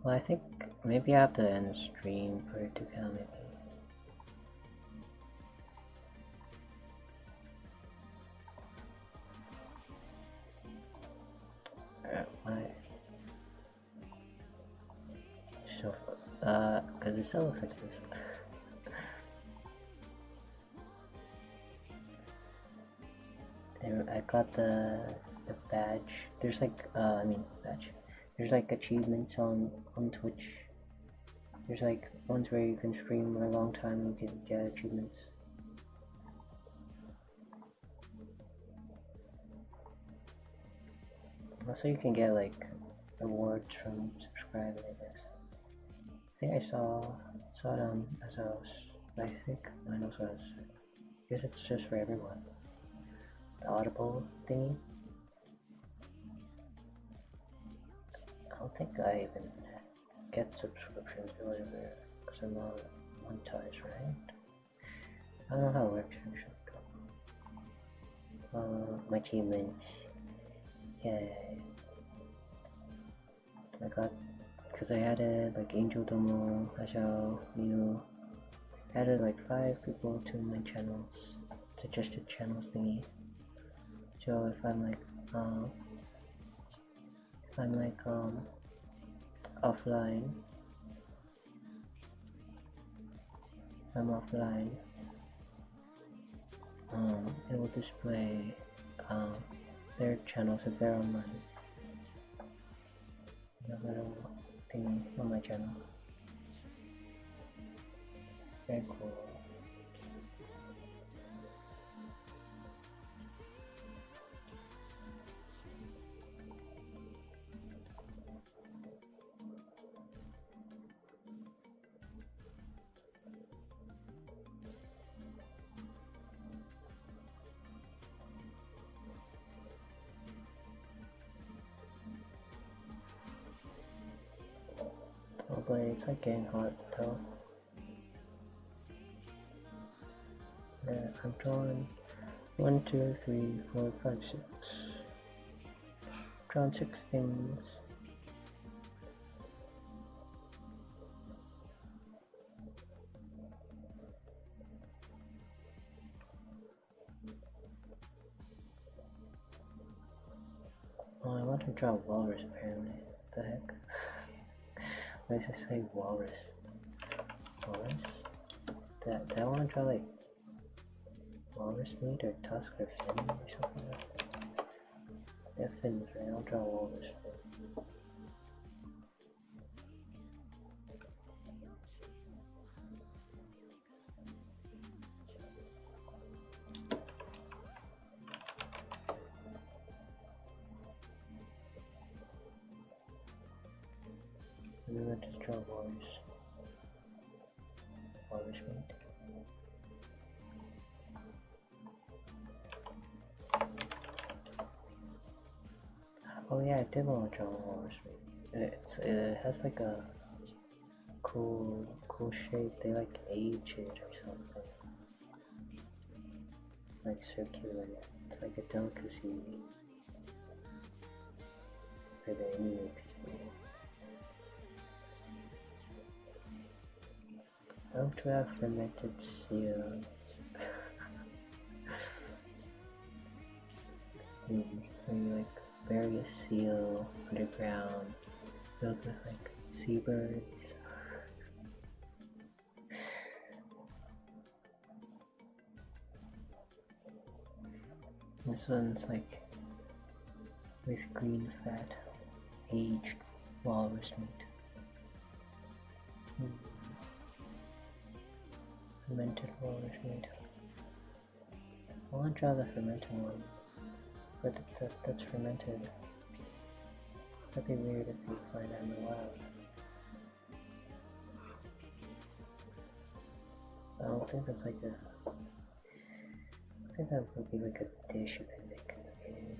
Well, I think maybe I have to end stream for it to count, maybe. Why? So, cause it still looks like this. I got the badge. There's like badge. There's like achievements on Twitch. There's like ones where you can stream for a long time and you can get achievements. Also, you can get like rewards from subscribing, I guess. I think I saw it on Azos, but I think mine also has. I guess it's just for everyone. The Audible thingy. I don't think I even get subscriptions or whatever, because I'm not monetized, right? I don't know how it works actually. My achievements. Yeah. I got, because I added like Angel Domo, Ajao, Mew. Added like 5 people to my channels, suggested channels thingy. So if I'm like offline, it will display their channels if they're online. The little thing on my channel. Very cool. but it's like getting hot though. I've drawn 1, 2, 3, 4, 5, 6. Drawn 6 things. Oh, I want to draw walrus apparently. What the heck? Why does it say walrus? Walrus? I want to draw like walrus meat or tusk or fin or something like that. Yeah, fins, right? I'll draw walrus fin. And then I just draw walrus meat. Oh yeah, I did want to draw walrus meat. It has like a cool shape. They like age it or something. Like circular. It's like a delicacy for the Inuit people. I hope to have fermented seal. Maybe like bury a seal underground, filled with like seabirds. This one's like with green fat, aged walrus meat. Fermented walrus meat. I want to draw the fermented one, but that's fermented. That'd be weird if you find that in the wild. I don't think that's like a... I think that would be like a dish you can make in the game.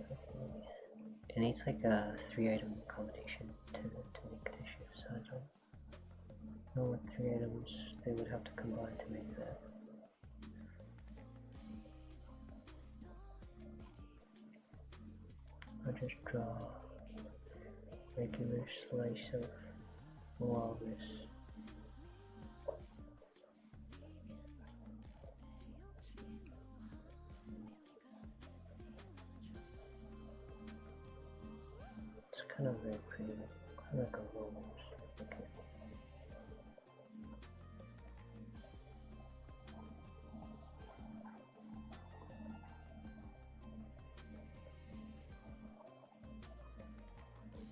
It needs like a 3-item combination to make dishes, so I don't know what 3 items they would have to combine to make that. I'll just draw a regular slice of walrus. It's kind of very pretty, kind of like a rose. Okay.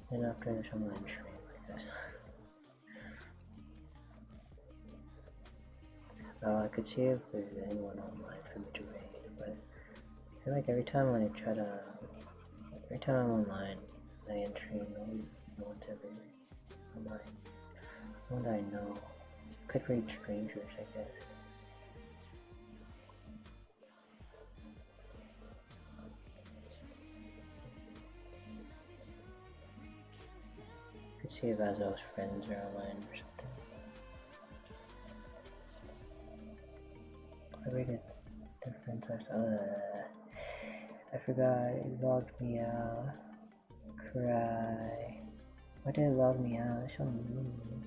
And after there's some lunch like this. I could see if there's anyone online for me to raid, but I feel like every time I'm online, I enter no one's ever online. No one I know. Could read strangers, I guess. Could see if Azo's friends are online or something. I rated their friends are I forgot, it logged me out. Cry. Why did it log me out? It's so mean.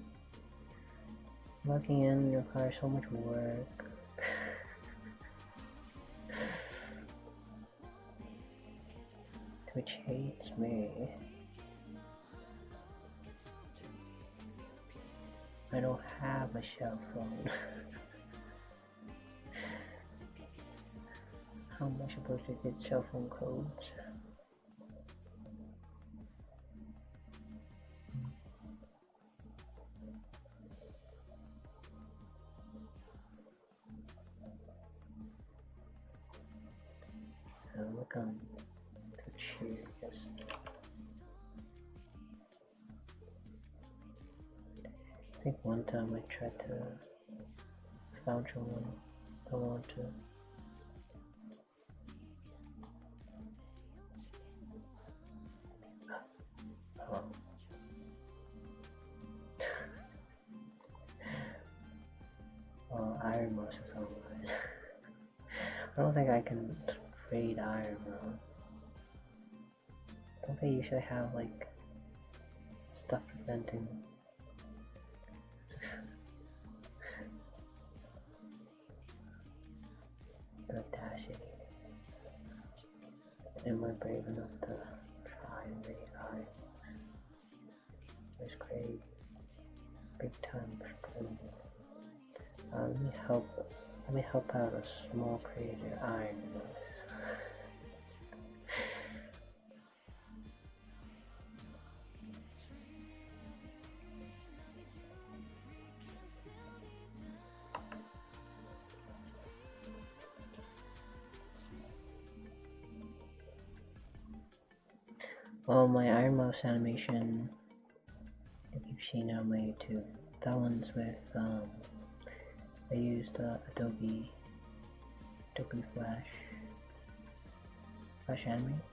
Logging in requires so much work. Twitch hates me. I don't have a cell phone. How am I supposed to get cell phone codes? Look on Twitch here, I guess. I think one time I tried to found someone I want to. Oh. Iron Mouse is online. I don't think I can trade Iron Mouse. Don't they usually have like stuff preventing the audacity? And we're brave enough to try and raid Iron Mouse. It's crazy. Big time screw. Let me help out a small creator, Iron Mouse. Well, my Iron Mouse animation, if you've seen it on my YouTube, that one's with, I used Adobe Flash Animate,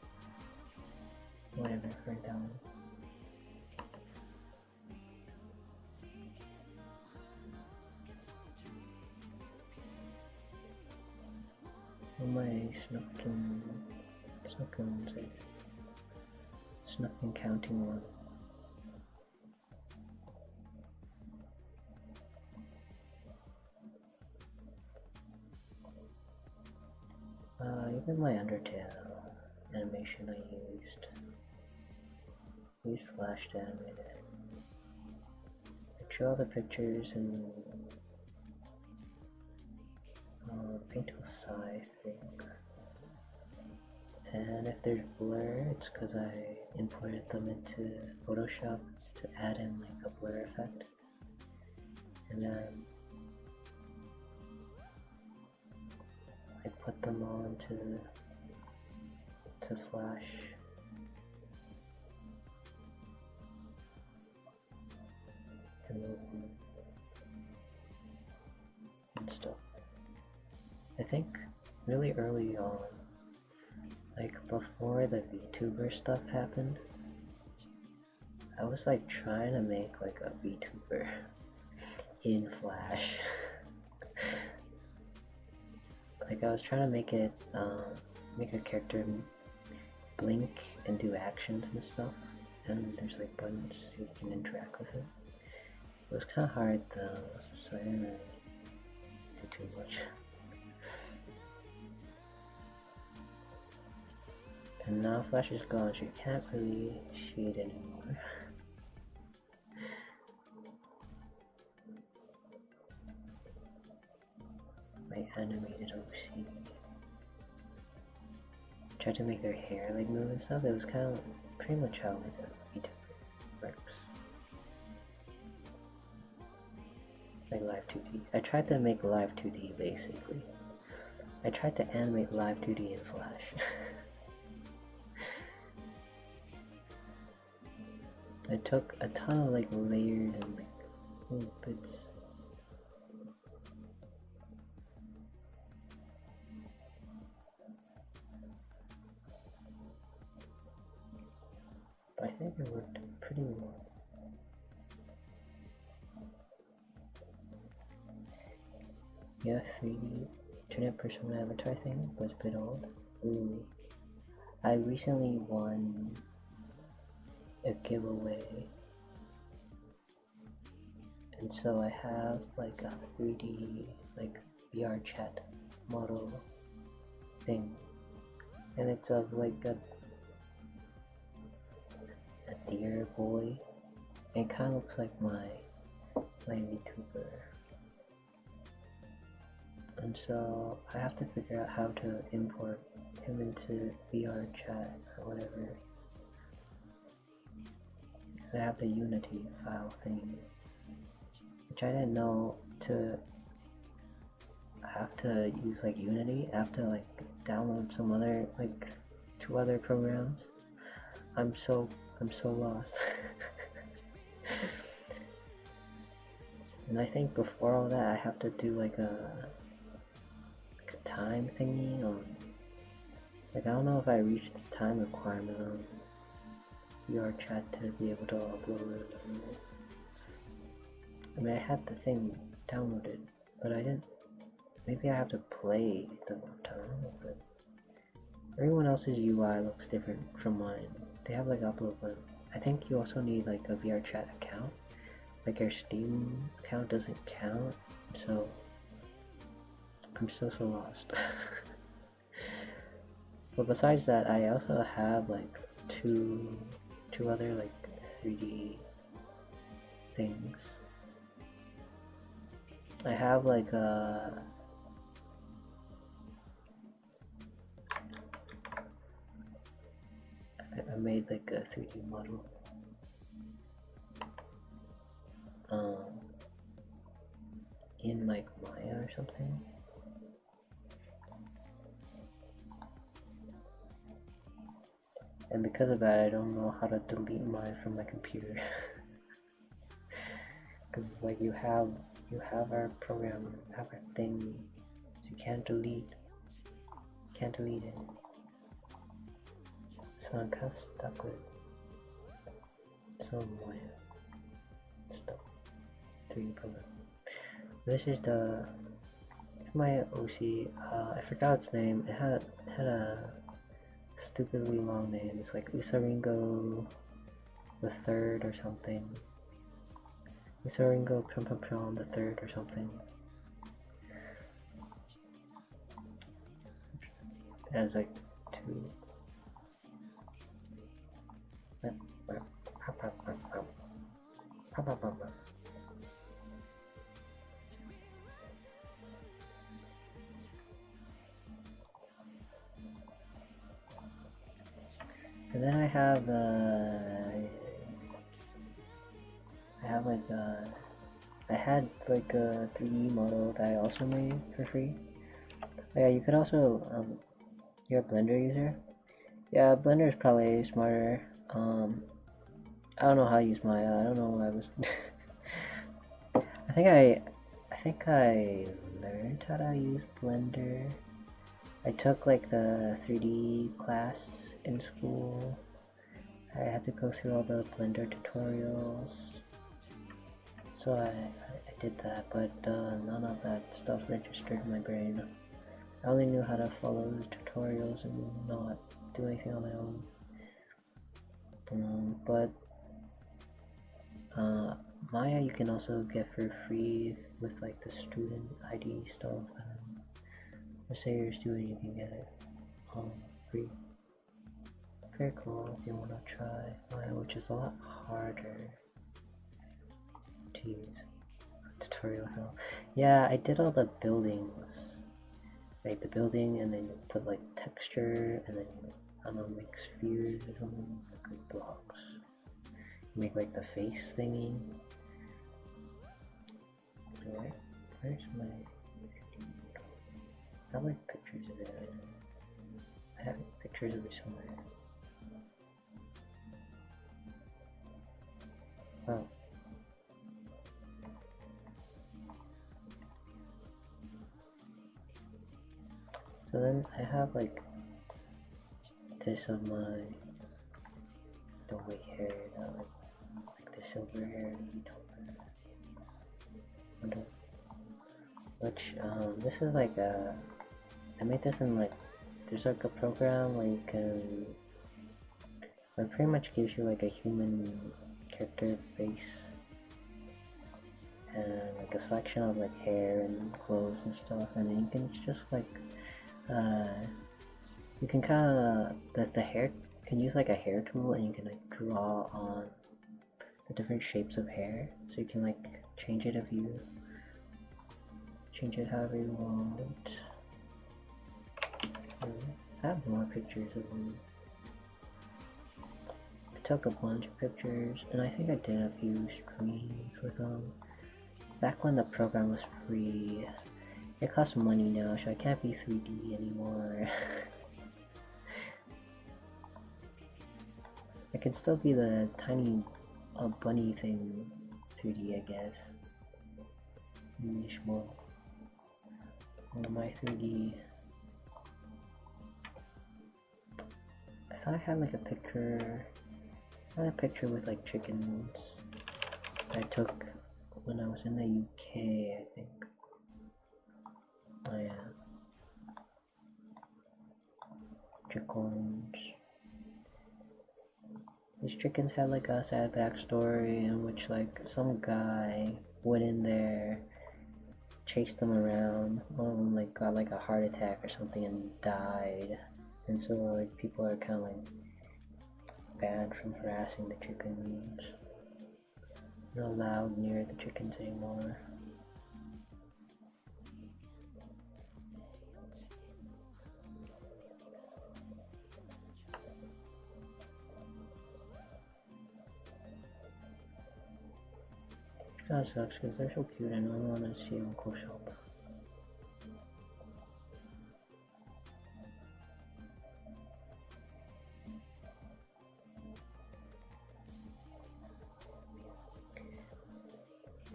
whatever for that one. My Snufkin counting one. Even my Undertale animation I used Flash to animate it. I drew all the pictures and paint with Sai, I think. And if there's blur, it's because I imported them into Photoshop to add in like a blur effect. And then I put them all into Flash. To move them and stuff. I think really early on, like before the VTuber stuff happened, I was like trying to make like a VTuber in Flash. Like I was trying to make it, make a character blink and do actions and stuff, and there's like buttons so you can interact with it. It was kind of hard though, so I didn't really do too much. And now Flash is gone, so you can't really see it anymore. My animated OC. Tried to make their hair like move and stuff. It was kind of pretty much how like a VTuber works. Like live 2D. I tried to make live 2D basically. I tried to animate live 2D in Flash. I took a ton of like layers and like little bits. But I think it worked pretty well. Yeah, 3D Internet Persona Avatar thing was a bit old. Ooh. I recently won a giveaway, and so I have like a 3D like VR chat model thing, and it's of like a deer boy. It kind of looks like my VTuber, and so I have to figure out how to import him into VR chat or whatever. I have the Unity file thing, which I didn't know to have to use like Unity. I have to like download some other like 2 other programs. I'm so lost. And I think before all that I have to do like a time thingy on, like I don't know if I reached the time requirement on VR chat to be able to upload it. I mean, I had the thing downloaded, but I didn't maybe I have to play the one time, but everyone else's UI looks different from mine. They have like upload, but I think you also need like a VRChat account. Like your Steam account doesn't count, so I'm so lost. But besides that, I also have like two other like 3D things. I have like I made like a 3D model in like Maya or something. And because of that, I don't know how to delete mine from my computer. Because like you have our program, you have our thing, so you can't delete it. So I'm kind of stuck with some Maya stuff. 3D program. This is my OC. I forgot its name. It had a stupidly long name. It's like Usaringo the Third or something. Usaringo Pum the Third or something. It has like two. And then I have I had like a 3D model that I also made for free. Oh, yeah, you could also you're a Blender user? Yeah, Blender is probably smarter. I don't know how to use Maya. I don't know why I was. I think I learned how to use Blender. I took like the 3D class in school. I had to go through all the Blender tutorials. So I did that, but none of that stuff registered in my brain. I only knew how to follow the tutorials and not do anything on my own. But Maya you can also get for free with like the student ID stuff. Let's say you're a student, you can get it free. Very cool if you want to try Maya, which is a lot harder to use. Tutorial help. Yeah, I did all the buildings. Like the building, and then you put like texture, and then you, I don't know, make spheres or something, like blocks. You make like the face thingy. Alright, where's my... I have like pictures of it. I have pictures of it somewhere. Oh. So then I have like this of my the white hair, not like the silver hair that we talk about. Which this is like I made this in like, there's like a program where you can, it pretty much gives you like a human character face and like a selection of like hair and clothes and stuff, and then you can just like you can kind of, the hair, you can use like a hair tool and you can like draw on the different shapes of hair, so you can like change it however you want. I have more pictures of them. I took a bunch of pictures, and I think I did a few streams with them. Back when the program was free. It costs money now, so I can't be 3D anymore. I can still be the tiny bunny thing 3D, I guess. More. My 3D. I thought I had like a picture. I had a picture with like chickens I took when I was in the UK, I think. Oh yeah, tricorns. These chickens had like a sad backstory in which like some guy went in there, chased them around, one of them like got like a heart attack or something and died. And so like people are kind of like banned from harassing the chickens. Not allowed near the chickens anymore. That sucks because they're so cute and I want to see them close up.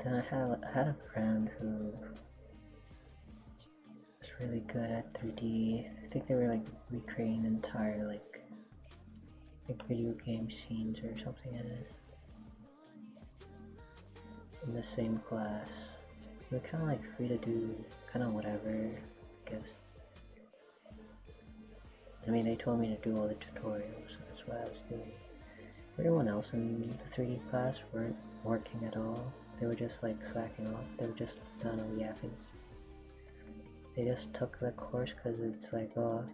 Then I had a friend who was really good at 3D. I think they were like recreating entire like video game scenes or something in the same class. We're kind of like free to do kind of whatever, I guess. I mean, they told me to do all the tutorials, so that's what I was doing. Everyone else in the 3D class weren't working at all. They were just like slacking off. They were just done on yapping. They just took the course because it's like, oh,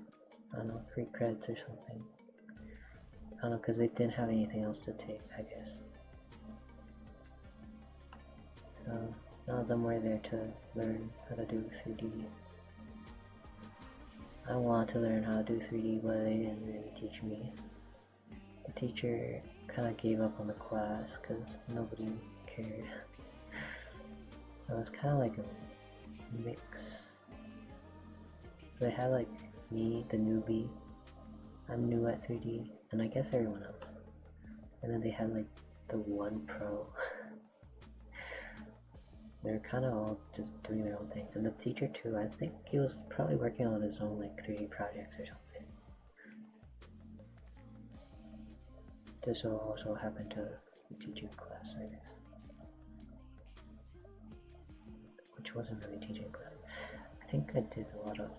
I don't know, free credits or something. I don't know, because they didn't have anything else to take, I guess. So, none of them were there to learn how to do 3D. I wanted to learn how to do 3D, but they didn't really teach me. The teacher kind of gave up on the class because nobody cared. It was kind of like a mix. So they had like me, the newbie. I'm new at 3D, and I guess everyone else. And then they had like the one pro. They're kind of all just doing their own thing. And the teacher too, I think he was probably working on his own like 3D projects or something. This also happened to the teaching class, I guess. Which wasn't really teaching class. I think I did a lot of...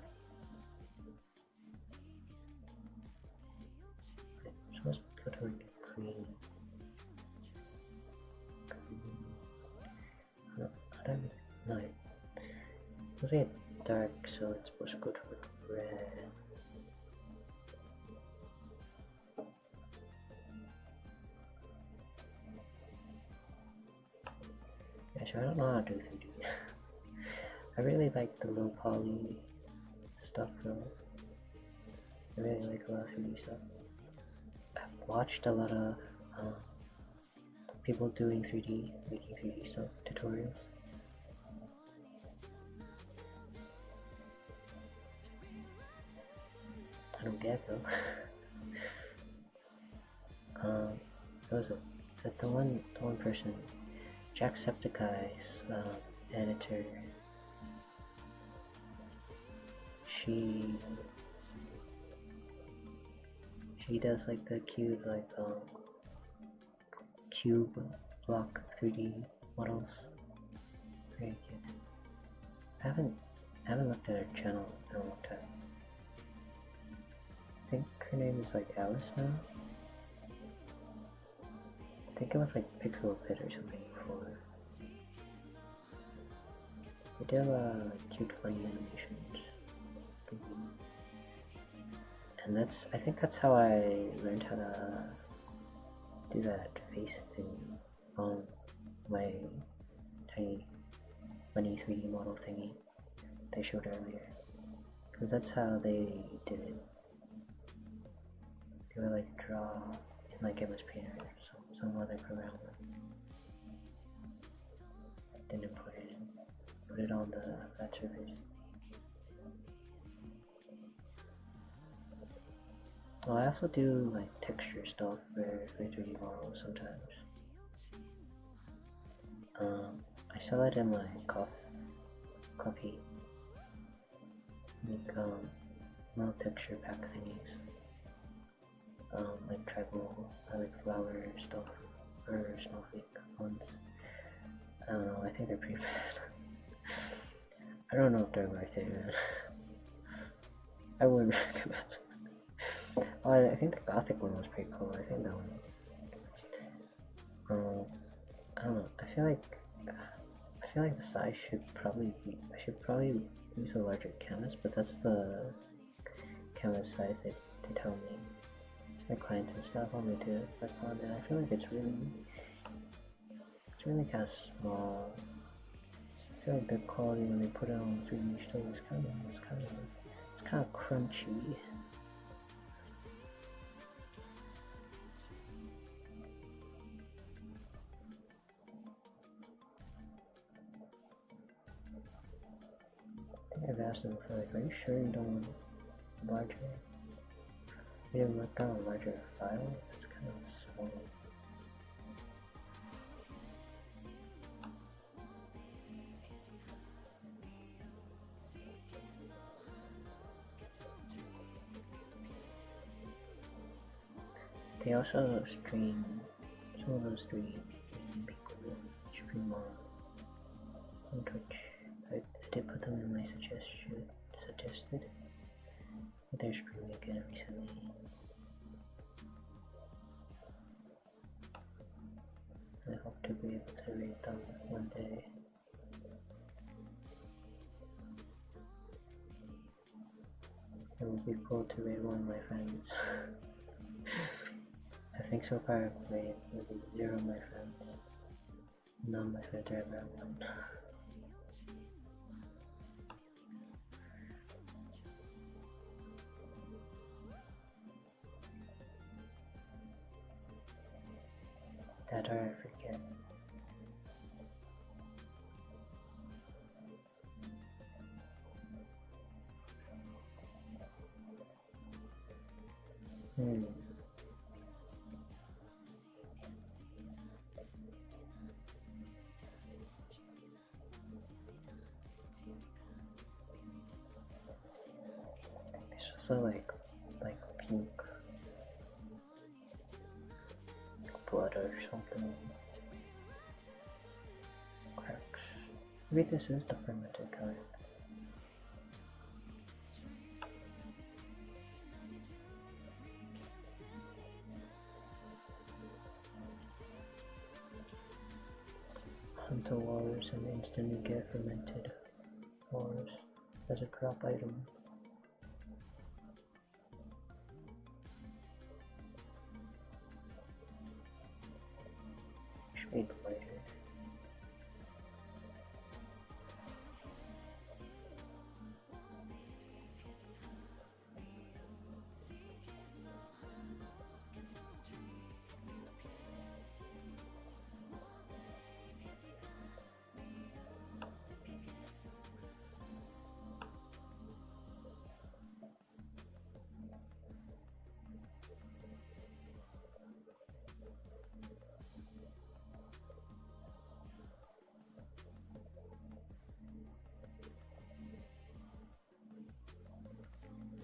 So let's go to green. No, it's really dark, so it's supposed to go to red. Yeah, sure, I don't know how to do 3D. I really like the low poly stuff though. I really like a lot of 3D stuff. I've watched a lot of people doing 3D, making 3D stuff, tutorials. I don't get though. There was the one person, Jacksepticeye's editor. She does like the cute like cube block 3D models. Very cute. I haven't looked at her channel in a long time. I think her name is like Alice now. I think it was like Pixel Pit or something before. They did cute funny animations. And I think that's how I learned how to do that face thing on my tiny funny 3D model thingy they showed earlier. Because that's how they did it. They would like draw in like MS Paint or some other program. Then put it on the flat surface. Well, I also do like texture stuff for 3D models sometimes. I sell it in my copy. Make little texture pack thingies. Like tribal, like flower stuff, or snowflake ones. I don't know, I think they're pretty bad. I don't know if they're worth it, man. I wouldn't recommend. Oh, I think the Gothic one was pretty cool. I think that one. I don't know. I feel like the size should probably be. I should probably use a larger canvas, but that's the canvas size they tell me. My clients and stuff want me to work on, and I feel like it's really kind of small. I feel like the quality when they put it on 3D still is kind of crunchy. I think I've asked them for like, are you sure you don't want larger? You didn't work on a larger file? It's kind of small. They also stream some of those 3D people stream on Twitch. I did put them in my suggested. But they're streaming again recently. I hope to be able to read them one day. It would be cool to read one of my friends. I think so far I've played with 0 of my friends. None of my friends are ever one. That or I forget. It's also like pink blood or something. Cracks. Maybe this is the fermented kind. Hunt the walrus and instantly get fermented walrus as a crop item. Shade lighter.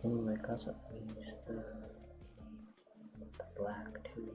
My cousin used the black too.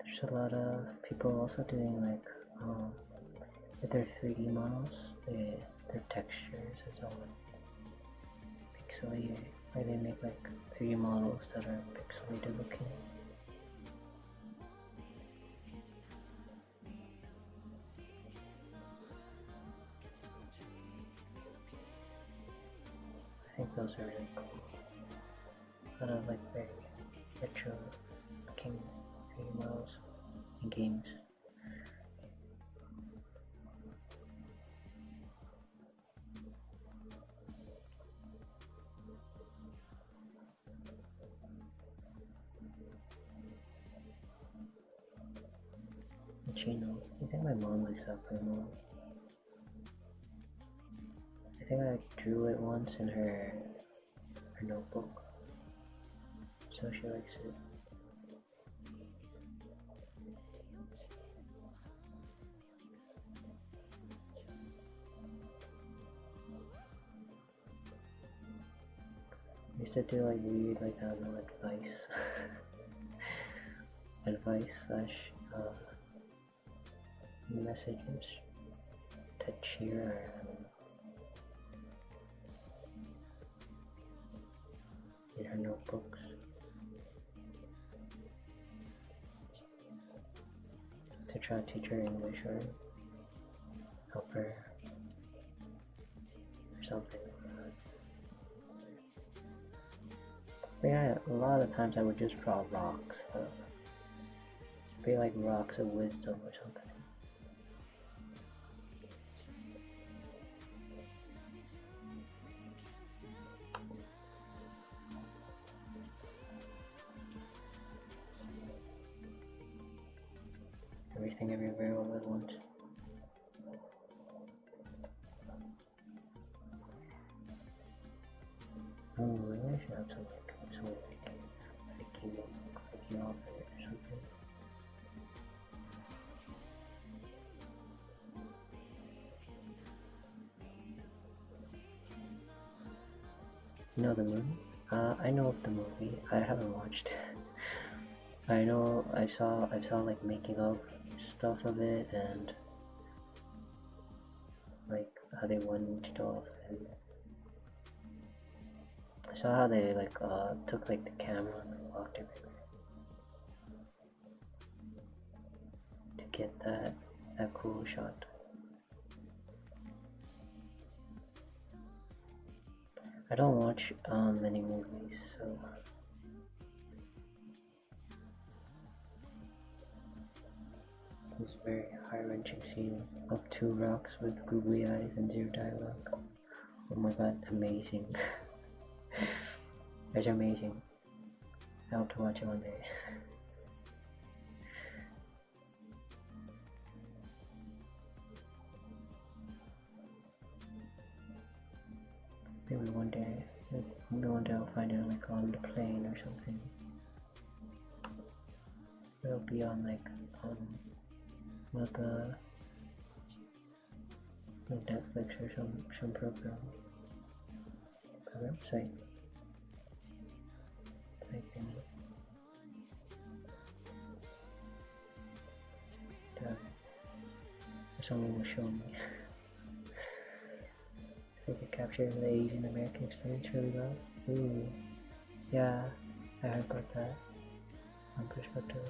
There's a lot of people also doing like with their 3D models, their textures is all pixelated. Like they make like 3D models that are pixelated looking. those are really cool. A lot of like very retro looking 3D models in games. Chino. I think my mom likes that promo. I think I drew it once in her notebook, so she likes it. I used to do like weird, like I don't know, advice, slash messages to cheer her in her notebooks. To try to teach her English or help her or something. But yeah, a lot of times I would just draw rocks. Be like rocks of wisdom or something. Everything everywhere all at once. Oh, maybe I should have some clicking off it or something. You know the movie? I know of the movie. I haven't watched it. I know I saw like making of stuff of it and like how they went off, and I saw how they like took like the camera and walked everywhere to get that cool shot. I don't watch many movies, so this very heart-wrenching scene of two rocks with googly eyes and zero dialogue. Oh my god, amazing. It's amazing. I hope to watch it one day. Maybe one day I'll find it like on the plane or something. It'll be on like Netflix or some program site. Someone will show me. They could capture the Asian American experience really well. Ooh, yeah, I heard about that. On perspective.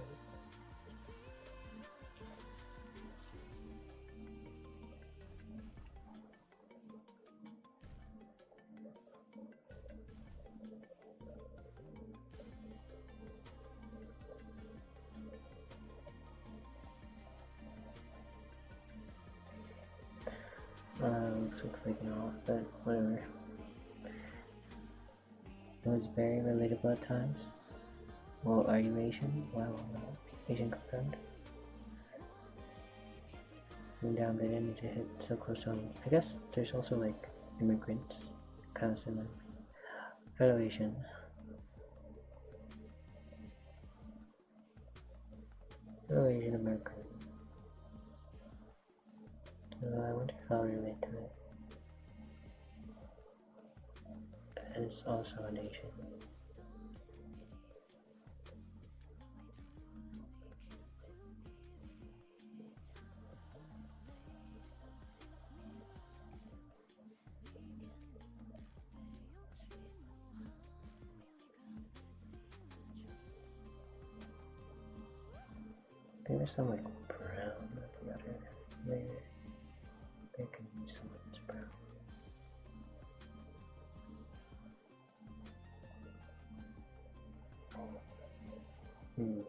Looks like no, but whatever. It was very relatable at times. Well, are you Asian? Well, no. Asian confirmed. And down they didn't need to hit so close on. I guess there's also like immigrants, kind of similar. Fellow Asian. Fellow Asian American. I wonder if I'll relate to it. It's also an Asian. I think there's some like brown at the other layer. They can use some of this brown. Hmm.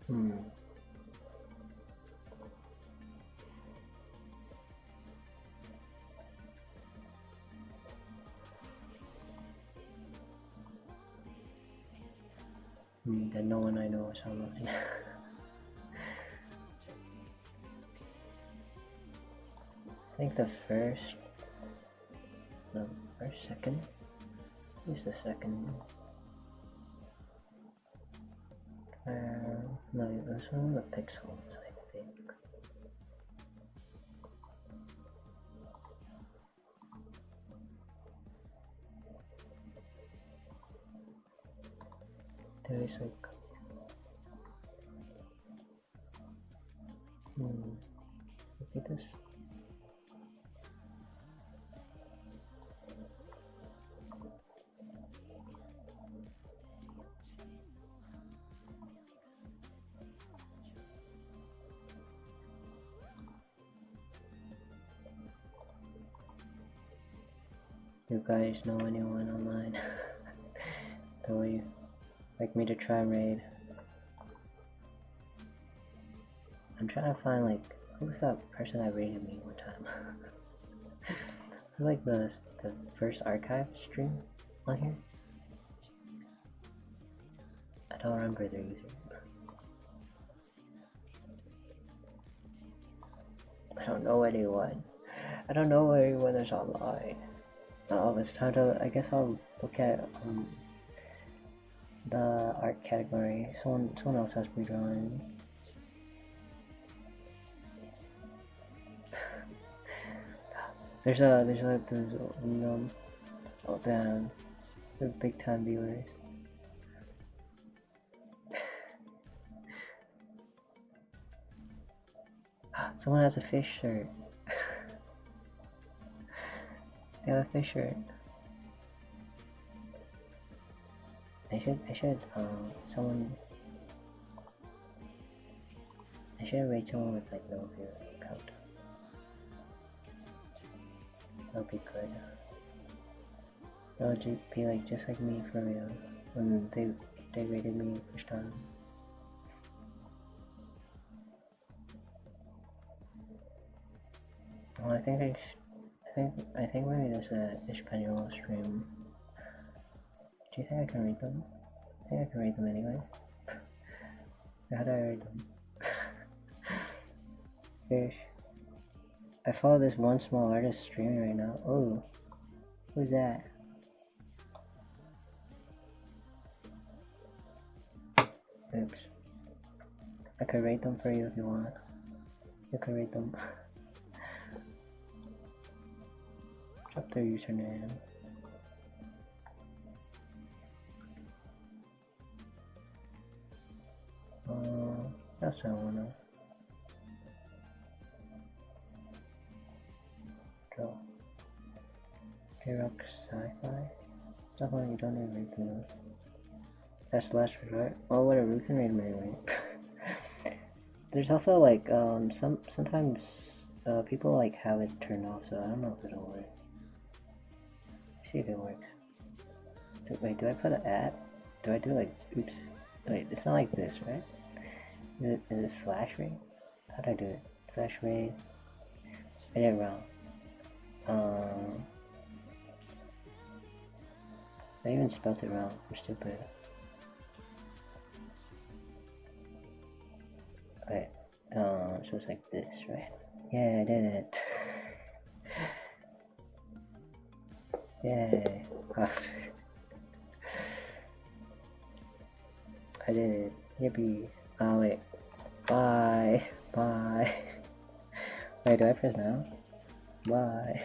Hmm. Then no one I know is online. I think the first, no, first, second? Who's the second? No, it was one of the pixels, I think. There is like, look at this. You guys know anyone online that would like me to try and raid? I'm trying to find like, who's that person that raided me one time? It's like the first archive stream on here. I don't remember their username. I don't know anyone. I don't know anyone that's online. Oh, it's time to, I guess I'll look at the art category. Someone else has me drawing. There's oh damn, they're big time viewers. Someone has a fish shirt. They have a fish shirt. I should rate someone with like no viewer count. That'll be good. That'll be like just like me for real when they rated me first time. Well, I think maybe there's a Espanol stream. Do you think I can read them? I think I can read them anyway. How do I read them? Fish. I follow this one small artist streaming right now. Oh, who's that? Oops. I could rate them for you if you want. You can rate them. Drop their username. That's what I wanna go. K-Rock Sci-Fi? Definitely you don't need to read them. That's the last resort. Oh, whatever, we can read them anyway. There's also like sometimes people like have it turned off, so I don't know if it'll work. Let's see if it works. Wait, do I put an ad? Do I do like, oops. Wait, it's not like this, right? Is it slash raid? How do I do it? Slash raid. I did it wrong. I even spelled it wrong. I'm stupid. Wait, so it's like this, right? Yeah, I did it. Yay. I did it. Yippee. Oh wait. Bye. Bye. Wait, do I press now? Bye.